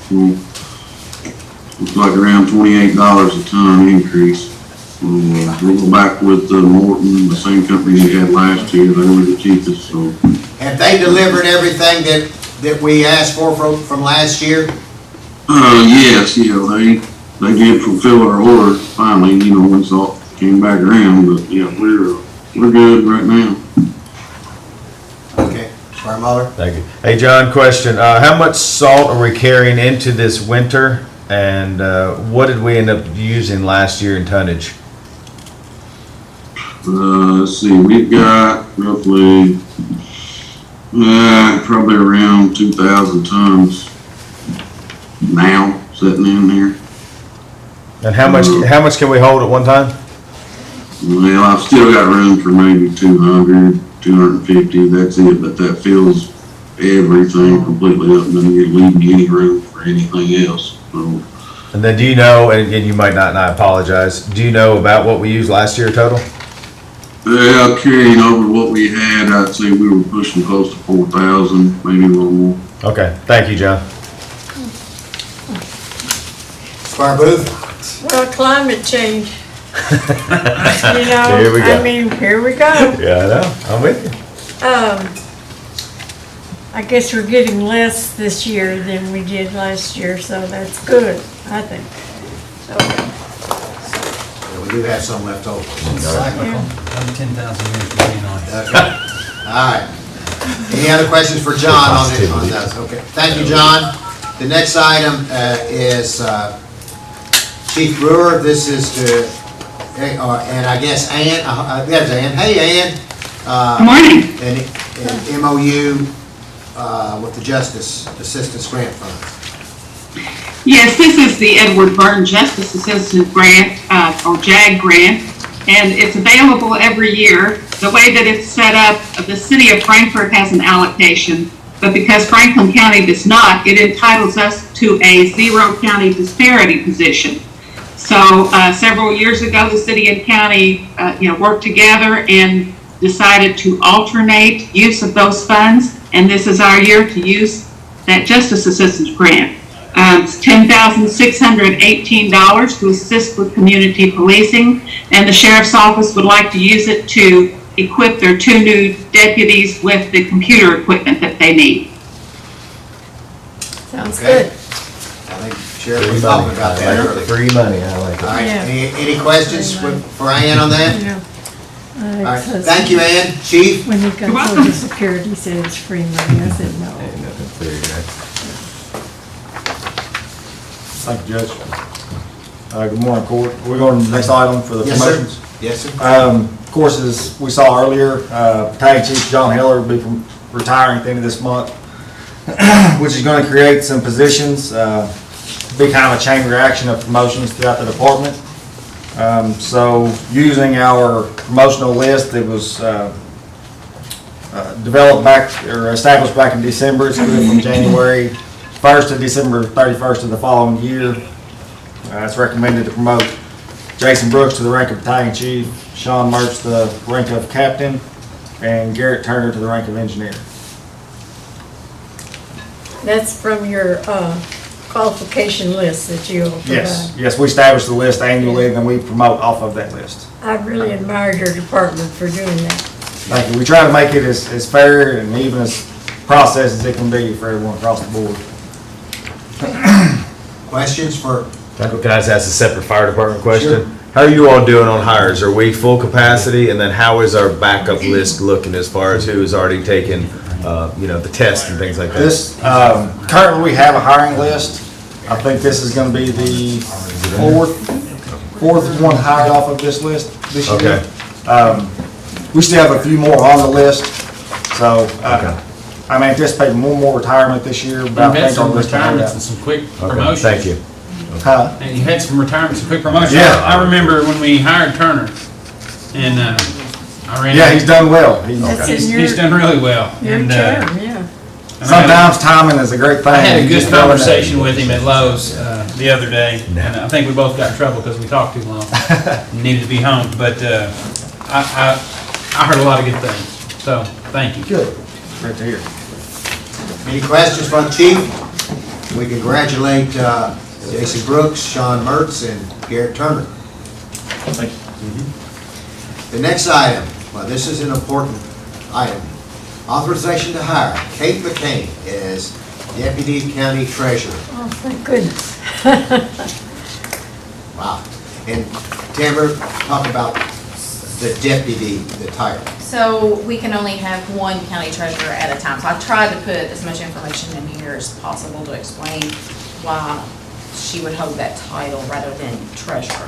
Looks like around $28 a ton increase. We'll go back with Morton, the same company we had last year. They were the cheapest, so. Have they delivered everything that we asked for from last year? Yes, they did fulfill our order finally, once all came back around, but yeah, we're good right now. Okay, Squire Muller? Thank you. Hey, John, question. How much salt are we carrying into this winter, and what did we end up using last year in tonnage? Let's see, we've got roughly, probably around 2,000 tons now sitting in there. And how much can we hold at one time? Well, I've still got room for maybe 200, 250, that's it, but that fills everything completely up, and then you leave me any room for anything else, so. And then do you know, and again, you might not, and I apologize, do you know about what we used last year total? Yeah, carrying over what we had, I'd say we were pushing close to 4,000, maybe a little more. Okay, thank you, John. Squire Booth? Well, climate change. Here we go. I mean, here we go. Yeah, I know, I'm with you. I guess we're getting less this year than we did last year, so that's good, I think. Yeah, we do have some left over. Cyclical, every 10,000 years would be nice. Okay. All right. Any other questions for John on this? Okay, thank you, John. The next item is Chief Brewer. This is to, and I guess Ann, there's Ann. Hey, Ann. Good morning. And MOU with the Justice Assistance Grant Fund. Yes, this is the Edward Burton Justice Assistance Grant, or JAG grant, and it's available every year. The way that it's set up, the city of Frankfort has an allocation, but because Franklin County does not, it entitles us to a zero county disparity position. So several years ago, the city and county worked together and decided to alternate use of those funds, and this is our year to use that Justice Assistance Grant. It's $10,618 to assist with community policing, and the Sheriff's Office would like to use it to equip their 2 new deputies with the computer equipment that they need. Sounds good. I think Sheriff was talking about that earlier. Free money, I like it. All right, Yeah. any questions for Ann on that? Yeah. All right, thank you, Ann. Chief? When he got Social Security, he said it's free money. I said no. Ain't nothing free, right? Thank you, Judge. Good morning, Court. We're going to the next item for the Yes, sir. promotions. Yes, sir. Of course, as we saw earlier, Battalion Chief John Heller will be retiring at the end of this month, which is going to create some positions, be kind of a chain reaction of promotions throughout the department. So using our promotional list that was developed back, or established back in December, it's good from January 1st to December 31st of the following year. It's recommended to promote Jason Brooks to the rank of Battalion Chief, Sean Mertz to the rank of Captain, and Garrett Turner to the rank of Engineer. That's from your qualification list that you'll provide. Yes, we establish the list annually, and then we promote off of that list. I really admired your department for doing that. Thank you. We try to make it as fair and even as process as it can be for everyone across the board. Questions for? Can I just ask a separate fire department question? How are you all doing on hires? Are we full capacity? And then how is our backup list looking as far as who has already taken, the test and things like that? This, currently we have a hiring list. I think this is gonna be the fourth one hired off of this list this year. Okay. We still have a few more on the list, so, I'm anticipating one more retirement this year. You've But I had think our some list will hold retirements out. and some quick Okay, promotions. thank you. Huh? And you had some retirements and quick promotions. Yeah. I remember when we hired Turner, and I ran. Yeah, he's done well. That's in He's done really well. Your And, term, yeah. and Sometimes timing is a great thing. I had a You good just never know. conversation with him at Lowe's the other day, and I think we both got in trouble because we talked too long. Needed to be home, but I heard a lot of good things, so thank you. Good. Great to hear. Any questions for the chief? We congratulate Jason Brooks, Sean Mertz, and Garrett Turner. Thank you. The next item, well, this is an important item. Authorization to hire Kate McCain as Deputy County Treasurer. Oh, thank goodness. Wow. And Tamara, talk about the deputy, the title. So we can only have one county treasurer at a time. So I tried to put as much information in here as possible to explain why she would hold that title rather than treasurer.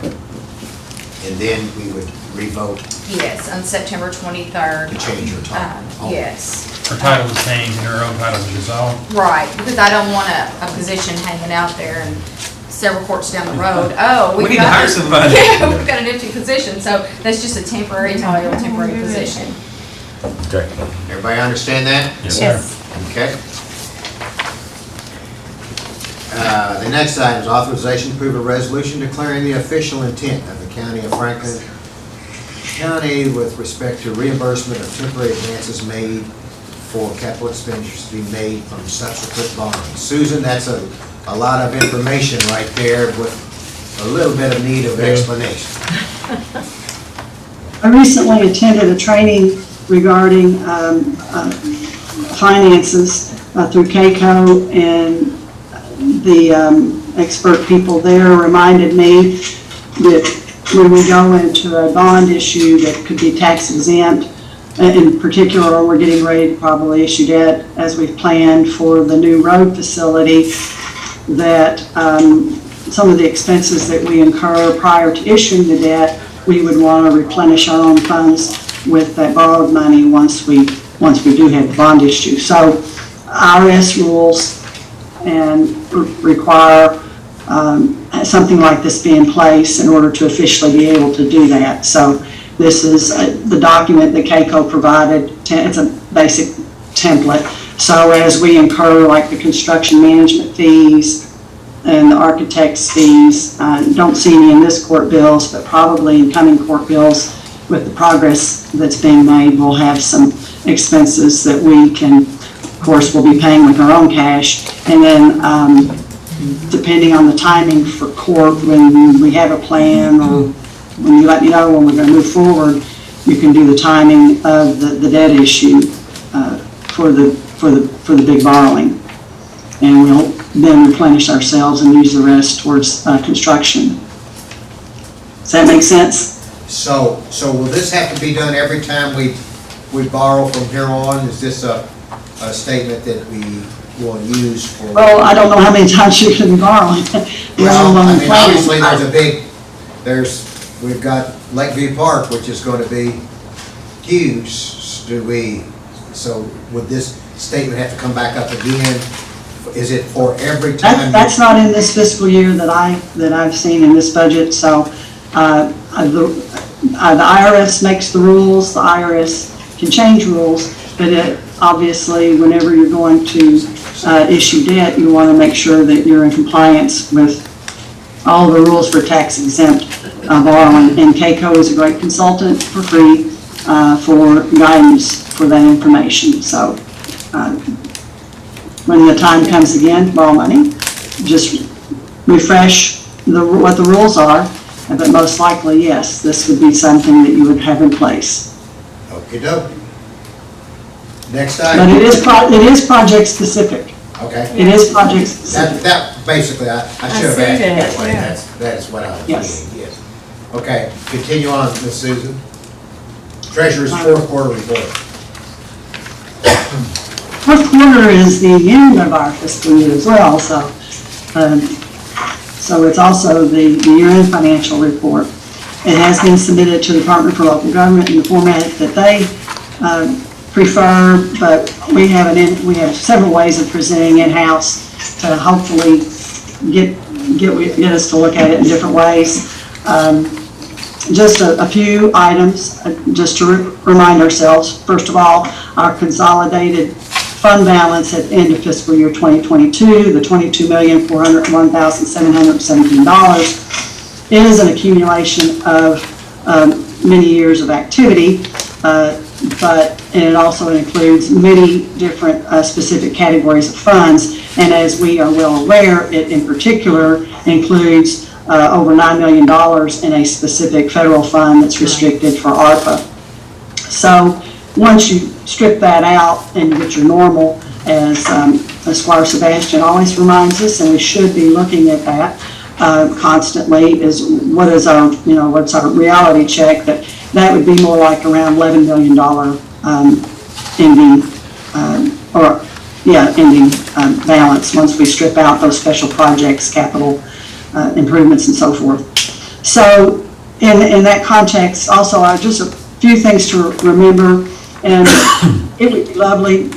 And then we would revote Yes, on September 23rd. to change her title. Yes. Her title was changed and her own title was dissolved. Right, because I don't want a position hanging out there and several courts down the road, oh, We need to hire somebody. Yeah, we've got an empty position, so that's just a temporary title, temporary position. Okay. Everybody understand that? Yes, sir. Okay. The next item is authorization to approve a resolution declaring the official intent of the County of Franklin County with respect to reimbursement of temporary advances made for capital expenditures to be made from subsequent borrowing. Susan, that's a lot of information right there with a little bit of need of explanation. I recently attended a training regarding finances through KCO, and the expert people there reminded me that when we go into a bond issue that could be tax exempt, in particular, we're getting ready to probably issue debt as we've planned for the new road facility, that some of the expenses that we incur prior to issuing the debt, we would want to replenish our own funds with that borrowed money once we do have the bond issue. So IRS rules and require something like this be in place in order to officially be able to do that. So this is the document that KCO provided. It's a basic template. So as we incur like the construction management fees and the architect's fees, don't see any in this court bills, but probably in coming court bills with the progress that's being made, we'll have some expenses that we can, of course, we'll be paying with our own cash. And then depending on the timing for court, when we have a plan or when you let me know when we're going to move forward, you can do the timing of the debt issue for the big borrowing. And we'll then replenish ourselves and use the rest towards construction. Does that make sense? So will this have to be done every time we borrow from here on? Is this a statement that we will use for? Well, I don't know how many times you can borrow. Well, I mean, obviously we've got Lakeview Park, which is going to be huge. So would this statement have to come back up again? Is it for every time? That's not in this fiscal year that I've seen in this budget. So the IRS makes the rules. The IRS can change rules, but obviously, whenever you're going to issue debt, you want to make sure that you're in compliance with all the rules for tax exempt borrowing. And KCO is a great consultant for free for guidance for that information. So when the time comes again to borrow money, just refresh what the rules are. But most likely, yes, this would be something that you would have in place. Okey doke. Next item. But it is project specific. Okay. It is project specific. That basically, I should have see asked that, that way. yeah. That is what I was Yes. getting, yes. Okay, continue on, Ms. Susan. Treasurer's fourth quarter report. Fourth quarter is the end of our fiscal year as well, so it's also the year-end financial report. It has been submitted to the Department for Local Government in the format that they prefer, but we have several ways of presenting in-house to hopefully get us to look at it in different ways. Just a few items, just to remind ourselves. First of all, our consolidated fund balance at the end of fiscal year 2022, the $22,401,717, is an accumulation of many years of activity, but it also includes many different specific categories of funds. And as we are well aware, it in particular includes over $9 million in a specific federal fund that's restricted for ARPA. So once you strip that out and get your normal, as Squire Sebastian always reminds us, and we should be looking at that constantly, is what's our reality check, that would be more like around $11 million ending balance once we strip out those special projects, capital improvements and so forth. So in that context, also just a few things to remember, and it would be lovely,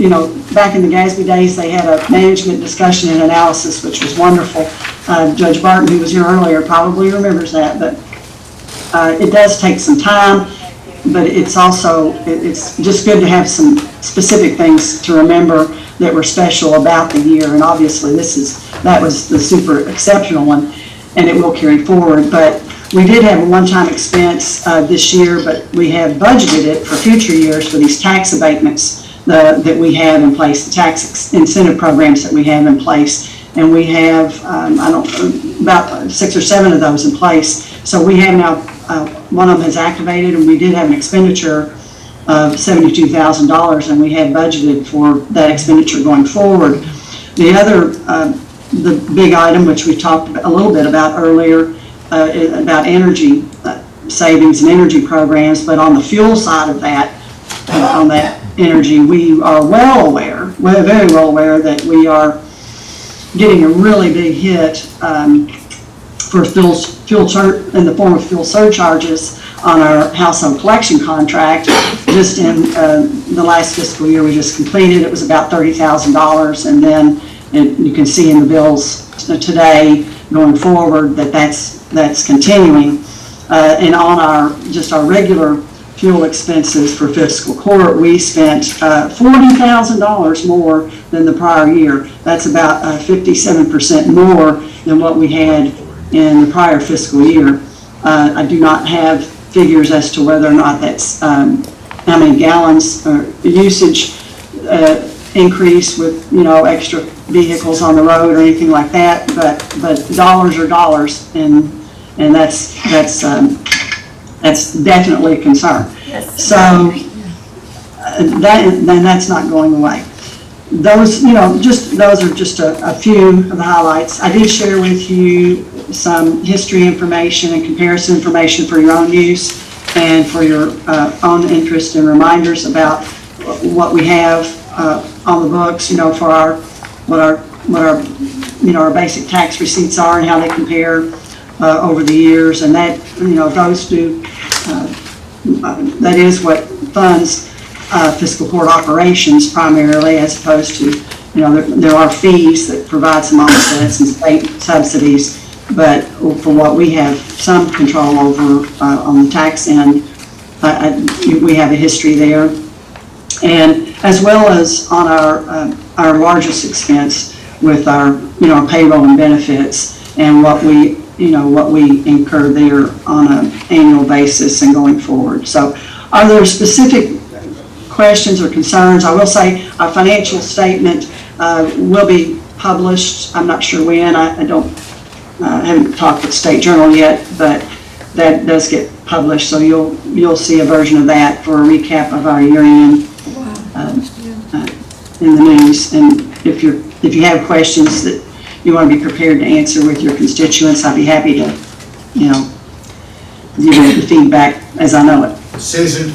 back in the GASB days, they had a management discussion and analysis, which was wonderful. Judge Barton, who was here earlier, probably remembers that, but it does take some time, but it's just good to have some specific things to remember that were special about the year, and obviously that was the super exceptional one, and it will carry forward. But we did have a one-time expense this year, but we have budgeted it for future years for these tax abatements that we have in place, the tax incentive programs that we have in place. And we have, about 6 or 7 of those in place. So we have now, one of them has activated, and we did have an expenditure of $72,000, and we had budgeted for that expenditure going forward. The other, the big item, which we talked a little bit about earlier, about energy savings and energy programs, but on the fuel side of that, on that energy, we are well aware, we're very well aware that we are getting a really big hit for in the form of fuel surcharges on our household collection contract. Just in the last fiscal year we just completed, it was about $30,000, and then you can see in the bills today going forward that that's continuing. And on our regular fuel expenses for fiscal court, we spent $40,000 more than the prior year. That's about 57% more than what we had in the prior fiscal year. I do not have figures as to whether or not that's how many gallons or usage increase with, extra vehicles on the road or anything like that, but dollars are dollars, and that's definitely a concern. Yes. So that's not going away. Those, those are just a few of the highlights. I did share with you some history information and comparison information for your own use and for your own interest, and reminders about what we have on the books, for our basic tax receipts are and how they compare over the years, and that, those do, that is what funds fiscal court operations primarily, as opposed to, there are fees that provide some offsets and state subsidies, but for what we have some control over on the tax end, we have a history there. And as well as on our largest expense with our, payroll and benefits, and what we incur there on an annual basis and going forward. So are there specific questions or concerns? I will say our financial statement will be published. I'm not sure when. I haven't talked with State Journal yet, but that does get published. So you'll see a version of that for a recap of our year-end in the news. And if you have questions that you want to be prepared to answer with your constituents, I'd be happy to, give you the feedback as I know it. Susan,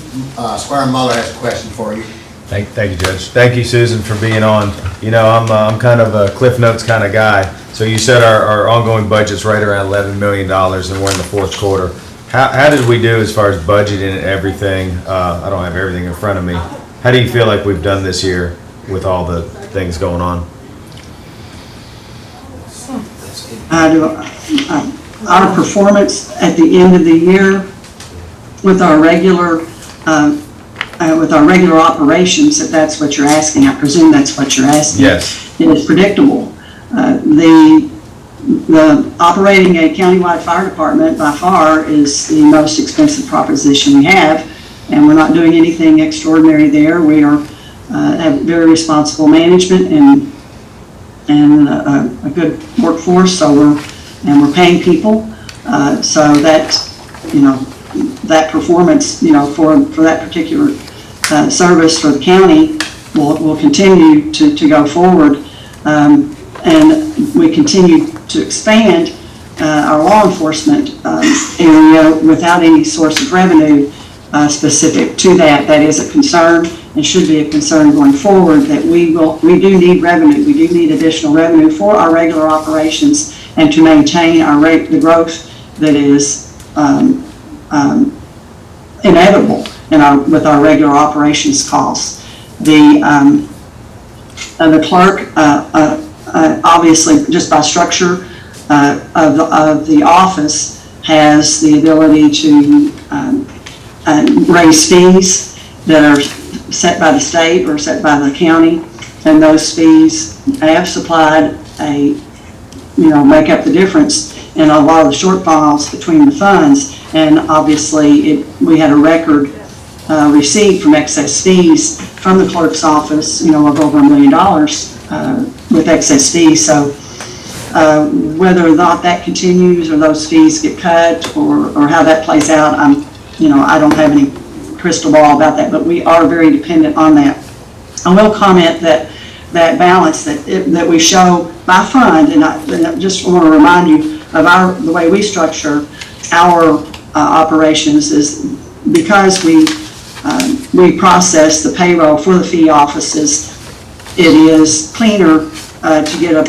Squire Muller has a question for you. Thank you, Judge. Thank you, Susan, for being on. I'm kind of a Cliff Notes kind of guy. So you said our ongoing budget's right around $11 million, and we're in the fourth quarter. How did we do as far as budgeting and everything? I don't have everything in front of me. How do you feel like we've done this year with all the things going on? Our performance at the end of the year with our regular operations, if that's what you're asking, I presume that's what you're asking. Yes. It is predictable. The operating a countywide fire department by far is the most expensive proposition we have, and we're not doing anything extraordinary there. We are have very responsible management and a good workforce. So we're paying people. So that that performance for that particular service for the county will continue to go forward, and we continue to expand our law enforcement area without any source of revenue specific to that. That is a concern and should be a concern going forward, that we do need revenue. We do need additional revenue for our regular operations and to maintain the growth that is inevitable with our regular operations costs. The clerk, obviously, just by structure of the office, has the ability to raise fees that are set by the state or set by the county, and those fees have supplied make up the difference in a lot of the shortfalls between the funds. And obviously, we had a record receipt from excess fees from the clerk's office, of over $1 million with excess fees. So whether or not that continues or those fees get cut or how that plays out, I don't have any crystal ball about that, but we are very dependent on that. I will comment that balance that we show by fund, and I just want to remind you of the way we structure our operations is because we process the payroll for the fee offices. It is cleaner to get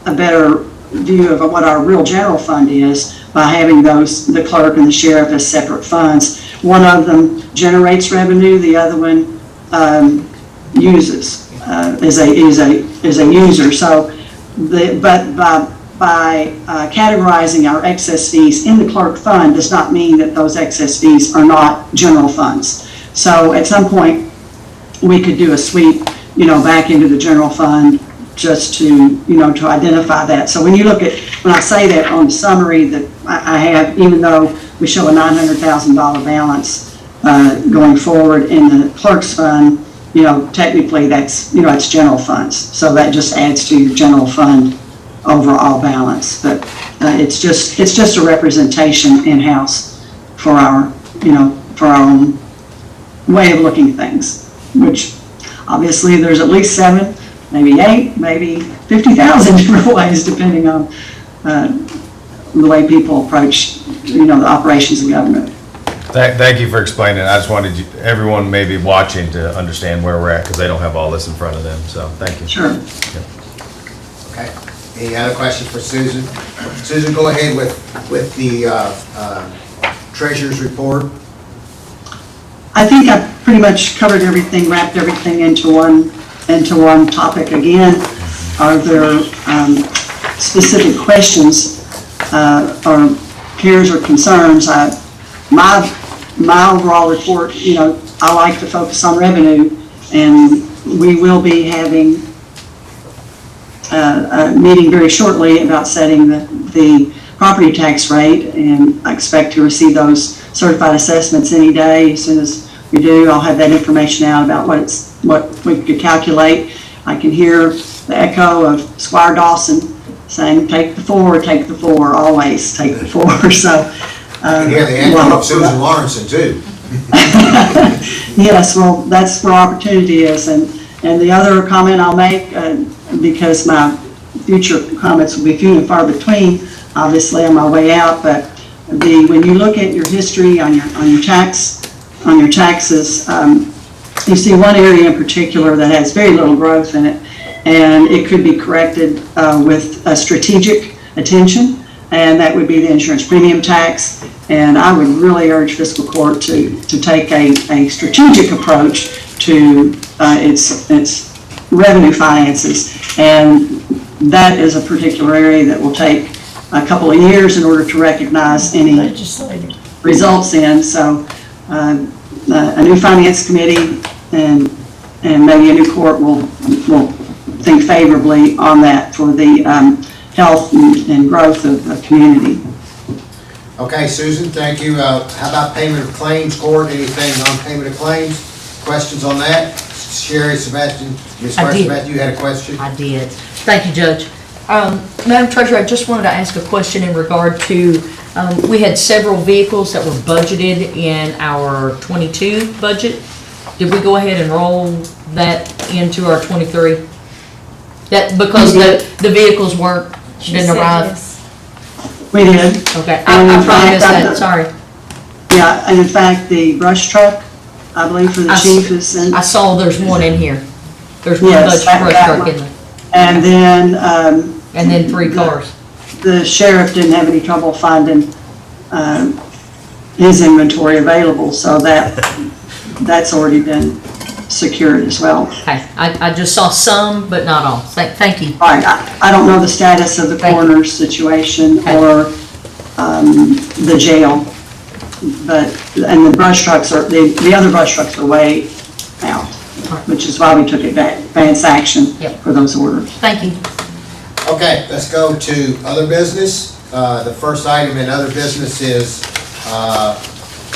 a better view of what our real general fund is by having the clerk and the sheriff as separate funds. One of them generates revenue, the other one uses, is a user. So, but by categorizing our excess fees in the clerk fund does not mean that those excess fees are not general funds. So at some point, we could do a sweep, back into the general fund just to identify that. So when you look at, when I say that on the summary that I have, even though we show a $900,000 balance going forward in the clerk's fund, technically that's, it's general funds. So that just adds to your general fund overall balance. But it's just a representation in-house for our own way of looking at things, which obviously there's at least 7, maybe 8, maybe 50,000 different ways depending on the way people approach, the operations of government. Thank you for explaining. I just wanted everyone maybe watching to understand where we're at because they don't have all this in front of them. So thank you. Sure. Yep. Okay. Any other questions for Susan? Susan, go ahead with the treasurer's report. I think I pretty much covered everything, wrapped everything into one topic again. Are there specific questions or cares or concerns? My overall report, I like to focus on revenue, and we will be having a meeting very shortly about setting the property tax rate, and I expect to receive those certified assessments any day. As soon as we do, I'll have that information out about what we could calculate. I can hear the echo of Squire Dawson saying, take the 4, always take the 4. So, I can hear the echo of Susan Lawrenson too. Yes, well, that's where opportunity is. And the other comment I'll make, because my future comments will be few and far between, obviously on my way out, but when you look at your history on your taxes, you see one area in particular that has very little growth in it, and it could be corrected with a strategic attention, and that would be the insurance premium tax. And I would really urge Fiscal Court to take a strategic approach to its revenue finances, and that is a particular area that will take a couple of years in order to recognize any results in. So a new finance committee and maybe a new court will think favorably on that for the health and growth of the community. Okay, Susan, thank you. How about payment of claims, Court? Anything on payment of claims? Questions on that? Sherry, Sebastian, Ms. Sebastian, you had a question? I did. Thank you, Judge. Madam Treasurer, I just wanted to ask a question in regard to, we had several vehicles that were budgeted in our 22 budget. Did we go ahead and roll that into our 23? That, because the vehicles didn't arrive? We did. Okay, I probably missed that, sorry. Yeah, and in fact, the brush truck, I believe for the chief is in. I saw there's one in here. There's one Yes, brush that truck in one. there. And then 3 cars. The sheriff didn't have any trouble finding his inventory available, so that's already been secured as well. Okay, I just saw some, but not all. Thank you. All right, I don't know the status of the coroner's situation or the jail, and the brush trucks are, the other brush trucks are way out, which is why we took advance action for those orders. Thank you. Okay, let's go to other business. The first item in other business is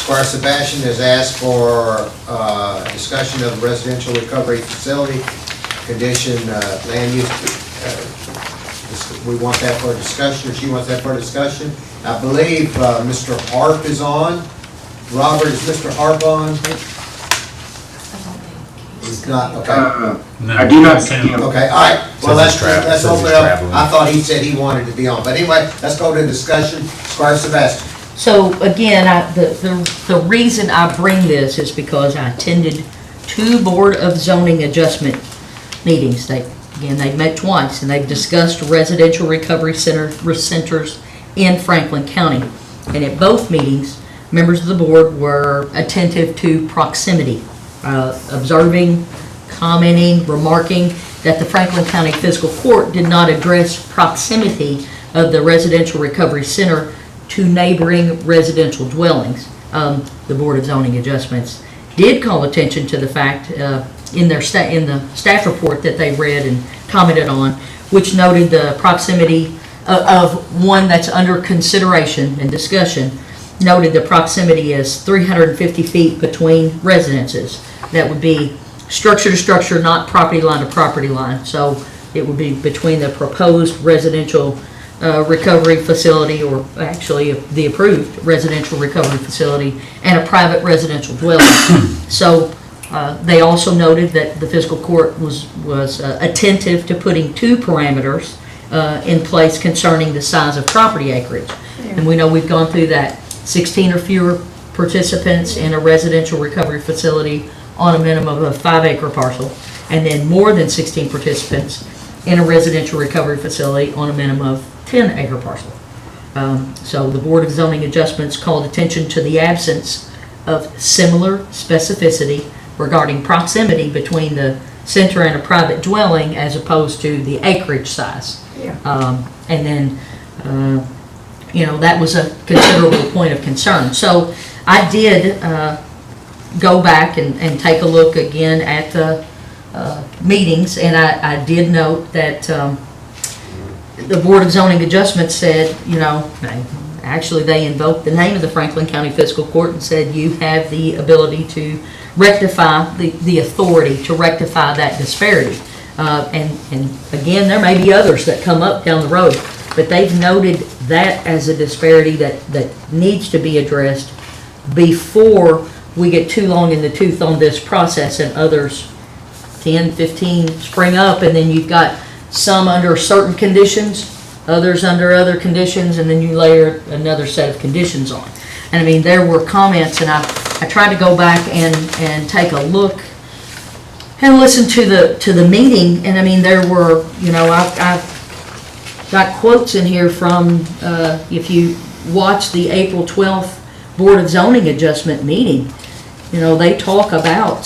Squire Sebastian has asked for discussion of residential recovery facility condition land use. We want that for discussion, or she wants that for discussion. I believe Mr. Harp is on. Robert, is Mr. Harp on? He's not, okay. I do not see him. Okay, all right, well, Says he's let's says open he's it up. traveling. I thought he said he wanted to be on, but anyway, let's go to discussion. Squire Sebastian. So again, the reason I bring this is because I attended 2 Board of Zoning Adjustment meetings. They met twice, and they've discussed residential recovery centers in Franklin County. And at both meetings, members of the board were attentive to proximity, observing, commenting, remarking that the Franklin County Fiscal Court did not address proximity of the residential recovery center to neighboring residential dwellings. The Board of Zoning Adjustments did call attention to the fact in the staff report that they read and commented on, which noted the proximity of one that's under consideration and discussion, noted the proximity as 350 feet between residences. That would be structure to structure, not property line to property line. So it would be between the proposed residential recovery facility, or actually the approved residential recovery facility, and a private residential dwelling. So they also noted that the fiscal court was attentive to putting 2 parameters in place concerning the size of property acreage. And we know we've gone through that. 16 or fewer participants in a residential recovery facility on a minimum of a 5-acre parcel, and then more than 16 participants in a residential recovery facility on a minimum of 10-acre parcel. So the Board of Zoning Adjustments called attention to the absence of similar specificity regarding proximity between the center and a private dwelling as opposed to the acreage size. And then, that was a considerable point of concern. So I did go back and take a look again at the meetings, and I did note that the Board of Zoning Adjustments said, actually they invoked the name of the Franklin County Fiscal Court and said you have the ability to rectify, the authority to rectify that disparity. And again, there may be others that come up down the road, but they've noted that as a disparity that needs to be addressed before we get too long in the tooth on this process and others 10, 15 spring up, and then you've got some under certain conditions, others under other conditions, and then you layer another set of conditions on. And I mean, there were comments, and I tried to go back and take a look and listen to the meeting, and I mean, there were, I've got quotes in here from, if you watch the April 12th Board of Zoning Adjustment meeting, they talk about,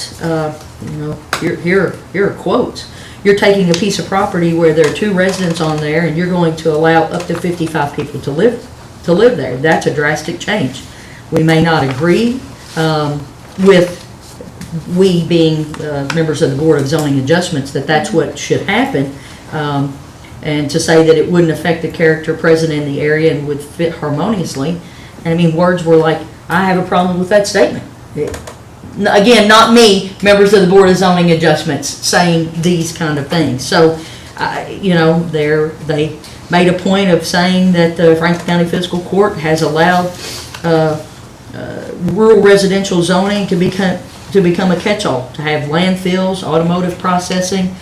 here are quotes. You're taking a piece of property where there are 2 residents on there, and you're going to allow up to 55 people to live there. That's a drastic change. We may not agree with, we being members of the Board of Zoning Adjustments, that that's what should happen, and to say that it wouldn't affect the character present in the area and would fit harmoniously. And I mean, words were like, I have a problem with that statement. Again, not me, members of the Board of Zoning Adjustments, saying these kind of things. So, they made a point of saying that the Franklin County Fiscal Court has allowed rural residential zoning to become a catch-all, to have landfills, automotive processing,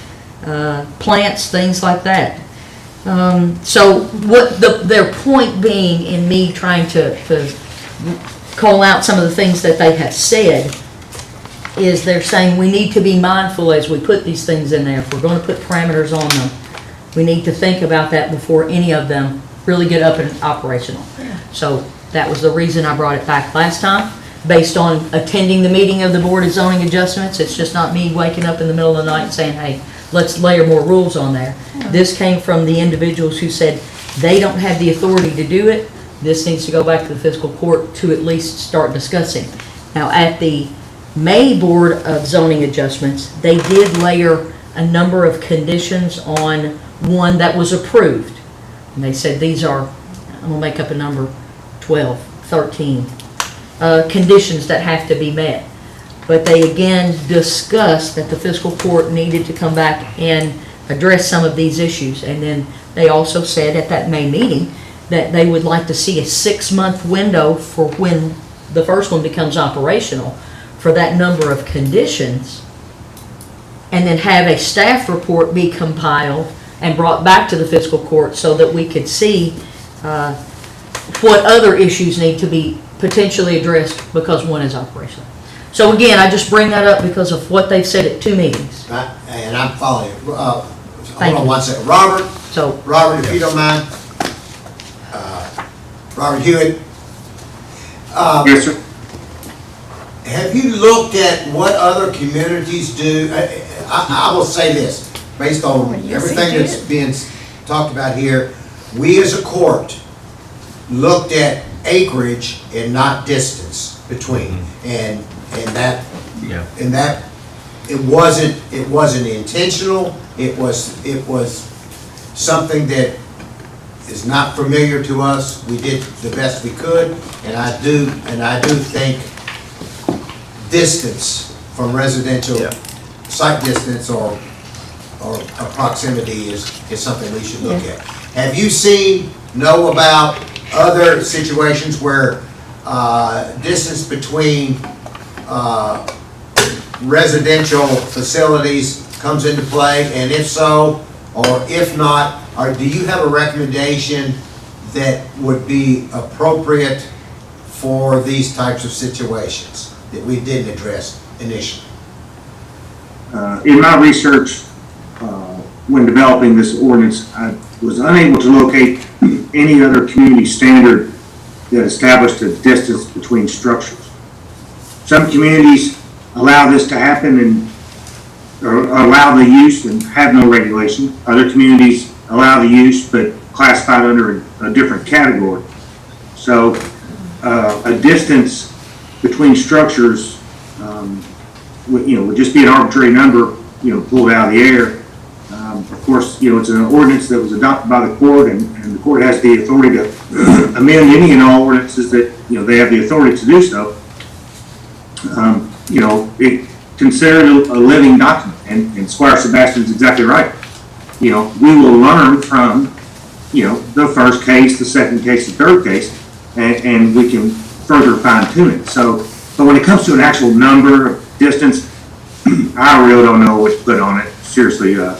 plants, things like that. So what their point being in me trying to call out some of the things that they have said is they're saying we need to be mindful as we put these things in there. If we're going to put parameters on them, we need to think about that before any of them really get up and operational. So that was the reason I brought it back last time, based on attending the meeting of the Board of Zoning Adjustments. It's just not me waking up in the middle of the night and saying, hey, let's layer more rules on there. This came from the individuals who said they don't have the authority to do it. This needs to go back to the fiscal court to at least start discussing. Now, at the May Board of Zoning Adjustments, they did layer a number of conditions on one that was approved. And they said these are, I'm going to make up a number, 12, 13 conditions that have to be met. But they again discussed that the fiscal court needed to come back and address some of these issues. And then they also said at that May meeting that they would like to see a 6-month window for when the first one becomes operational for that number of conditions, and then have a staff report be compiled and brought back to the fiscal court so that we could see what other issues need to be potentially addressed because one is operational. So again, I just bring that up because of what they've said at 2 meetings. And I'm following you. Hold Thank on you. one second. Robert, So, if you don't mind. Robert Hewitt. Yes, sir. Have you looked at what other communities do? I will say this, based on yes, he everything did. that's being talked about here, we as a court looked at acreage and not distance between. And that, it wasn't intentional. It was something that is not familiar to us. We did the best we could, and I do think distance from residential, site distance or a proximity is something we should look at. Have you know about other situations where distance between residential facilities comes into play? And if so, or if not, do you have a recommendation that would be appropriate for these types of situations that we didn't address initially? In my research, when developing this ordinance, I was unable to locate any other community standard that established a distance between structures. Some communities allow this to happen or allow the use and have no regulation. Other communities allow the use but classified under a different category. So a distance between structures would just be an arbitrary number, pulled out of the air. Of course, it's an ordinance that was adopted by the court, and the court has the authority to amend any and all ordinances that, they have the authority to do so. It considered a living document, and Squire Sebastian's exactly right. We will learn from, the first case, the second case, the third case, and we can further fine tune it. So, but when it comes to an actual number, distance, I really don't know what to put on it. Seriously, the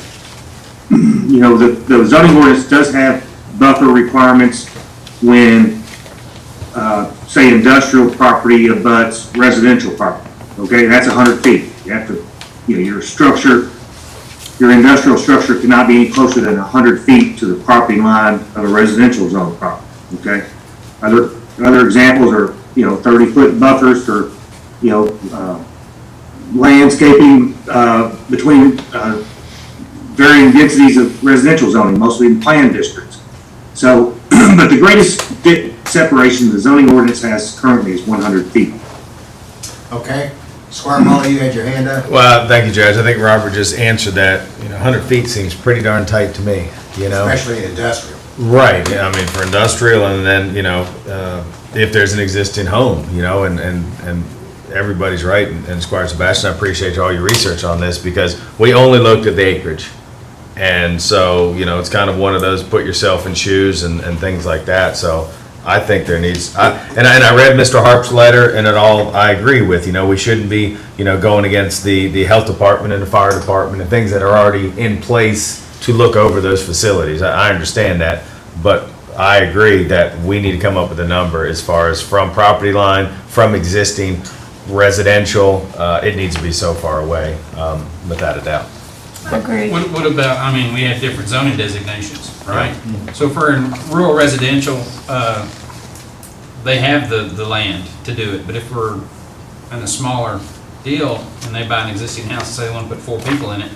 zoning ordinance does have buffer requirements when, say, industrial property abuts residential property. Okay, that's 100 feet. You have to, your industrial structure cannot be any closer than 100 feet to the property line of a residential zone property. Okay, other examples are 30-foot buffers for landscaping between varying densities of residential zoning, mostly in planned districts. So, but the greatest separation the zoning ordinance has currently is 100 feet. Okay. Squire Muller, you had your hand up? Well, thank you, Judge. I think Robert just answered that. 100 feet seems pretty darn tight to me, Especially industrial. Right, I mean, for industrial, and then, if there's an existing home, and everybody's right, and Squire Sebastian, I appreciate all your research on this, because we only looked at the acreage. And so, it's kind of one of those put yourself in shoes and things like that, so I think there needs, and I read Mr. Harp's letter, and I agree with, we shouldn't be, going against the health department and the fire department and things that are already in place to look over those facilities. I understand that, but I agree that we need to come up with a number as far as from property line, from existing residential, it needs to be so far away, without a doubt. Agreed. What about, we have different zoning designations, right? So for in rural residential, they have the land to do it, but if we're in a smaller deal and they buy an existing house and say they want to put 4 people in it,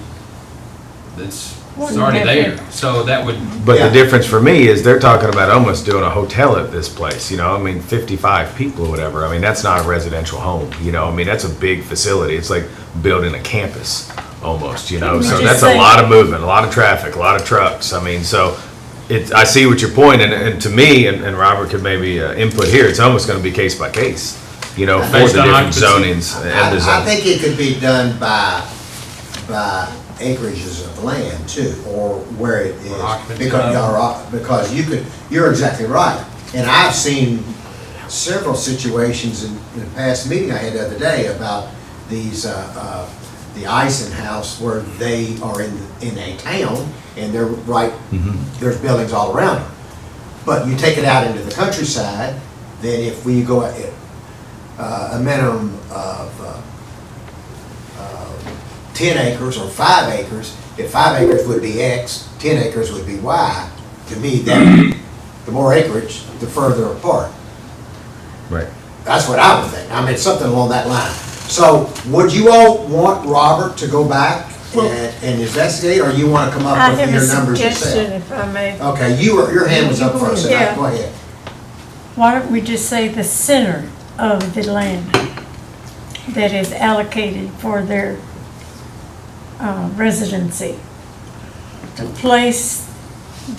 it's already there, so that would. But the difference for me is they're talking about almost doing a hotel at this place, 55 people or whatever. That's not a residential home, that's a big facility. It's like building a campus almost, so that's a lot of movement, a lot of traffic, a lot of trucks. So I see what your point, and to me, and Robert could maybe input here, it's almost going to be case by case, for the different zonings. I think it could be done by acreages of land too, or where it is, because you're exactly right. And I've seen several situations in the past meeting I had the other day about these, the Ison House, where they are in a town, and they're right, there's buildings all around them. But you take it out into the countryside, then if we go at a minimum of 10 acres or 5 acres, if 5 acres would be X, 10 acres would be Y, to me, that, the more acreage, the further apart. Right. That's what I would think. I mean, something along that line. So, would you all want Robert to go back and investigate, or you want to come up with your numbers I have a yourself? suggestion, if I may. Okay, your hand was up first, so Yeah. go ahead. Why don't we just say the center of the land that is allocated for their residency? To place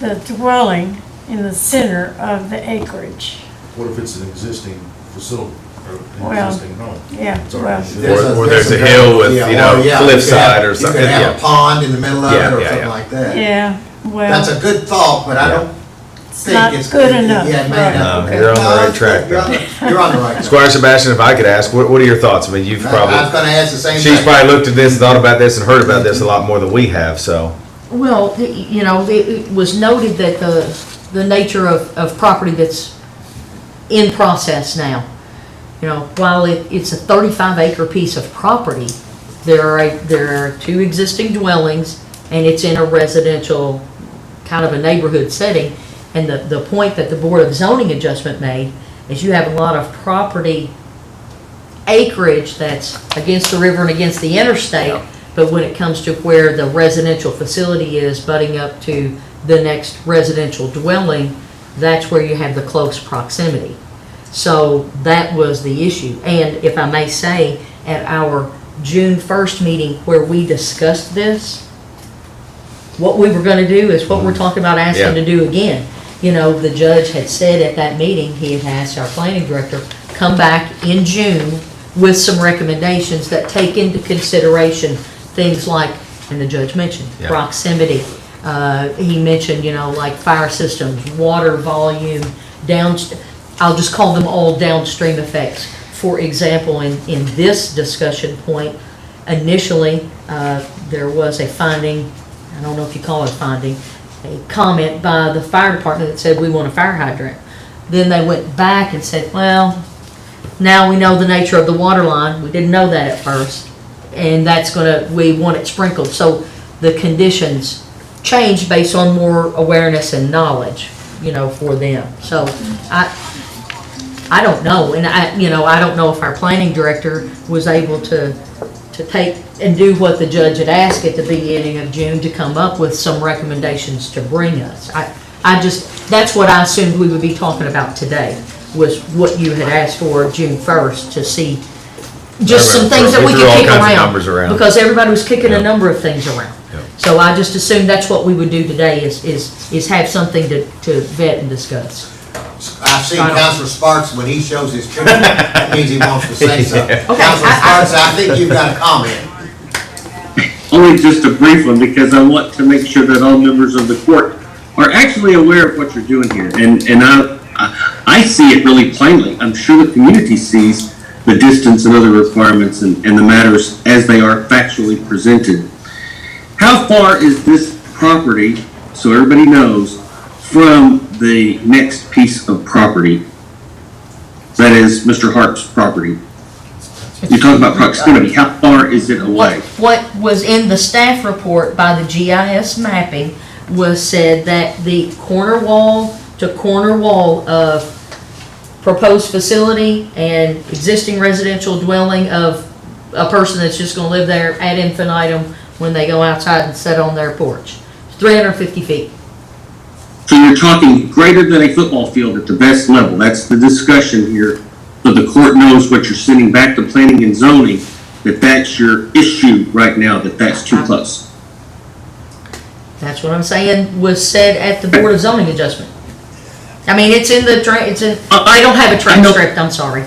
the dwelling in the center of the acreage. What if it's an existing facility, or an Well, existing home? yeah, It's already well. Or there's a hill with, you know, cliffside or something. You could have Yeah. a pond in the middle of Yeah, it, or yeah, something yeah. like that. Yeah, well. That's a good thought, but I don't think not it's. good enough, Yeah, it may right. not. No, you're on the No, right it's track, good. You're on the right track. Squire Sebastian, if I could ask, what are your thoughts? I mean, you've probably. I was gonna ask the same thing. She's probably looked at this, thought about this, and heard about this a lot more than we have, so. Well, you know, it was noted that the nature of property that's in process now, you know, while it's a 35-acre piece of property, there are 2 existing dwellings, and it's in a residential, kind of a neighborhood setting. And the point that the Board of Zoning Adjustment made is you have a lot of property acreage that's against the river and against the interstate, but when it comes to where the residential facility is butting up to the next residential dwelling, that's where you have the close proximity. So that was the issue. And if I may say, at our June 1st meeting where we discussed this, what we were gonna do is what we're talking about asking to do again. You know, the judge had said at that meeting, he had asked our planning director, come back in June with some recommendations that take into consideration things like, and the judge mentioned, proximity. He mentioned, you know, like fire systems, water volume, I'll just call them all downstream effects. For example, in this discussion point, initially, there was a finding, I don't know if you call it a finding, a comment by the fire department that said we want a fire hydrant. Then they went back and said, well, now we know the nature of the water line. We didn't know that at first. And we want it sprinkled. So the conditions changed based on more awareness and knowledge, you know, for them. So I don't know. And I don't know if our planning director was able to take and do what the judge had asked at the beginning of June, to come up with some recommendations to bring us. That's what I assumed we would be talking about today, was what you had asked for June 1st, to see just some things that we could kick around. Because everybody was kicking a number of things around. So I just assumed that's what we would do today, is have something to vet and discuss. I've seen Councilor Sparks, when he shows his picture, that means he wants to say something. Okay, Councilor Sparks, I think you've got a comment. Only just a brief one, because I want to make sure that all members of the court are actually aware of what you're doing here. And I see it really plainly. I'm sure the community sees the distance and other requirements and the matters as they are factually presented. How far is this property, so everybody knows, from the next piece of property? That is Mr. Hart's property. You talk about proximity. How far is it away? What was in the staff report by the GIS mapping was said that the corner wall to corner wall of proposed facility and existing residential dwelling of a person that's just gonna live there ad infinitum when they go outside and sit on their porch. 350 feet. So you're talking greater than a football field at the best level. That's the discussion here. So the court knows what you're sending back to planning and zoning, that that's your issue right now, that that's too close. That's what I'm saying was said at the Board of Zoning Adjustment. I mean, it's in the, I don't have a transcript, I'm sorry.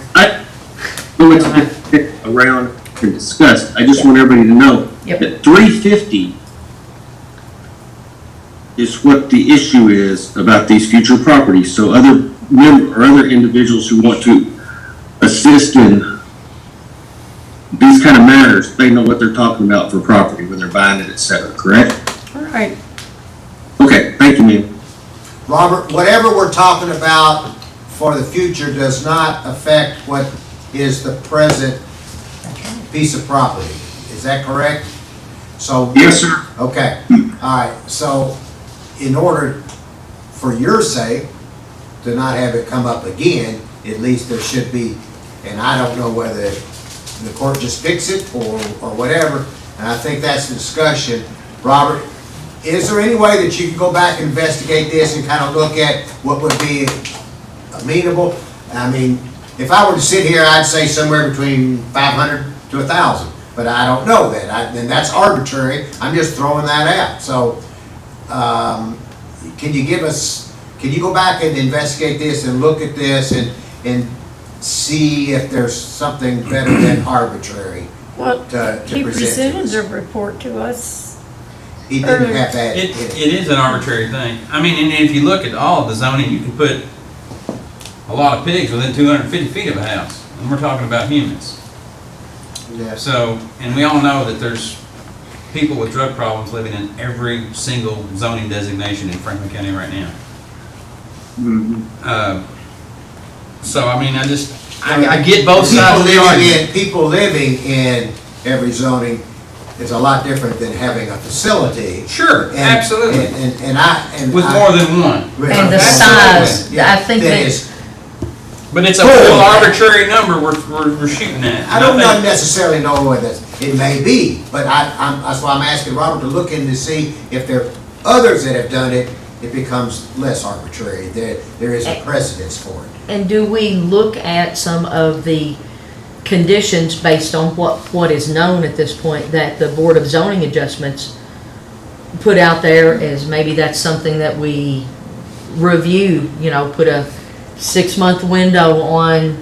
Well, it's been around and discussed. I just want everybody to know that 350 is what the issue is about these future properties. So other member or other individuals who want to assist in these kind of matters, they know what they're talking about for property when they're buying it, et cetera, correct? All right. Okay, thank you, ma'am. Robert, whatever we're talking about for the future does not affect what is the present piece of property. Is that correct? So. Yes, sir. Okay, all right. So in order, for your sake, to not have it come up again, at least there should be, and I don't know whether the court just fix it or whatever, and I think that's the discussion. Robert, is there any way that you can go back and investigate this and kind of look at what would be amenable? I mean, if I were to sit here, I'd say somewhere between 500 to 1,000, but I don't know that. And that's arbitrary. I'm just throwing that out. So, can you go back and investigate this and look at this and see if there's something better than arbitrary Well, to he present to presented us? a report to us. He didn't have that. It is an arbitrary thing. I mean, and if you look at all of the zoning, you can put a lot of pigs within 250 feet of a house, and we're talking about humans. Yeah. So, and we all know that there's people with drug problems living in every single zoning designation in Franklin County right now. So, I mean, I get both sides of the argument. People living in every zoning is a lot different than having a facility. Sure, absolutely. With more than one. And the size, I think that. But it's a full arbitrary number we're shooting at. I don't necessarily know whether it may be, but that's why I'm asking Robert to look in to see if there are others that have done it, it becomes less arbitrary. There is a precedence for it. And do we look at some of the conditions based on what is known at this point that the Board of Zoning Adjustments put out there, as maybe that's something that we review, put a 6-month window on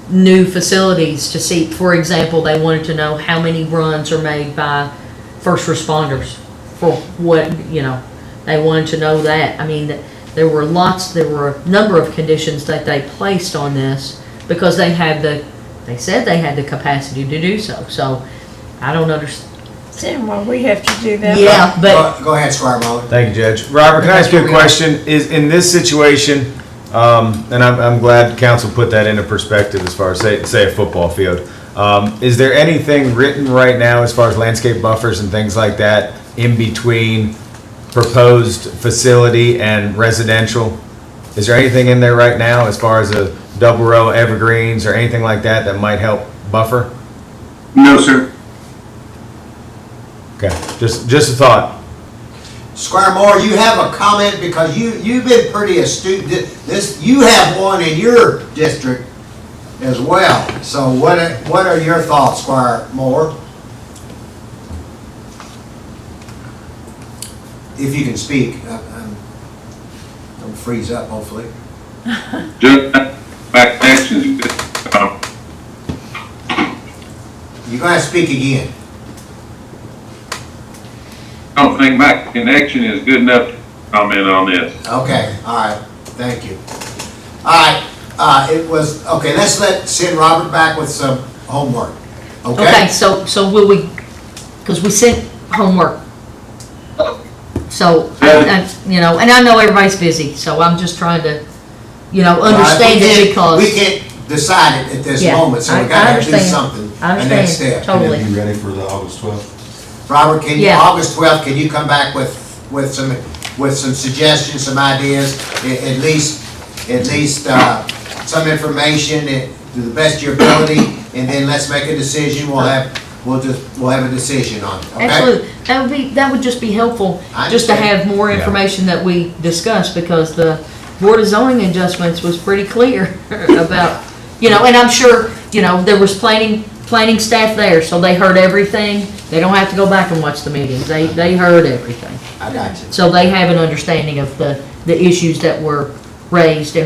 new facilities to see, for example, they wanted to know how many runs are made by first responders for what, they wanted to know that. I mean, there were a number of conditions that they placed on this because they said they had the capacity to do so. So I don't understand why we have to do that. Yeah, but. Go ahead, Squire Muller. Thank you, Judge. Robert, can I ask you a question? Is in this situation, and I'm glad council put that into perspective as far as say a football field. Is there anything written right now as far as landscape buffers and things like that in between proposed facility and residential? Is there anything in there right now as far as a double row evergreens or anything like that might help buffer? No, sir. Okay, just a thought. Squire Moore, you have a comment because you've been pretty astute. You have one in your district as well. So what are your thoughts, Squire Moore? If you can speak, don't freeze up, hopefully. Just back actions. You're going to speak again. I don't think my connection is good enough to comment on this. Okay, all right, thank you. All right, let's send Robert back with some homework, Okay, so will we, because we sent homework. So, and I know everybody's busy, so I'm just trying to, understand it because. We can't decide it at this moment, so we gotta do something, I the next step. Totally. Can it be ready for the August 12th? Robert, Yeah. August 12th, can you come back with some suggestions, some ideas, at least some information to the best of your ability, and then let's make a decision. We'll have a decision on it, okay? Absolutely. That would just be helpful, I just to understand. have more information that we discussed, because the Board of Zoning Adjustments was pretty clear about, and I'm sure, there was planning staff there, so they heard everything. They don't have to go back and watch the meetings. They heard everything. I got you. So they have an understanding of the issues that were raised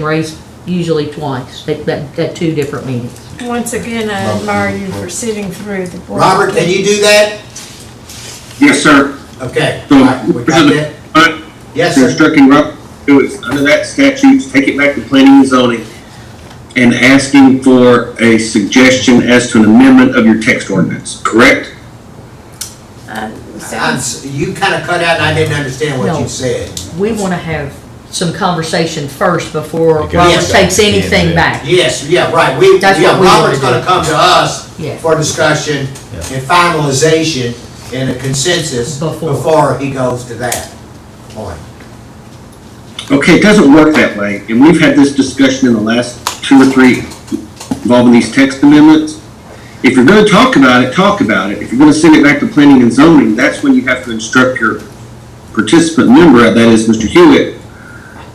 usually twice, at 2 different meetings. Once again, I admire you for sitting through the board. Robert, can you do that? Yes, sir. Okay. So, All right, we got that. Yes, sir. Instructing do is, under that statute, take it back to planning and zoning and asking for a suggestion as to an amendment of your text ordinance, correct? You kind of cut out and I didn't understand what No. you said. We want to have some conversation first before Robert Yes. takes anything back. Yes, yeah, right. That's what we Robert's wanna gonna do. come to us Yeah. for discussion and finalization and a consensus before he goes to that point. Okay, it doesn't work that way, and we've had this discussion in the last 2 or 3 involving these text amendments. If you're gonna talk about it, talk about it. If you're gonna send it back to planning and zoning, that's when you have to instruct your participant member, that is Mr. Hewitt,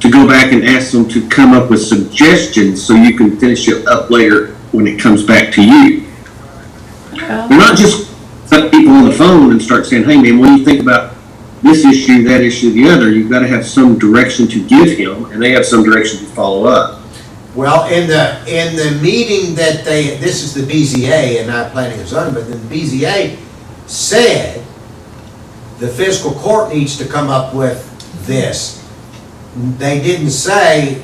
to go back and ask them to come up with suggestions so you can finish it up later when it comes back to you. You're not just put people on the phone and start saying, hey man, what do you think about this issue, that issue, the other? You've got to have some direction to give him, and they have some direction to follow up. Well, in the meeting that this is the BZA and not planning and zoning, but the BZA said the fiscal court needs to come up with this. They didn't say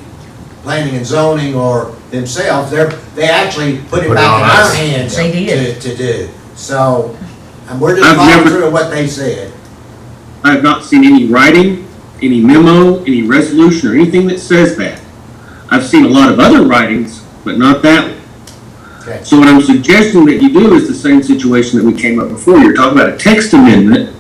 planning and zoning or themselves. They actually put it back in our hands to do. So, and we're just following through what they said. I have not seen any writing, any memo, any resolution, or anything that says that. I've seen a lot of other writings, but not that one. Okay. So what I'm suggesting that you do is the same situation that we came up before. You're talking about a text amendment.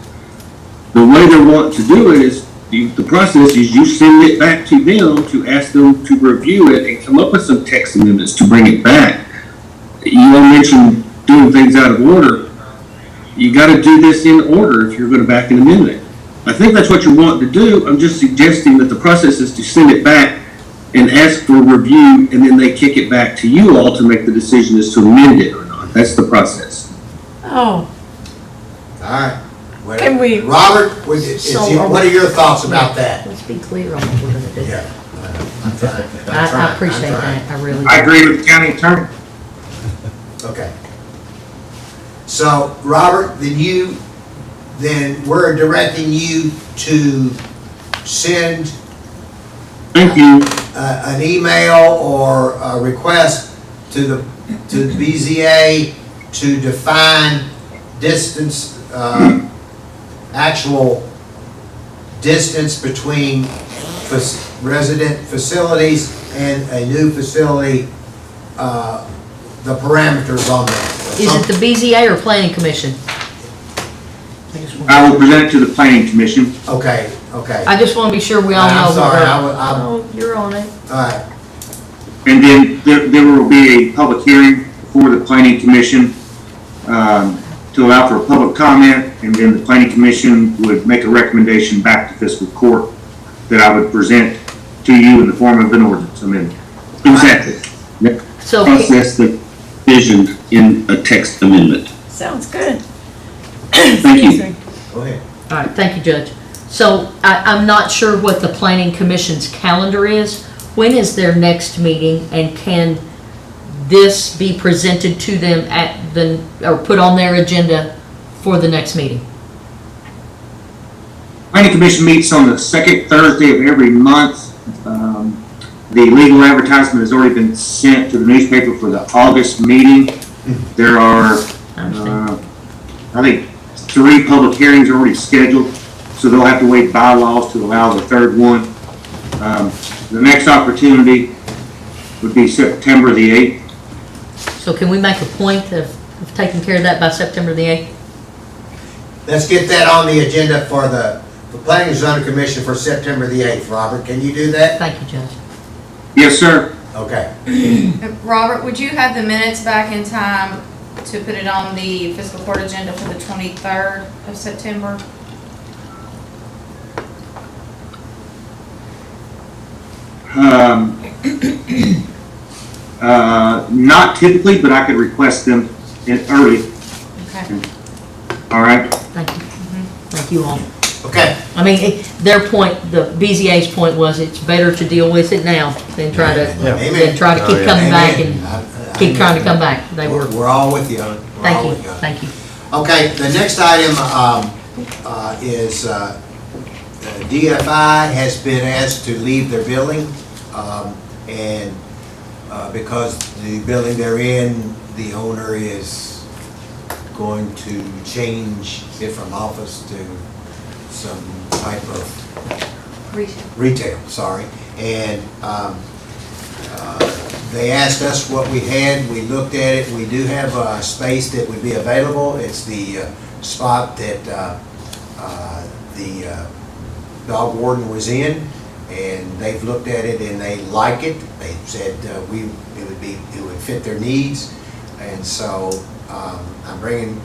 The way they want to do it is, the process is you send it back to them to ask them to review it and come up with some text amendments to bring it back. You all mentioned doing things out of order. You got to do this in order if you're going to back an amendment. I think that's what you're wanting to do. I'm just suggesting that the process is to send it back and ask for review, and then they kick it back to you all to make the decision as to amend it or not. That's the process. Oh, All right. Can we- Robert, what are your thoughts about that? Let's be clear on what we're going to do. Yeah. I appreciate that, I really do. I agree with the county attorney. Okay. So, Robert, then we're directing you to send Thank you. an email or a request to the BZA to define distance, actual distance between resident facilities and a new facility, the parameters on that. Is it the BZA or Planning Commission? I will present it to the planning commission. Okay. I just want to be sure we all know. I'm sorry, Oh, you're on it. all right. And then there will be a public hearing for the planning commission to allow for a public comment, and then the planning commission would make a recommendation back to fiscal court that I would present to you in the form of an ordinance amendment. Exactly. So- Process the vision in a text amendment. sounds good. Thank you. Go ahead. All right, thank you, Judge. So I'm not sure what the Planning Commission's calendar is. When is their next meeting, and can this be presented to them or put on their agenda for the next meeting? Planning commission meets on the second Thursday of every month. The legal advertisement has already been sent to the newspaper for the August meeting. There are, I think, 3 public hearings already scheduled, so they'll have to wait bylaws to allow the third one. The next opportunity would be September the 8th. So can we make a point of taking care of that by September the 8th? Let's get that on the agenda for the Planning and Zoning Commission for September the 8th. Robert, can you do that? Thank you, Judge. Yes, sir. Okay. Robert, would you have the minutes back in time to put it on the fiscal court agenda for the 23rd of September? Not typically, but I could request them in early. Okay. All right. Thank you. Thank you all. Okay. I mean, their point, the BZA's point was it's better to deal with it now than try to keep coming back and keep trying to come back. We're all with you on it. Thank you. Thank you. Okay, the next item is DFI has been asked to leave their building, and because the building they're in, the owner is going to change it from office to some type of retail, sorry. And they asked us what we had. We looked at it. We do have a space that would be available. It's the spot that the dog warden was in, and they've looked at it and they like it. They said it would fit their needs, and so I'm bringing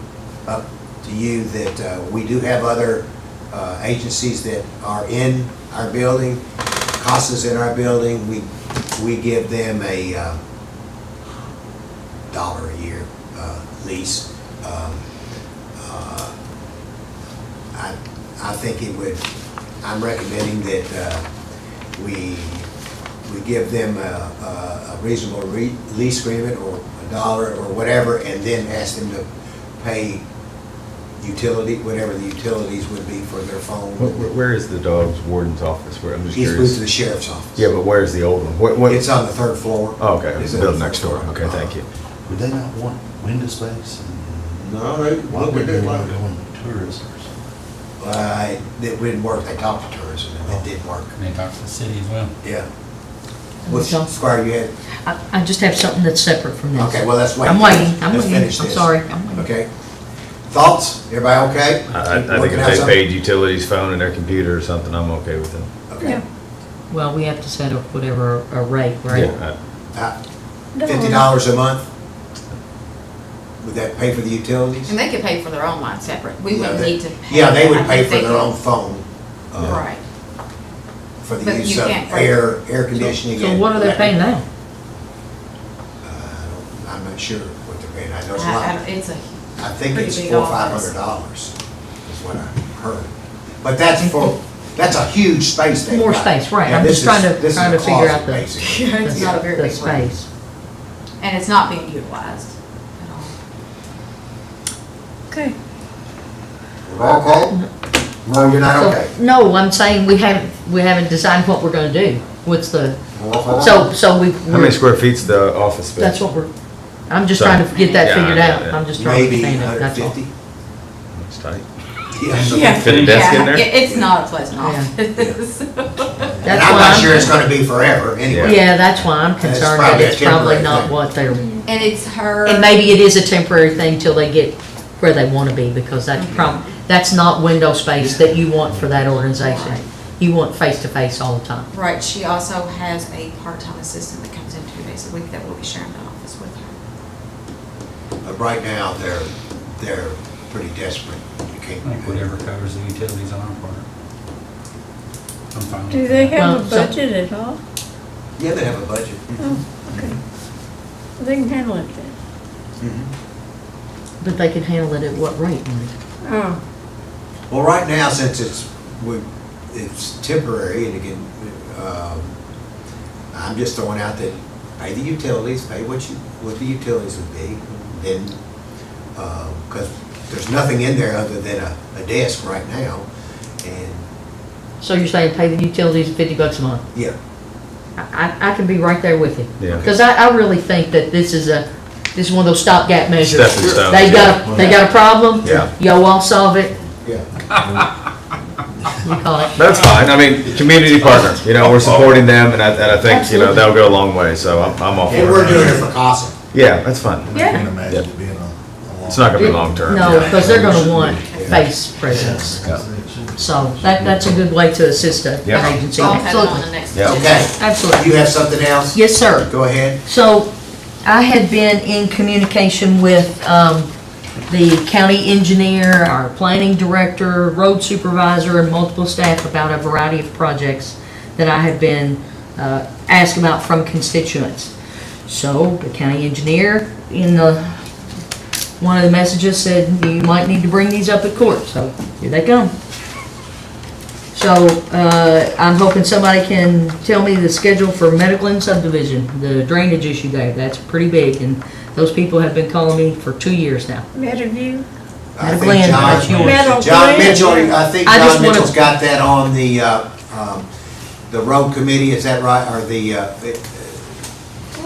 up to you that we do have other agencies that are in our building. CASA's in our building. We give them a $1 a year lease. I think it would. I'm recommending that we give them a reasonable lease agreement, or $1 or whatever, and then ask them to pay whatever the utilities would be for their phone. Where is the dog's warden's office? I'm just He's curious. moved to the sheriff's office. Yeah, but where's the old one? It's on the 3rd floor. Oh, okay, It's the on building the next third door. floor. Okay, thank you. Would they not want window space? No, they Why would they want to go on tourists? It wouldn't work. They talked to tourism, and it did work. And they talk to the city as well. Yeah. What's, Squire, you had? I just have something that's separate from this. Okay, well, let's wait. I'm waiting, I'm Let's waiting, finish I'm this. sorry. I'm waiting. Okay. Thoughts? Everybody okay? I think Working if out they something? paid utilities, phone, and their computer or something, I'm okay with it. Okay. Well, we have to set up whatever a rate, right? Yeah, $50 a month? Would that pay for the utilities? And they could pay for their own line separate. We wouldn't need to pay. Yeah, they would I pay think for they their could- own phone. Right. For the But use you of can't- air conditioning. So and what are they paying now? I'm not sure what they're paying. I know it's a I- lot. It's a I think pretty it's big $400 or office. $500 is what I heard. But that's a huge space they've More got. space, right. Yeah, I'm this just trying is- this is to a figure out closet, the, basically. Yeah, it's not a very the big one. space. And it's not being utilized at all. Okay. Okay? No, you're not So- okay. No, I'm saying we haven't decided what we're gonna do. What's the, so we. How many square feet's the office space? That's what I'm just Sorry. trying to get that Yeah, figured I out. get it. I'm just trying to Maybe understand it, that's all. 150? It's tight. Yeah. Fit a desk in there? It's not a pleasant Yeah. office. And That's I'm why not sure it's gonna be forever anyway. Yeah, that's why I'm It's concerned that probably a it's probably temporary not thing. what they're, And it's her. and maybe it is a temporary thing till they get where they wanna be, because that's not window space that you want for that organization. Right. You want face-to-face all the time. Right, she also has a part-time assistant that comes in 2 days a week that will be sharing the office with her. But right now, they're pretty desperate. You can't. I think whatever covers the utilities on our part. I'm fine with Do they that. have a Well, so- budget at all? Yeah, they have a budget. Oh, okay. Well, they can handle it then. But they can handle it at what rate, Mike? Oh, Well, right now, since it's temporary, and again, I'm just throwing out that pay the utilities, pay what the utilities would be, then, because there's nothing in there other than a desk right now, and, So you're saying pay the utilities $50 a month? yeah. I can be right there with you. Yeah. Because I really think that this is one of those stopgap measures. Stepping stones, They yeah. they got a problem? Yeah. Yo, I'll solve it. Yeah. You call it. That's fine. I mean, community partner, we're supporting them, and I think, Absolutely. they'll go a long way, so I'm all for it. And we're doing it for CASA. Yeah, that's fine. I can't imagine it being It's not gonna be long-term. No, because they're gonna want face presence. So that's a good way to assist an Yeah. agency. I'll have it on the Absolutely. next. Yeah. Okay. Absolutely. You have something else? Yes, sir. Go ahead. So I had been in communication with the county engineer, our planning director, road supervisor, and multiple staff about a variety of projects that I had been asked about from constituents. So the county engineer in one of the messages said, you might need to bring these up at court, so here they come. So, I'm hoping somebody can tell me the schedule for Medical subdivision, the drainage issue there, that's pretty big, and those people have been calling me for 2 years now. Meadowview? I think Glenn, John- that's yours. John Mitchell, I think I just John wanna- Mitchell's got that on the road committee, is that right? Or the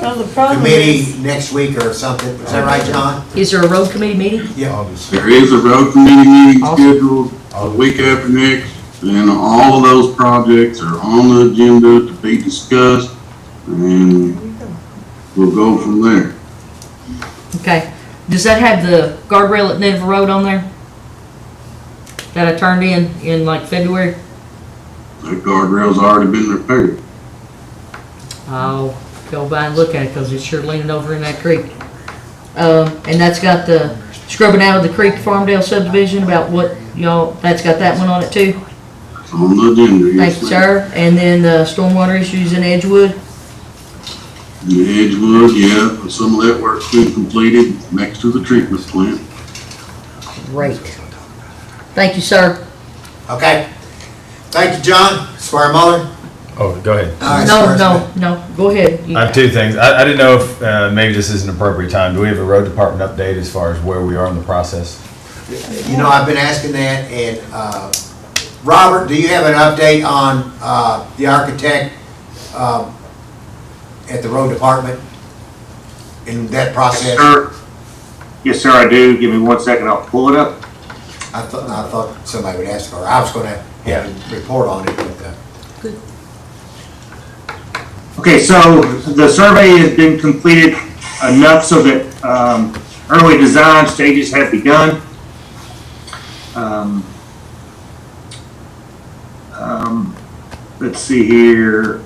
Well, the problem committee is, next week or something, is that right, John? Is there a road committee meeting? Yeah. There is a road committee meeting Awesome. scheduled a week after next, and all of those projects are on the agenda to be discussed, and we'll go from there. Okay. Does that have the guardrail at Nineveh Road on there? That I turned in like February? That guardrail's already been repaired. I'll go by and look at it, cause it's sure leaning over in that creek. And that's got the scrubbing out of the creek Farmdale subdivision about what y'all, that's got that one on it too? It's on the agenda, Thank yes, you, ma'am. sir. And then the stormwater issues in Edgewood? The Edgewood, yeah, some of that work's been completed next to the treatment plant. Great. Thank you, sir. Okay. Thank you, John. Squire Muller? Oh, go ahead. All right, No, Squire no, Smith. no, go ahead. You- I have two things. I didn't know if maybe this is an appropriate time. Do we have a road department update as far as where we are in the process? You know, I've been asking that, and Robert, do you have an update on the architect at the road department in that process? Yes, sir, I do. Give me 1 second, I'll pull it up. I thought somebody would ask, or I was gonna have a report on it, but, Okay, so the survey has been completed enough so that early design stages have begun. Let's see here.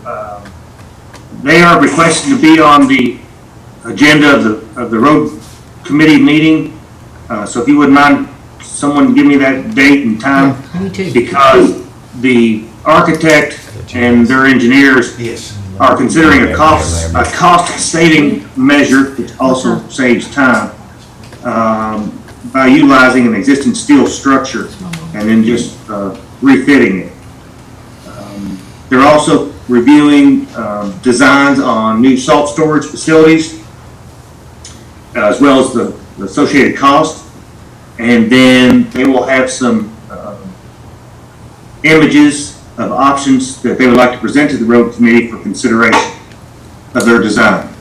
They are requesting to be on the agenda of the road committee meeting. So if you wouldn't mind, someone give me that date and time. Me too. Because the architect and their engineers yes. are considering a cost saving measure, which also saves time, by utilizing an existing steel structure and then just refitting it. They're also reviewing designs on new salt storage facilities, as well as the associated cost. And then they will have some images of options that they would like to present to the road committee for consideration of their design.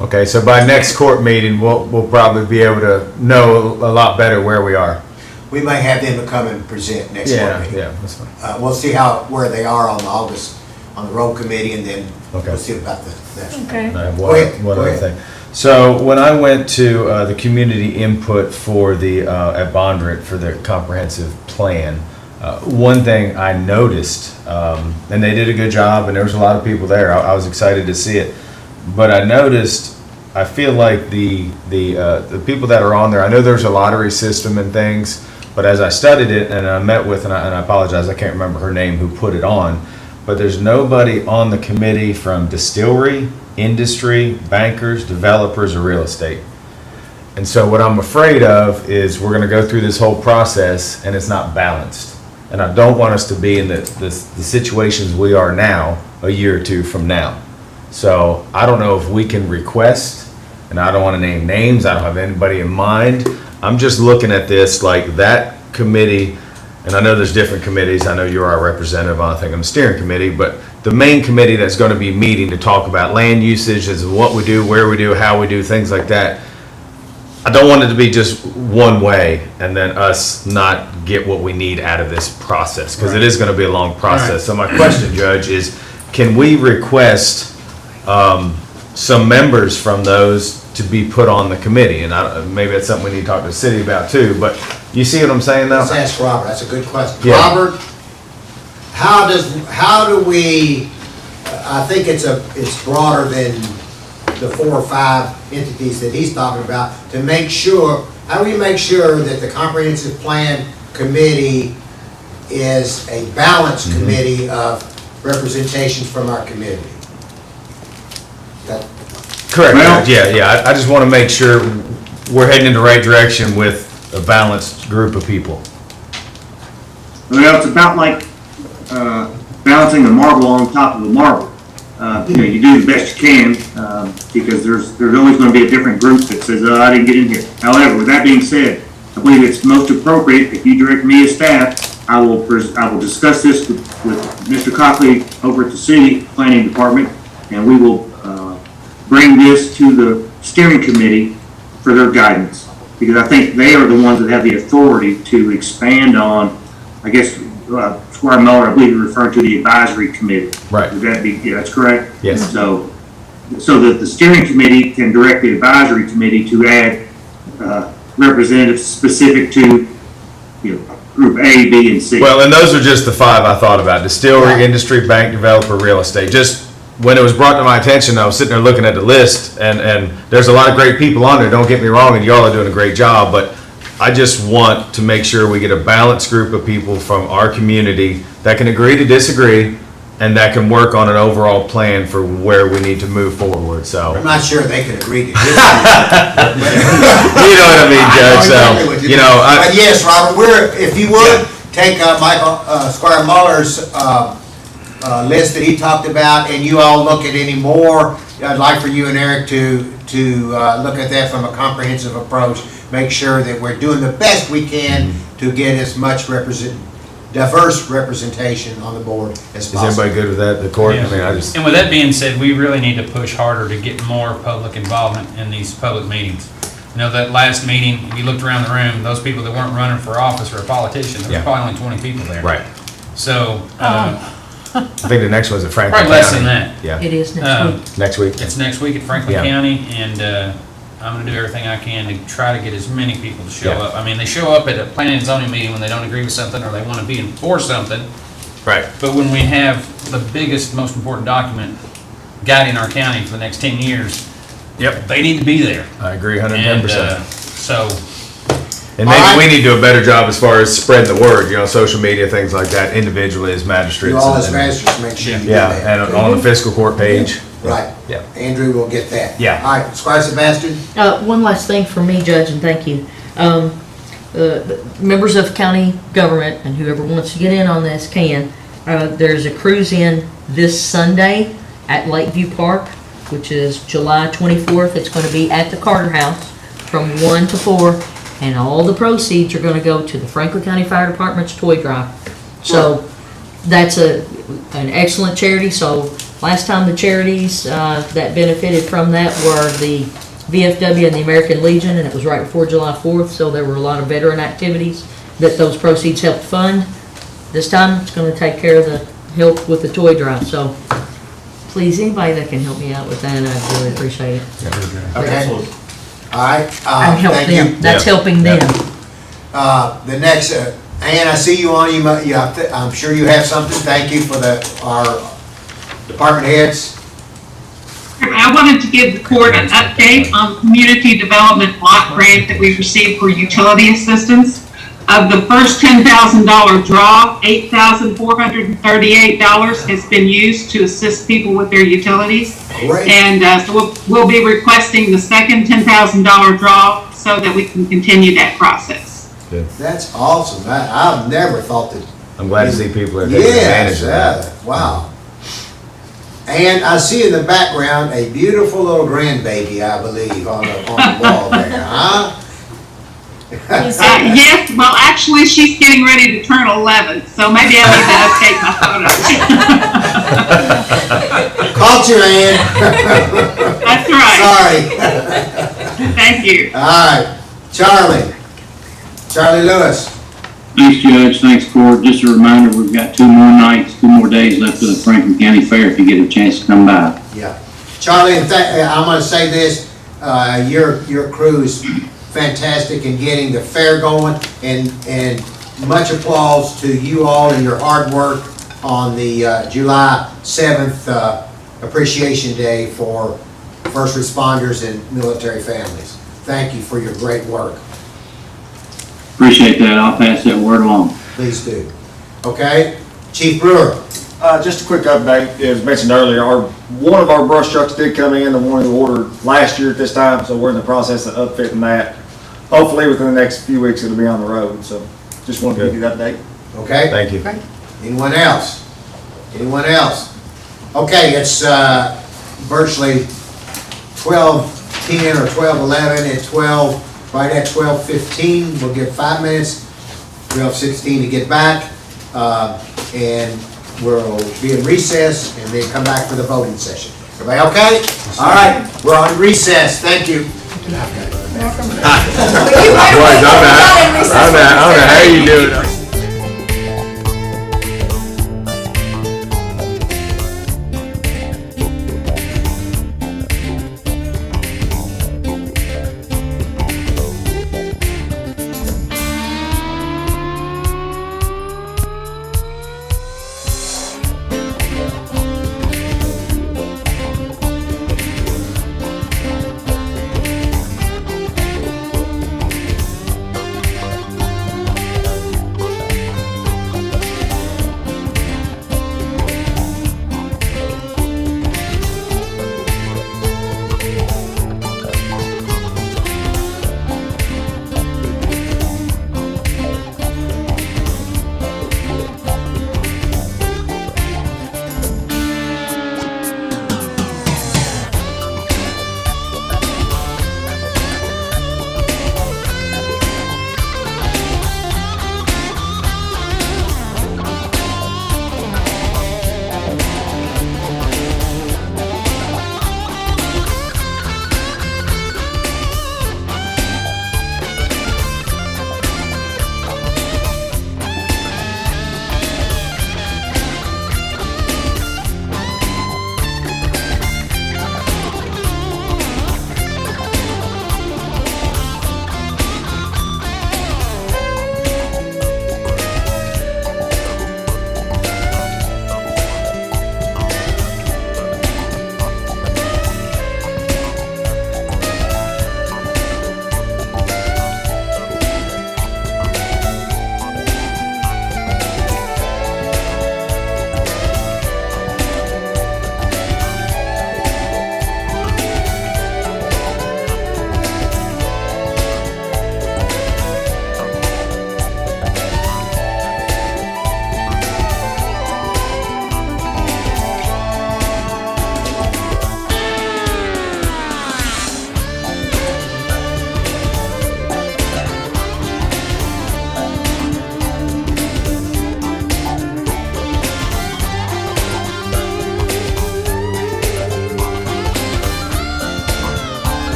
Okay, so by next court meeting, we'll probably be able to know a lot better where we are. We may have them to come and present next board meeting. Yeah, that's fine. We'll see where they are on August, on the road committee, and then we'll see about the next. okay. I have Go ahead, one go other ahead. thing. So when I went to the community input for the, at Bondurant for the comprehensive plan, one thing I noticed, and they did a good job, and there was a lot of people there. I was excited to see it. But I noticed, I feel like the people that are on there, I know there's a lottery system and things, but as I studied it and I met with, and I apologize, I can't remember her name who put it on, but there's nobody on the committee from distillery, industry, bankers, developers, or real estate. And so what I'm afraid of is we're gonna go through this whole process and it's not balanced. And I don't want us to be in the situations we are now, a year or two from now. So I don't know if we can request, and I don't wanna name names, I don't have anybody in mind. I'm just looking at this like that committee, and I know there's different committees, I know you're our representative, I think on the steering committee, but the main committee that's gonna be meeting to talk about land usage, is what we do, where we do, how we do, things like that. I don't want it to be just one way and then us not get what we need out of this process, because it is gonna be a long process. So my question, Judge, is can we request some members from those to be put on the committee? And maybe that's something we need to talk to the city about too, but you see what I'm saying though? Let's ask Robert, that's a good question. Yeah. Robert, how do we, I think it's broader than the 4 or 5 entities that he's talking about, to make sure, how do we make sure that the comprehensive plan committee is a balanced committee of representations from our community? Correct, Well- yeah, I just want to make sure we're heading in the right direction with a balanced group of people. Well, it's about like balancing a marble on top of a marble. You do the best you can, because there's always going to be a different group that says, "Oh, I didn't get in here." However, with that being said, I believe it's most appropriate if you direct me as staff. I will discuss this with Mr. Copley over at the city planning department, and we will bring this to the steering committee for their guidance, because I think they are the ones that have the authority to expand on, I guess, Squire Muller, I believe you're referring to the advisory committee. Right. Would that be, yeah, that's correct? Yes. So that the steering committee can direct the advisory committee to add representatives specific to, group A, B, and C. Well, and those are just the 5 I thought about: distillery, industry, bank, developer, real estate. Just when it was brought to my attention, I was sitting there looking at the list, and there's a lot of great people on there, don't get me wrong, and y'all are doing a great job, but I just want to make sure we get a balanced group of people from our community that can agree to disagree and that can work on an overall plan for where we need to move forward, so. I'm not sure they can agree to this. You know what I mean, Judge, so, But yes, Robert, if you would, take Squire Muller's list that he talked about, and you all look at any more. I'd like for you and Eric to look at that from a comprehensive approach, make sure that we're doing the best we can to get as much diverse representation on the board as possible. Is everybody good with that, the court? Yeah. I mean, I just. And with that being said, we really need to push harder to get more public involvement in these public meetings. That last meeting, if you looked around the room, those people that weren't running for office or a politician, there was probably only 20 people there. Right. So, I think the next one's at Franklin County. probably less than that. Yeah. It is next week. Next week? It's next week at Franklin Yeah. County, and I'm gonna do everything I can to try to get as many people to show Yeah. up. I mean, they show up at a planning and zoning meeting when they don't agree with something or they wanna be for something. Right. But when we have the biggest, most important document guiding our county for the next 10 years, Yep. they need to be there. I agree 110%. And, so, And maybe we need to do a better job as far as spreading the word, social media, things like that, individually as magistrates. You all as and- magistrates, make sure you do Yeah, that. and on the fiscal court page. Right. Yeah. Andrew will get that. Yeah. All right, Squire Sebastian? One last thing for me, Judge, and thank you. The members of county government and whoever wants to get in on this can. There's a cruise in this Sunday at Lakeview Park, which is July 24th. It's going to be at the Carter House from 1 to 4, and all the proceeds are going to go to the Franklin County Fire Department's toy drive. So that's an excellent charity. So last time the charities that benefited from that were the VFW and the American Legion, and it was right before July 4th, so there were a lot of veteran activities that those proceeds helped fund. This time, it's going to take care of the help with the toy drive, so please, anybody that can help me out with that, I'd really appreciate it. Okay. All right. And help thank them, you. that's helping them. The next, Ann, I see you on, I'm sure you have something. Thank you for our department heads. I wanted to give the court an update on the community development block grant that we received for utility assistance. Of the first $10,000 draw, $8,438 has been used to assist people with their utilities. Great. And so we'll be requesting the second $10,000 draw so that we can continue that process. Good. That's awesome. I've never thought that. I'm glad to see people are taking advantage of that. Wow. And I see in the background a beautiful little grandbaby, I believe, on the wall there, huh? Yes, well, actually, she's getting ready to turn 11, so maybe I need to update my photos. Caught you, Ann. That's right. Sorry. Thank you. All right, Charlie Lewis. Thanks, Judge. Thanks, Court. Just a reminder, we've got 2 more days left of the Franklin County Fair if you get a chance to come by. Yeah. Charlie, I'm going to say this, your crew is fantastic in getting the fair going, and much applause to you all and your hard work on the July 7th Appreciation Day for first responders and military families. Thank you for your great work. Appreciate that. I'll pass that word along. Please do. Okay, Chief Brewer. Just a quick update. As mentioned earlier, one of our brush trucks did come in, the one we ordered last year at this time, so we're in the process of upfitting that. Hopefully within the next few weeks it'll be on the road, so just wanted to give you that update. Okay? Thank you. Anyone else? Anyone else? Okay, it's virtually 12:10 or 12:11 at 12. right at 12:15. We'll give 5 minutes, 12:16 to get back, and we'll be in recess and then come back for the voting session. Everybody okay? All right, we're on recess. Thank you. Boys, I don't know how you do it.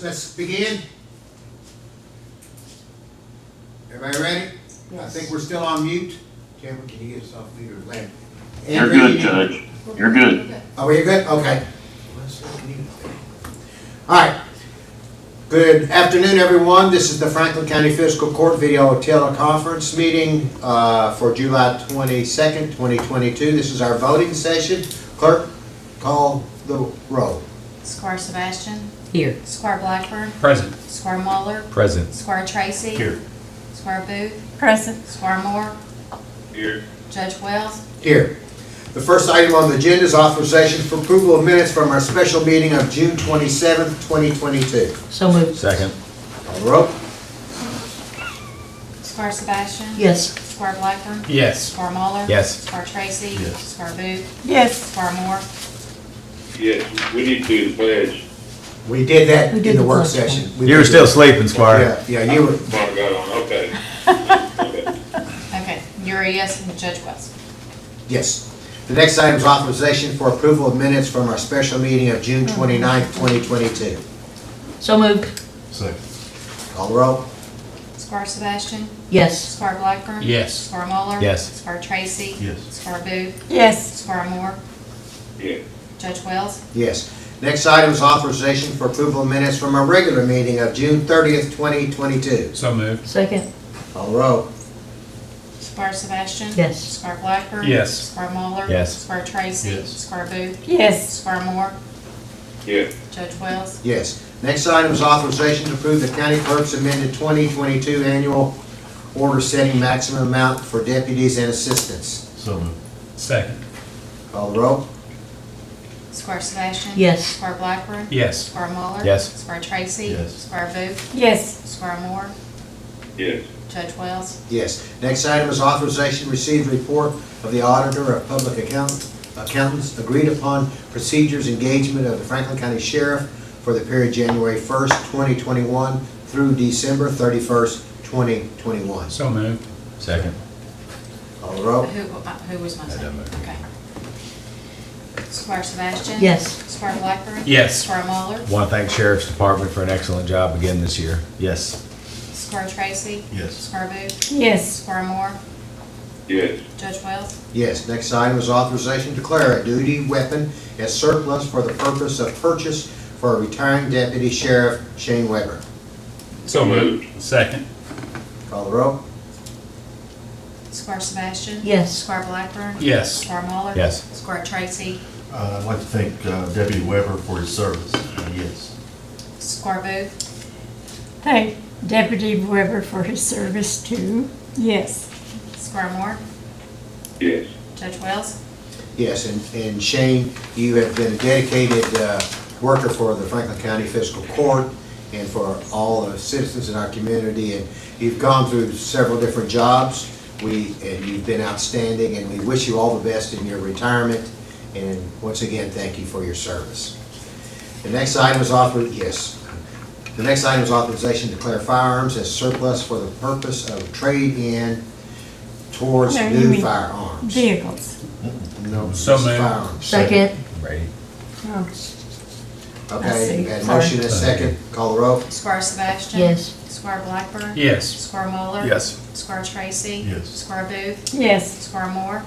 let's begin. Everybody ready? I think we're still on mute. Cameron, can you get us off mute or land? You're good, Judge. You're good. Oh, you're good? Okay. All right. Good afternoon, everyone. This is the Franklin County Fiscal Court video teleconference meeting for July 22nd, 2022. This is our voting session. Clerk, call the roll. Squire Sebastian. Here. Squire Blackburn. Present. Squire Muller. Present. Squire Tracy. Here. Squire Booth. Present. Squire Moore. Here. Judge Wells. Here. The first item on the agenda is authorization for approval of minutes from our special meeting of June 27th, 2022. So moved. Second. Call the roll. Squire Sebastian. Yes. Squire Blackburn. Yes. Squire Muller. Yes. Squire Tracy. Yes. Squire Booth. Yes. Squire Moore. Yes, we need to do the pledge. We did that We in did the the work pledge. session. You were still sleeping, Squire. Yeah, you were. Mark got on, okay. Okay, you're a yes, and Judge Wells. Yes. The next item is authorization for approval of minutes from our special meeting of June 29th, 2022. So moved. Second. Call the roll. Squire Sebastian. Yes. Squire Blackburn. Yes. Squire Muller. Yes. Squire Tracy. Yes. Squire Booth. Yes. Squire Moore. Yeah. Judge Wells. Yes. Next item is authorization for approval of minutes from our regular meeting of June 30th, 2022. So moved. Second. Call the roll. Squire Sebastian. Yes. Squire Blackburn. Yes. Squire Muller. Yes. Squire Tracy. Yes. Squire Booth. Yes. Squire Moore. Yeah. Judge Wells. Yes. Next item is authorization to approve the county clerk's amended 2022 annual order setting maximum amount for deputies and assistants. So moved. Second. Call the roll. Squire Sebastian. Yes. Squire Blackburn. Yes. Squire Muller. Yes. Squire Tracy. Yes. Squire Booth. Yes. Squire Moore. Yes. Judge Wells. Yes. Next item is authorization to receive the report of the auditor of public accountants agreed upon procedures engagement of the Franklin County Sheriff for the period January 1st, 2021 through December 31st, 2021. So moved. Second. Call the roll. Who was my That second? doesn't matter. Okay. Squire Sebastian. Yes. Squire Blackburn. Yes. Squire Muller. Want to thank Sheriff's Department for an excellent job again this year. Yes. Squire Tracy. Yes. Squire Booth. Yes. Squire Moore. Yes. Judge Wells. Yes. Next item is authorization to declare a duty weapon as surplus for the purpose of purchase for a retiring deputy sheriff, Shane Weber. So moved. Second. Call the roll. Squire Sebastian. Yes. Squire Blackburn. Yes. Squire Muller. Yes. Squire Tracy. I'd like to thank Deputy Weber for his service. Yes. Squire Booth. Thank Deputy Weber for his service too. Yes. Squire Moore. Yes. Judge Wells. Yes, and Shane, you have been a dedicated worker for the Franklin County Fiscal Court and for all the citizens in our community, and you've gone through several different jobs. And you've been outstanding, and we wish you all the best in your retirement. And once again, thank you for your service. The next item is The next item is authorization to declare firearms as surplus for the purpose of trade-in towards No, you new mean firearms. Vehicles. No, So just moved. firearms. Second. Ready. Oh, I Okay, see. we had a Sorry. motion and a second. Call the roll. Squire Sebastian. Yes. Squire Blackburn. Yes. Squire Muller. Yes. Squire Tracy. Yes. Squire Booth. Yes. Squire Moore.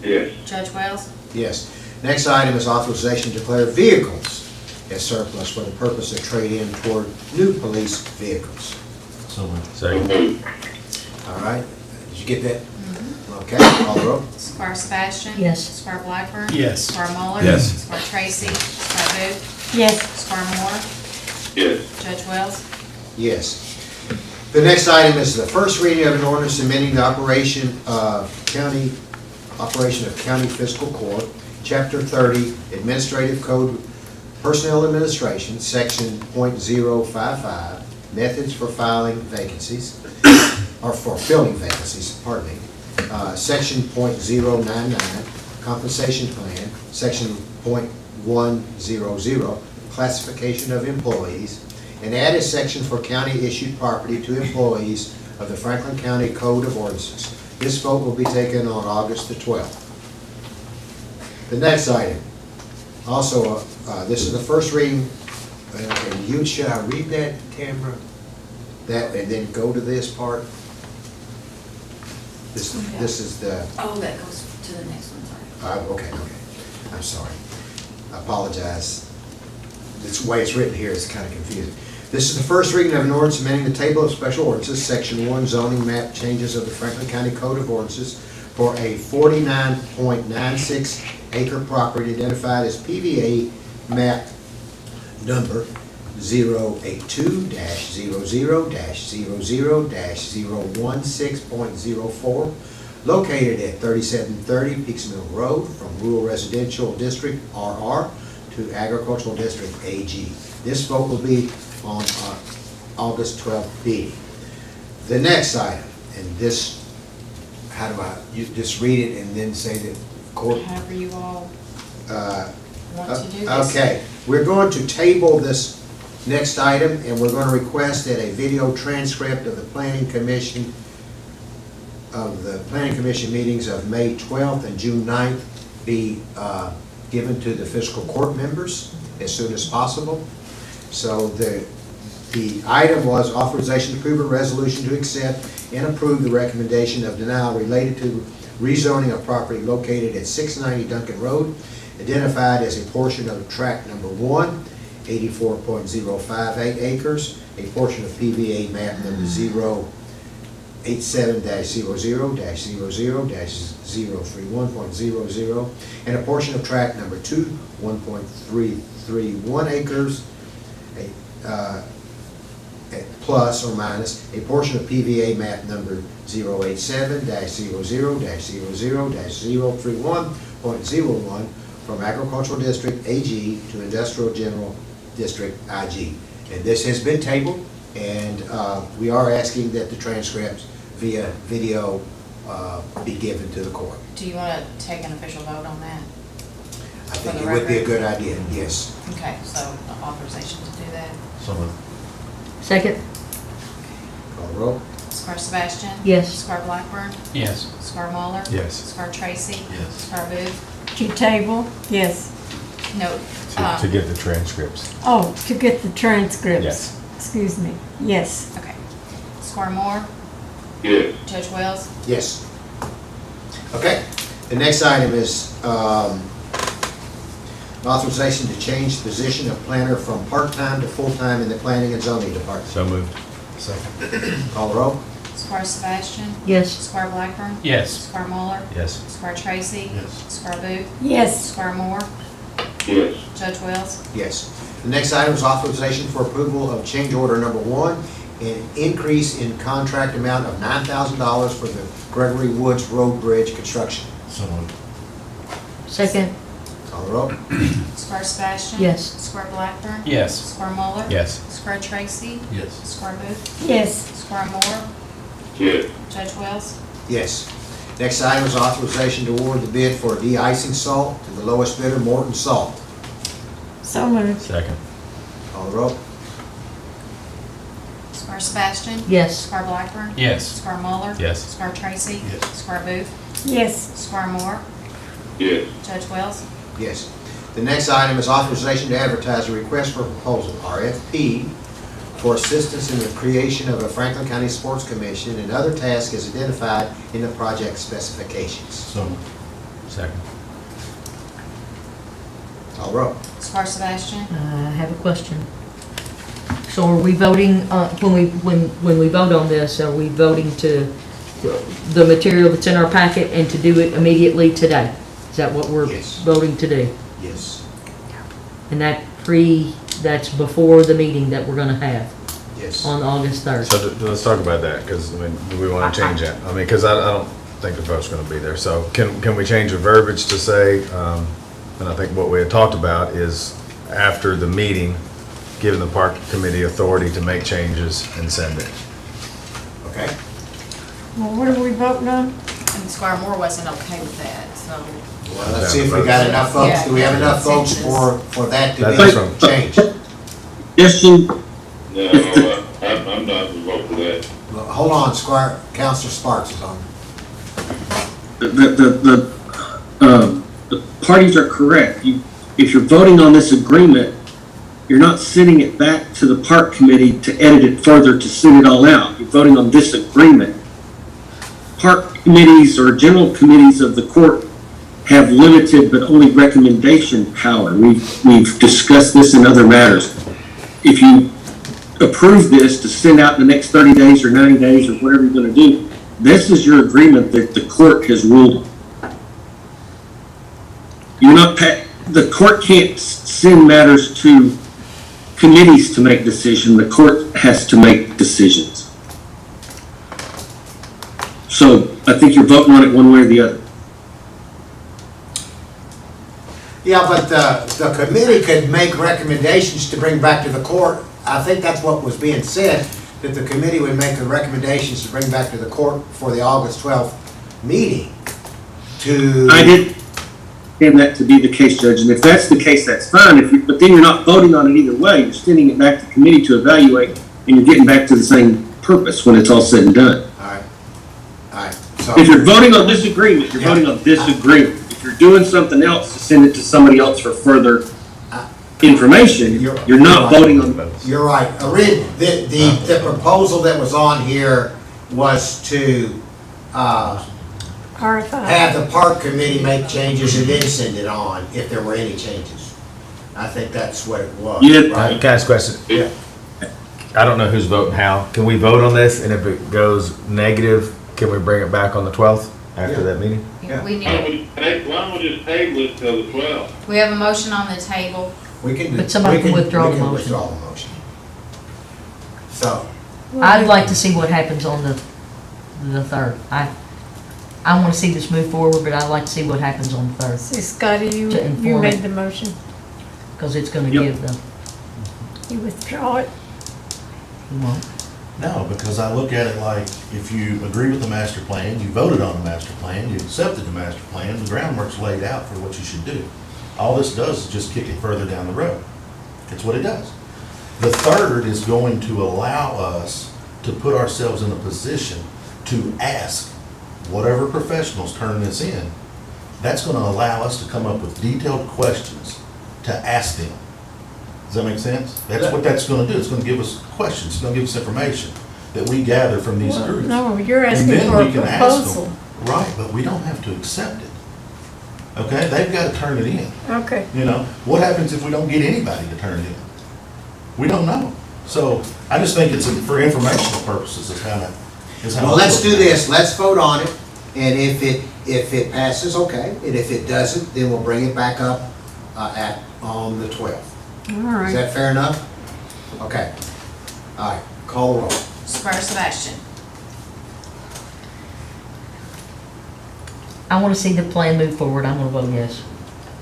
Yes. Judge Wells. Yes. Next item is authorization to declare vehicles as surplus for the purpose of trade-in toward new police vehicles. So moved. So Second. moved. All right, did you get that? Okay, call the roll. Squire Sebastian. Yes. Squire Blackburn. Yes. Squire Muller. Yes. Squire Tracy. Squire Booth. Yes. Squire Moore. Yes. Judge Wells. Yes. The next item is the first reading of an ordinance amending the operation of county fiscal court, chapter 30, administrative code, personnel administration, section .055, methods for filing vacancies, or for filling vacancies, pardon me. Section .099, compensation plan, section .100, classification of employees, and add a section for county-issued property to employees of the Franklin County Code of Ordinances. This vote will be taken on August the 12th. The next item, also, this is the first reading And you, should I read that, Tamara? That, and then go to this part? This is the, Oh, that goes to the next one, sorry. okay, I'm sorry. I apologize. This way it's written here is kind of confusing. This is the first reading of an ordinance amending the table of special ordinances, section 1, zoning map changes of the Franklin County Code of Ordinances for a 49.96 acre property identified as PVA map number 082-00-00-016.04, located at 3730 Peaks Mill Road, from Rural Residential District RR to Agricultural District AG. This vote will be on August 12th meeting. The next item, and this, how do you just read it and then say that court? However you all want to do this. Okay, we're going to table this next item, and we're going to request that a video transcript of the Planning Commission meetings of May 12th and June 9th be given to the Fiscal Court members as soon as possible. So the item was authorization to approve a resolution to accept and approve the recommendation of denial related to rezoning of property located at 690 Duncan Road, identified as a portion of tract number 1, 84.058 acres, a portion of PVA map number 087-00-00-031.00, and a portion of tract number 2, 1.331 acres, plus or minus a portion of PVA map number 087-00-00-031.01 from Agricultural District AG to Industrial General District IG. And this has been tabled, and we are asking that the transcripts via video be given to the court. Do you want to take an official vote on that? I think it would be a good idea, yes. Okay, so authorization to do that. So moved. Second? Call the roll. Squire Sebastian? Yes. Squire Blackburn? Yes. Squire Muller? Yes. Squire Tracy? Yes. Squire Booth? To table, yes. No. To get the transcripts. Oh, to get the transcripts. Yes. Excuse me, yes. Okay. Squire Moore? Yes. Judge Wells? Yes. Okay, the next item is authorization to change the position of planner from part-time to full-time in the planning and zoning department. So moved. Second. Call the roll. Squire Sebastian? Yes. Squire Blackburn? Yes. Squire Muller? Yes. Squire Tracy? Yes. Squire Booth? Yes, Squire Moore? Yes. Judge Wells? Yes. The next item is authorization for approval of change order number 1, an increase in contract amount of $9,000 for the Gregory Woods Road Bridge construction. So moved. Second? Call the roll. Squire Sebastian? Yes. Squire Blackburn? Yes. Squire Muller? Yes. Squire Tracy? Yes. Squire Booth? yes, Squire Moore? Yes. Judge Wells? Yes. Next item is authorization to award the bid for de-icing salt to the lowest bidder, Morton Salt. so moved. Second. Call the roll. Squire Sebastian? Yes. Squire Blackburn? Yes. Squire Muller? Yes. Squire Tracy? Yes. Squire Booth? Yes, Squire Moore? Yes. Judge Wells? Yes. The next item is authorization to advertise a request for proposal, RFP, for assistance in the creation of a Franklin County Sports Commission and other tasks as identified in the project specifications. So moved. Second. Call roll. Squire Sebastian? I have a question. So are we voting, when we vote on this, are we voting to the material that's in our packet and to do it immediately today? Is that what we're Yes. voting to do? Yes. And that's before the meeting that we're gonna have Yes. on August 3rd? So let's talk about that, because, I mean, do we want to change that? I mean, because I don't think the vote's going to be there. So can we change the verbiage to say, and I think what we had talked about is after the meeting, giving the park committee authority to make changes and send it. Okay. well, what are we voting on? And Squire Moore wasn't okay with that, so. Well, let's see if we got enough votes. Do we have enough votes for that to That's be from- changed? Yes, sir. No, I'm not to vote for that. Well, hold on, Squire, Counselor Sparks is on. The parties are correct. If you're voting on this agreement, You're not sending it back to the park committee to edit it further to send it all out. You're voting on this agreement. Park committees or general committees of the court have limited but only recommendation power. We've discussed this in other matters. If you approve this to send out in the next 30 days or 90 days or whatever you're going to do, this is your agreement that the court has ruled on. The court can't send matters to committees to make decisions. The court has to make decisions. So I think you're voting on it one way or the other. Yeah, but the committee could make recommendations to bring back to the court. I think that's what was being said, that the committee would make the recommendations to bring back to the court for the August 12th meeting to... I did understand that to be the case, Judge, and if that's the case, that's fine. But then you're not voting on it either way. You're sending it back to committee to evaluate, and you're getting back to the same purpose when it's all said and done. All right. So if you're voting on this agreement, you're voting on this agreement. If you're doing something else to send it to somebody else for further information, you're not voting on those. You're right. The proposal that was on here was to have the park committee make changes and then send it on if there were any changes. I think that's what it was. Can right? I ask a question? Yeah. I don't know who's voting how. Can we vote on this, and if it goes negative, can we bring it back on the 12th after that meeting? Yeah. We need, Why don't we just table it till the 12th? we have a motion on the table. We can But somebody can withdraw the we can motion. withdraw the motion. So, I'd like to see what happens on the 3rd. I want to see this move forward, but I'd like to see what happens on the 3rd. See, Scotty, you To inform made it. the motion. Because it's going to Yep. give them, You withdraw it. you won't. No, because I look at it like, if you agree with the master plan, you voted on the master plan, you accepted the master plan, the groundwork's laid out for what you should do. All this does is just kick it further down the road. It's what it does. The 3rd is going to allow us to put ourselves in a position to ask whatever professionals turn this in. That's going to allow us to come up with detailed questions to ask them. Does that make sense? That's what that's going to do. It's going to give us questions. It's going to give us information that we gather from these groups. No, you're And asking then for a we can ask proposal. them. Right, but we don't have to accept it. Okay, they've got to turn it in. Okay. You know, what happens if we don't get anybody to turn it in? We don't know. So I just think it's for informational purposes is how. well, let's do this. Let's vote on it. And if it passes, okay. And if it doesn't, then we'll bring it back up on the 12th. All right. Is that fair enough? Okay. All right, call the roll. Squire Sebastian. I want to see the plan move forward. I'm going to vote yes.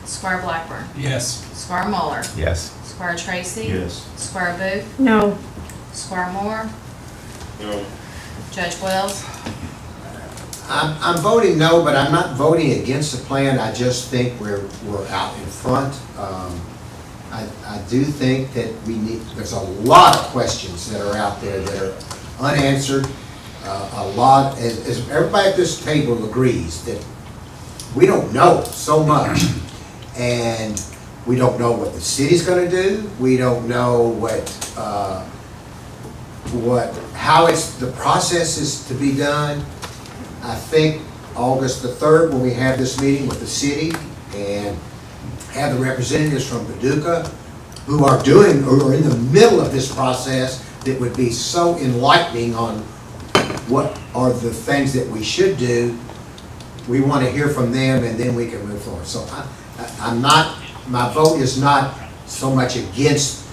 Squire Blackburn. Yes. Squire Muller. Yes. Squire Tracy. Yes. Squire Booth. No. Squire Moore. No. Judge Wells. I'm voting no, but I'm not voting against the plan. I just think we're out in front. I do think that there's a lot of questions that are out there that are unanswered. A lot, as everybody at this table agrees, that we don't know so much. And we don't know what the city's gonna do. We don't know how the process is to be done. I think August the 3rd, when we have this meeting with the city and have the representatives from Paducah who are in the middle of this process, that would be so enlightening on what are the things that we should do. We want to hear from them and then we can move forward. So my vote is not so much against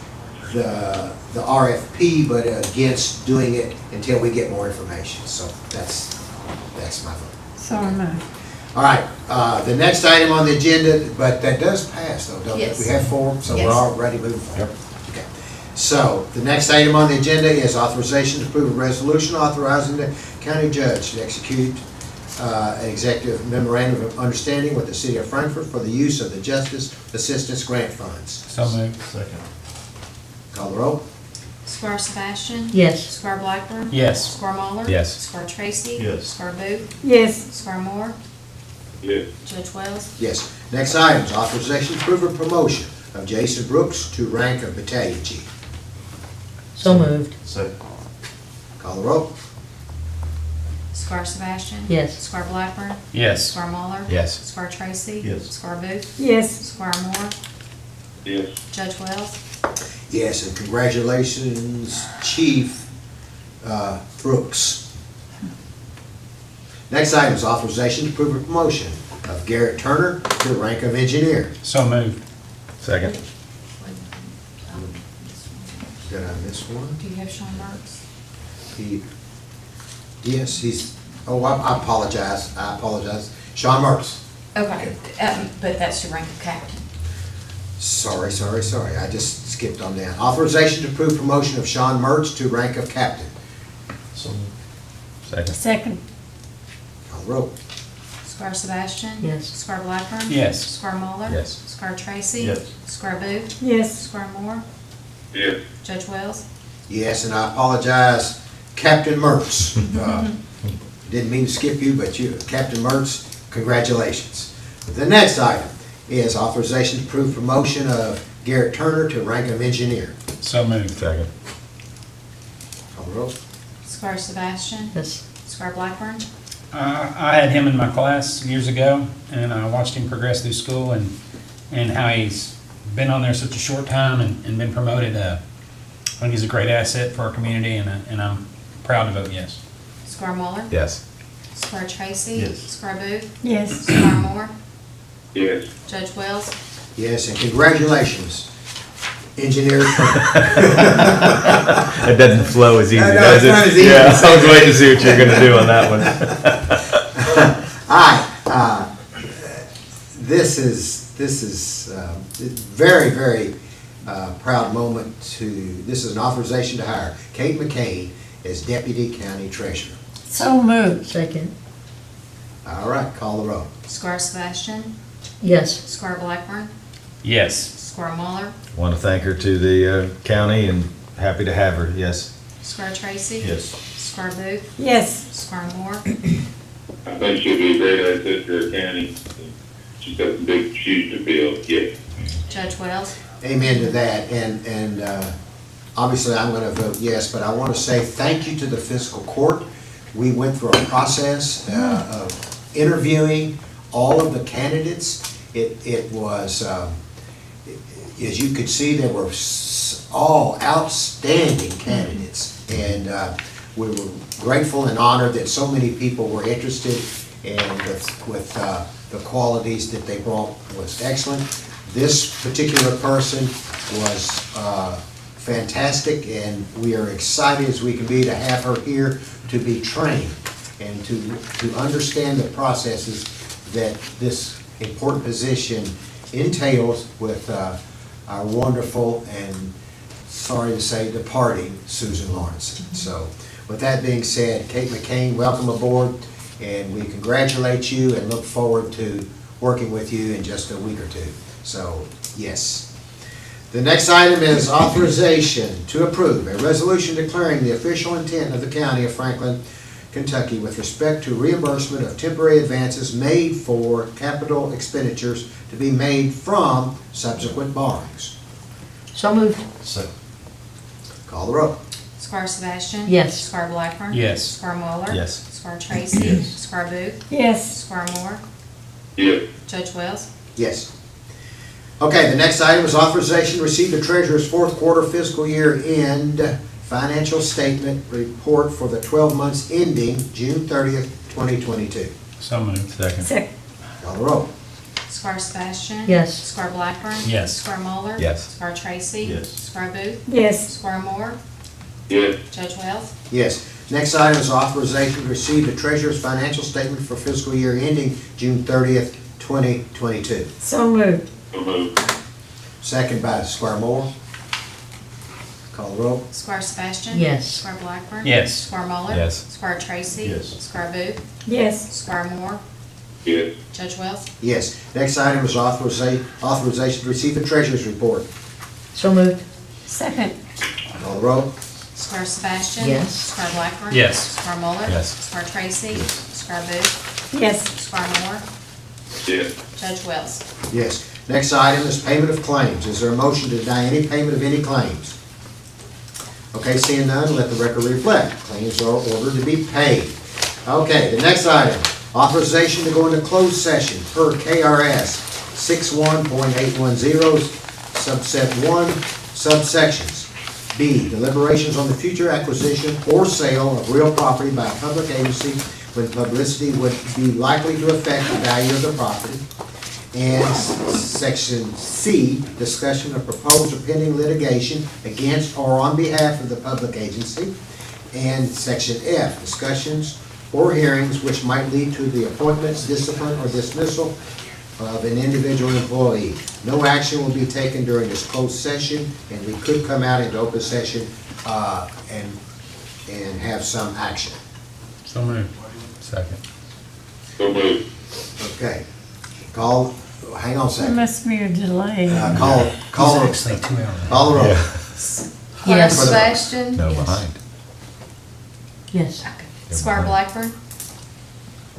the RFP, but against doing it until we get more information. So that's my vote. So am I. All right, the next item on the agenda, but that does pass though, don't it? Yes. We have 4, so Yes. we're already moving forward. Okay. So the next item on the agenda is authorization to approve a resolution authorizing the county judge to execute an executive memorandum of understanding with the city of Frankfort for the use of the Justice Assistance Grant Funds. So moved. Second. Call the roll. Squire Sebastian. Yes. Squire Blackburn. Yes. Squire Muller. Yes. Squire Tracy. Yes. Squire Booth. Yes. Squire Moore. Yes. Judge Wells. Yes. Next item is authorization to approve a promotion of Jason Brooks to rank of battalion chief. So moved. Second. Call the roll. Squire Sebastian? Yes. Squire Blackburn? Yes. Squire Muller? Yes. Squire Tracy? Yes. Squire Booth? Yes. Squire Moore? Yes. Judge Wells? Yes, and congratulations, Chief Brooks. Next item is authorization to approve a promotion of Garrett Turner to the rank of engineer. So moved. Second. Did I miss one? Do you have Sean Marks? Yes, he's, I apologize, Sean Marks. Okay, but that's your rank of captain. Sorry, I just skipped on that. Authorization to approve promotion of Sean Mertz to rank of captain. So, Second. Second. Call the roll. Squire Sebastian? Yes. Squire Blackburn? Yes. Squire Muller? Yes. Squire Tracy? Yes. Squire Booth? Yes. Squire Moore? Yes. Judge Wells? Yes, and I apologize, Captain Mertz. Didn't mean to skip you, but Captain Mertz, congratulations. The next item is authorization to approve promotion of Garrett Turner to rank of engineer. So moved. Second. Call the roll. Squire Sebastian? Yes. Squire Blackburn? I had him in my class years ago, and I watched him progress through school and how he's been on there such a short time and been promoted. I think he's a great asset for our community, and I'm proud to vote yes. Squire Muller? Yes. Squire Tracy? Yes. Squire Booth? Yes. Squire Moore? Yes. Judge Wells? Yes, and congratulations, engineer. It doesn't flow as easy, No, does it's it? not as easy Yeah, to I say was that. waiting to see what you're gonna do on that one. All right, this is very, very proud moment this is an authorization to hire Kate McCain as Deputy County Treasurer. So moved. Second. All right, call the roll. Squire Sebastian? Yes. Squire Blackburn? Yes. Squire Muller? Want to thank her to the county and happy to have her, yes. Squire Tracy? yes. Squire Booth? Yes. Squire Moore? I think she'll be a great asset to our county. She's got some big shoes to fill, yes. Judge Wells? Amen to that, and obviously I'm gonna vote yes, but I wanna say thank you to the Fiscal Court. We went through a process of interviewing all of the candidates. It was, as you could see, there were all outstanding candidates, and we were grateful and honored that so many people were interested, and with the qualities that they brought was excellent. This particular person was fantastic, and we are excited as we can be to have her here to be trained and to understand the processes that this important position entails with our wonderful and, sorry to say, departing Susan Lawrence. So with that being said, Kate McCain, welcome aboard, and we congratulate you and look forward to working with you in just a week or two. So, yes. The next item is authorization to approve a resolution declaring the official intent of the County of Franklin, Kentucky with respect to reimbursement of temporary advances made for capital expenditures to be made from subsequent borrowings. So moved. Second. Call the roll. Squire Sebastian? Yes. Squire Blackburn? Yes. Squire Muller? Yes. Squire Tracy? Yes. Squire Booth? Yes. Squire Moore? Yes. Judge Wells? Yes. Okay, the next item is authorization to receive the treasurer's fourth quarter fiscal year end financial statement report for the 12 months ending June 30th, 2022. So moved. Second. Second. Call the roll. Squire Sebastian? Yes. Squire Blackburn? Yes. Squire Muller? Yes. Squire Tracy? Yes. Squire Booth? Yes. Squire Moore? Yes. Judge Wells? Yes. Next item is authorization to receive the treasurer's financial statement for fiscal year ending June 30th, 2022. So moved. So moved. Second by Squire Moore. Call the roll. Squire Sebastian? Yes. Squire Blackburn? Yes. Squire Muller? Yes. Squire Tracy? Yes. Squire Booth? Yes. Squire Moore? Yes. Judge Wells? Yes. Next item is authorization to receive the treasurer's report. So moved. Second. Call the roll. Squire Sebastian? Yes. Squire Blackburn? Yes. Squire Muller? Yes. Squire Tracy? Squire Booth? Yes. Squire Moore? Yes. Judge Wells? Yes. Next item is payment of claims. Is there a motion to deny any payment of any claims? Okay, seeing none, let the record reflect. Claims are ordered to be paid. Okay, the next item, authorization to go into closed session per KRS 61.810, subset 1, subsections. B, deliberations on the future acquisition or sale of real property by a public agency when publicity would be likely to affect the value of the property. And section C, discussion of proposed or pending litigation against or on behalf of the public agency. And section F, discussions or hearings which might lead to the appointment, discipline, or dismissal of an individual employee. No action will be taken during this closed session, and we could come out into open session and have some action. So moved. Second. So moved. Okay. Call, hang on a There second. must be a delay. Call the roll. Yes. Sebastian? No, behind. Yes. Squire Blackburn?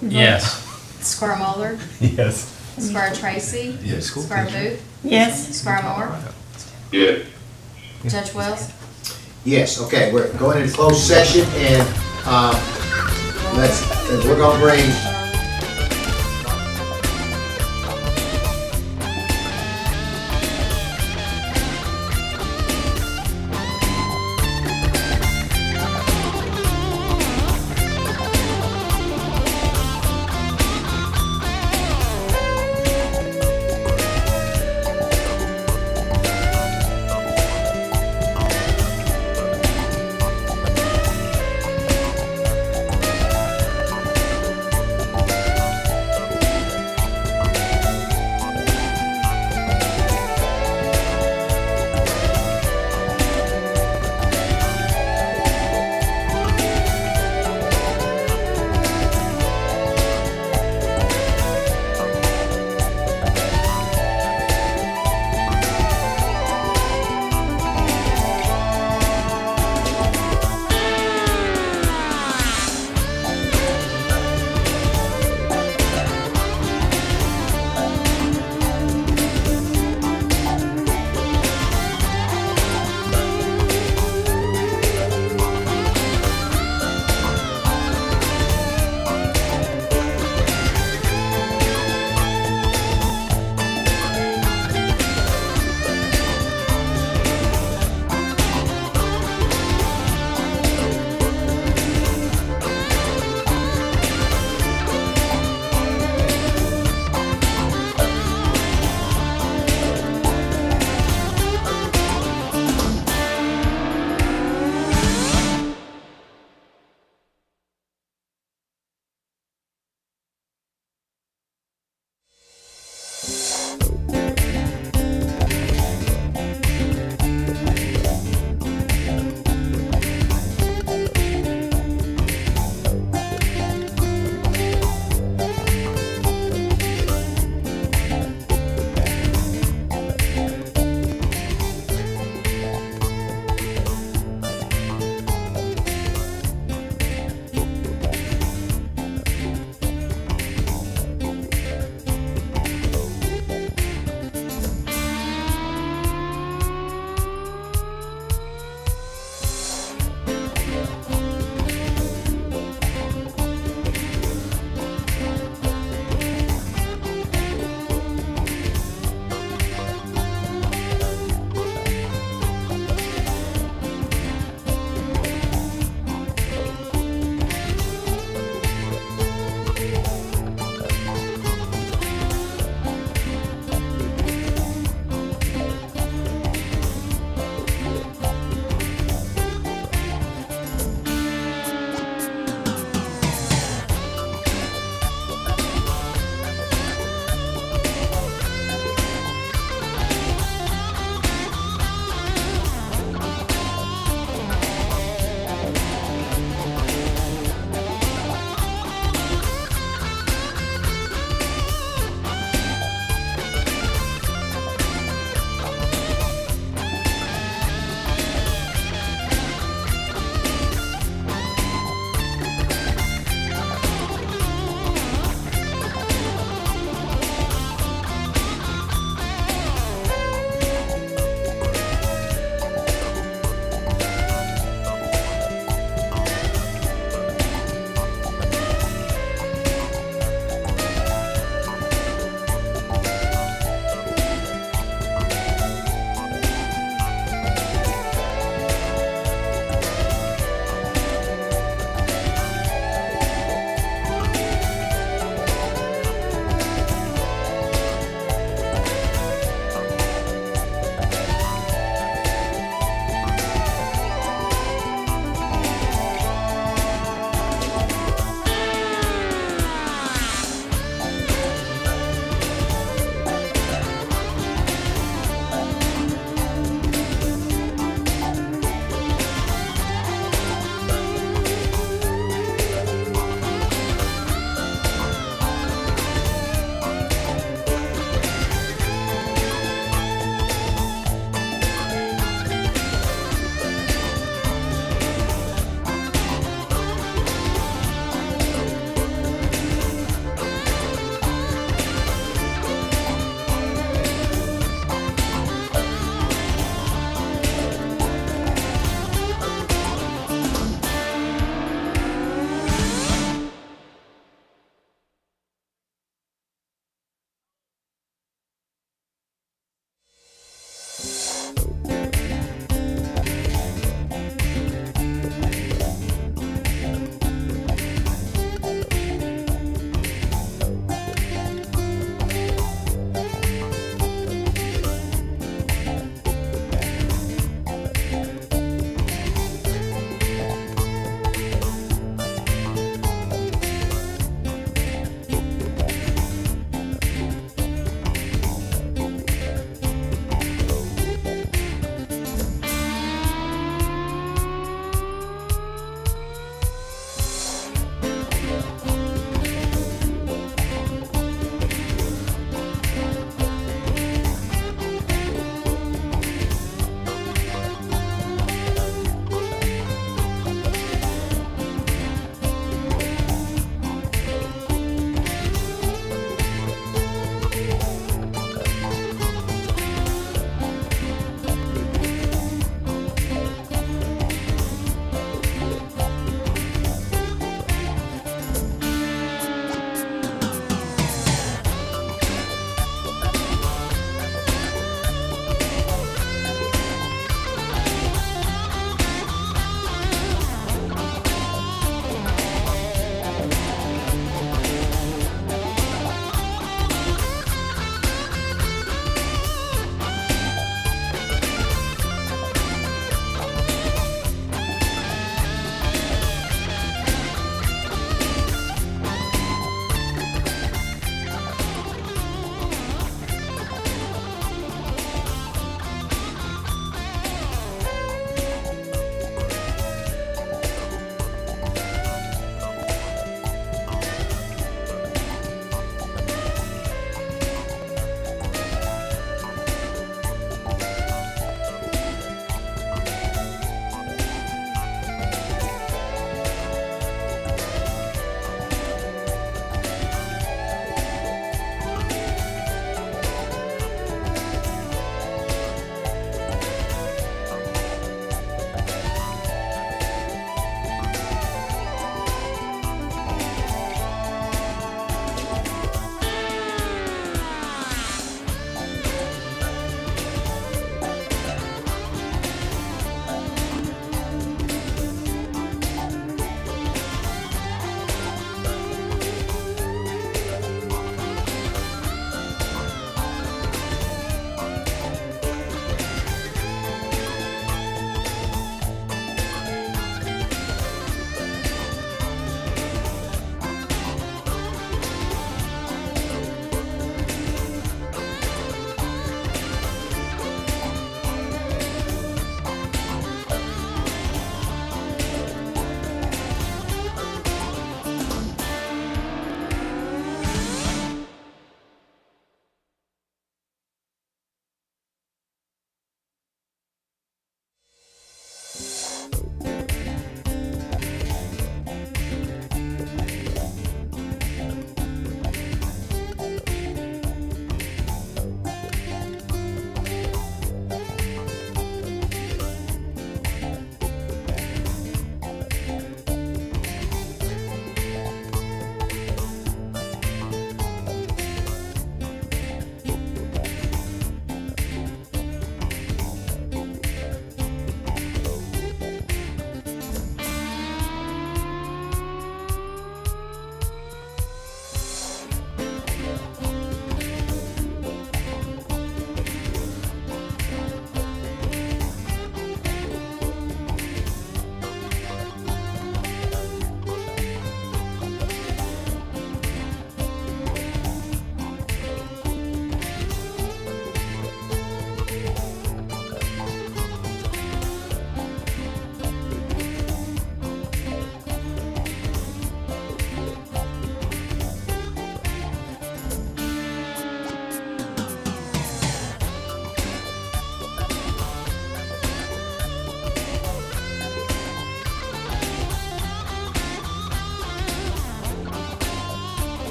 Yes. Squire Muller? Yes. Squire Tracy? Yes. Squire Booth? Yes. Squire Moore? Yeah. Judge Wells? Yes, okay, we're going into closed session, and we're gonna bring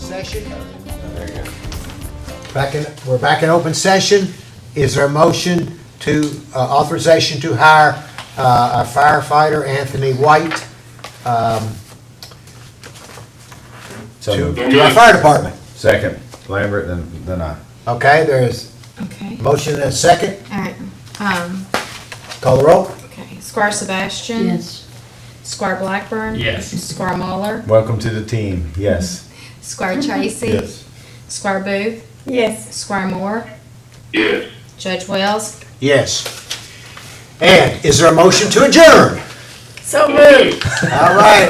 session. We're back in open session. Is there a motion to, authorization to hire our firefighter, Anthony White, to our fire department? Second, Lambert, then I. Okay, there's Okay. motion and a second. All right. Call the roll. Okay. Squire Sebastian. Yes. Squire Blackburn. Yes. Squire Muller. Welcome to the team, yes. Squire Tracy. Yes. Squire Booth. Yes. Squire Moore. Yes. Judge Wells. Yes. And is there a motion to adjourn? So moved. All right.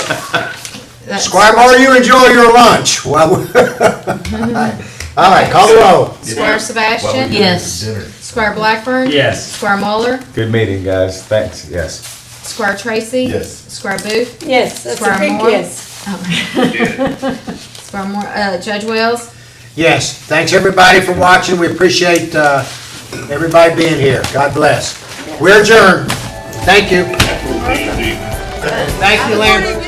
That's Squire Moore, you enjoy your lunch. Well, all right, call the roll. Squire Sebastian. Yes. Squire Blackburn. Yes. Squire Muller. Good meeting, guys, thanks, yes. Squire Tracy. Yes. Squire Booth. Yes, that's a Squire big Moore. yes. Squire Moore. Judge Wells. Yes, thanks everybody for watching. We appreciate everybody being here. God bless. We're adjourned. Thank you. Thank you, Lambert.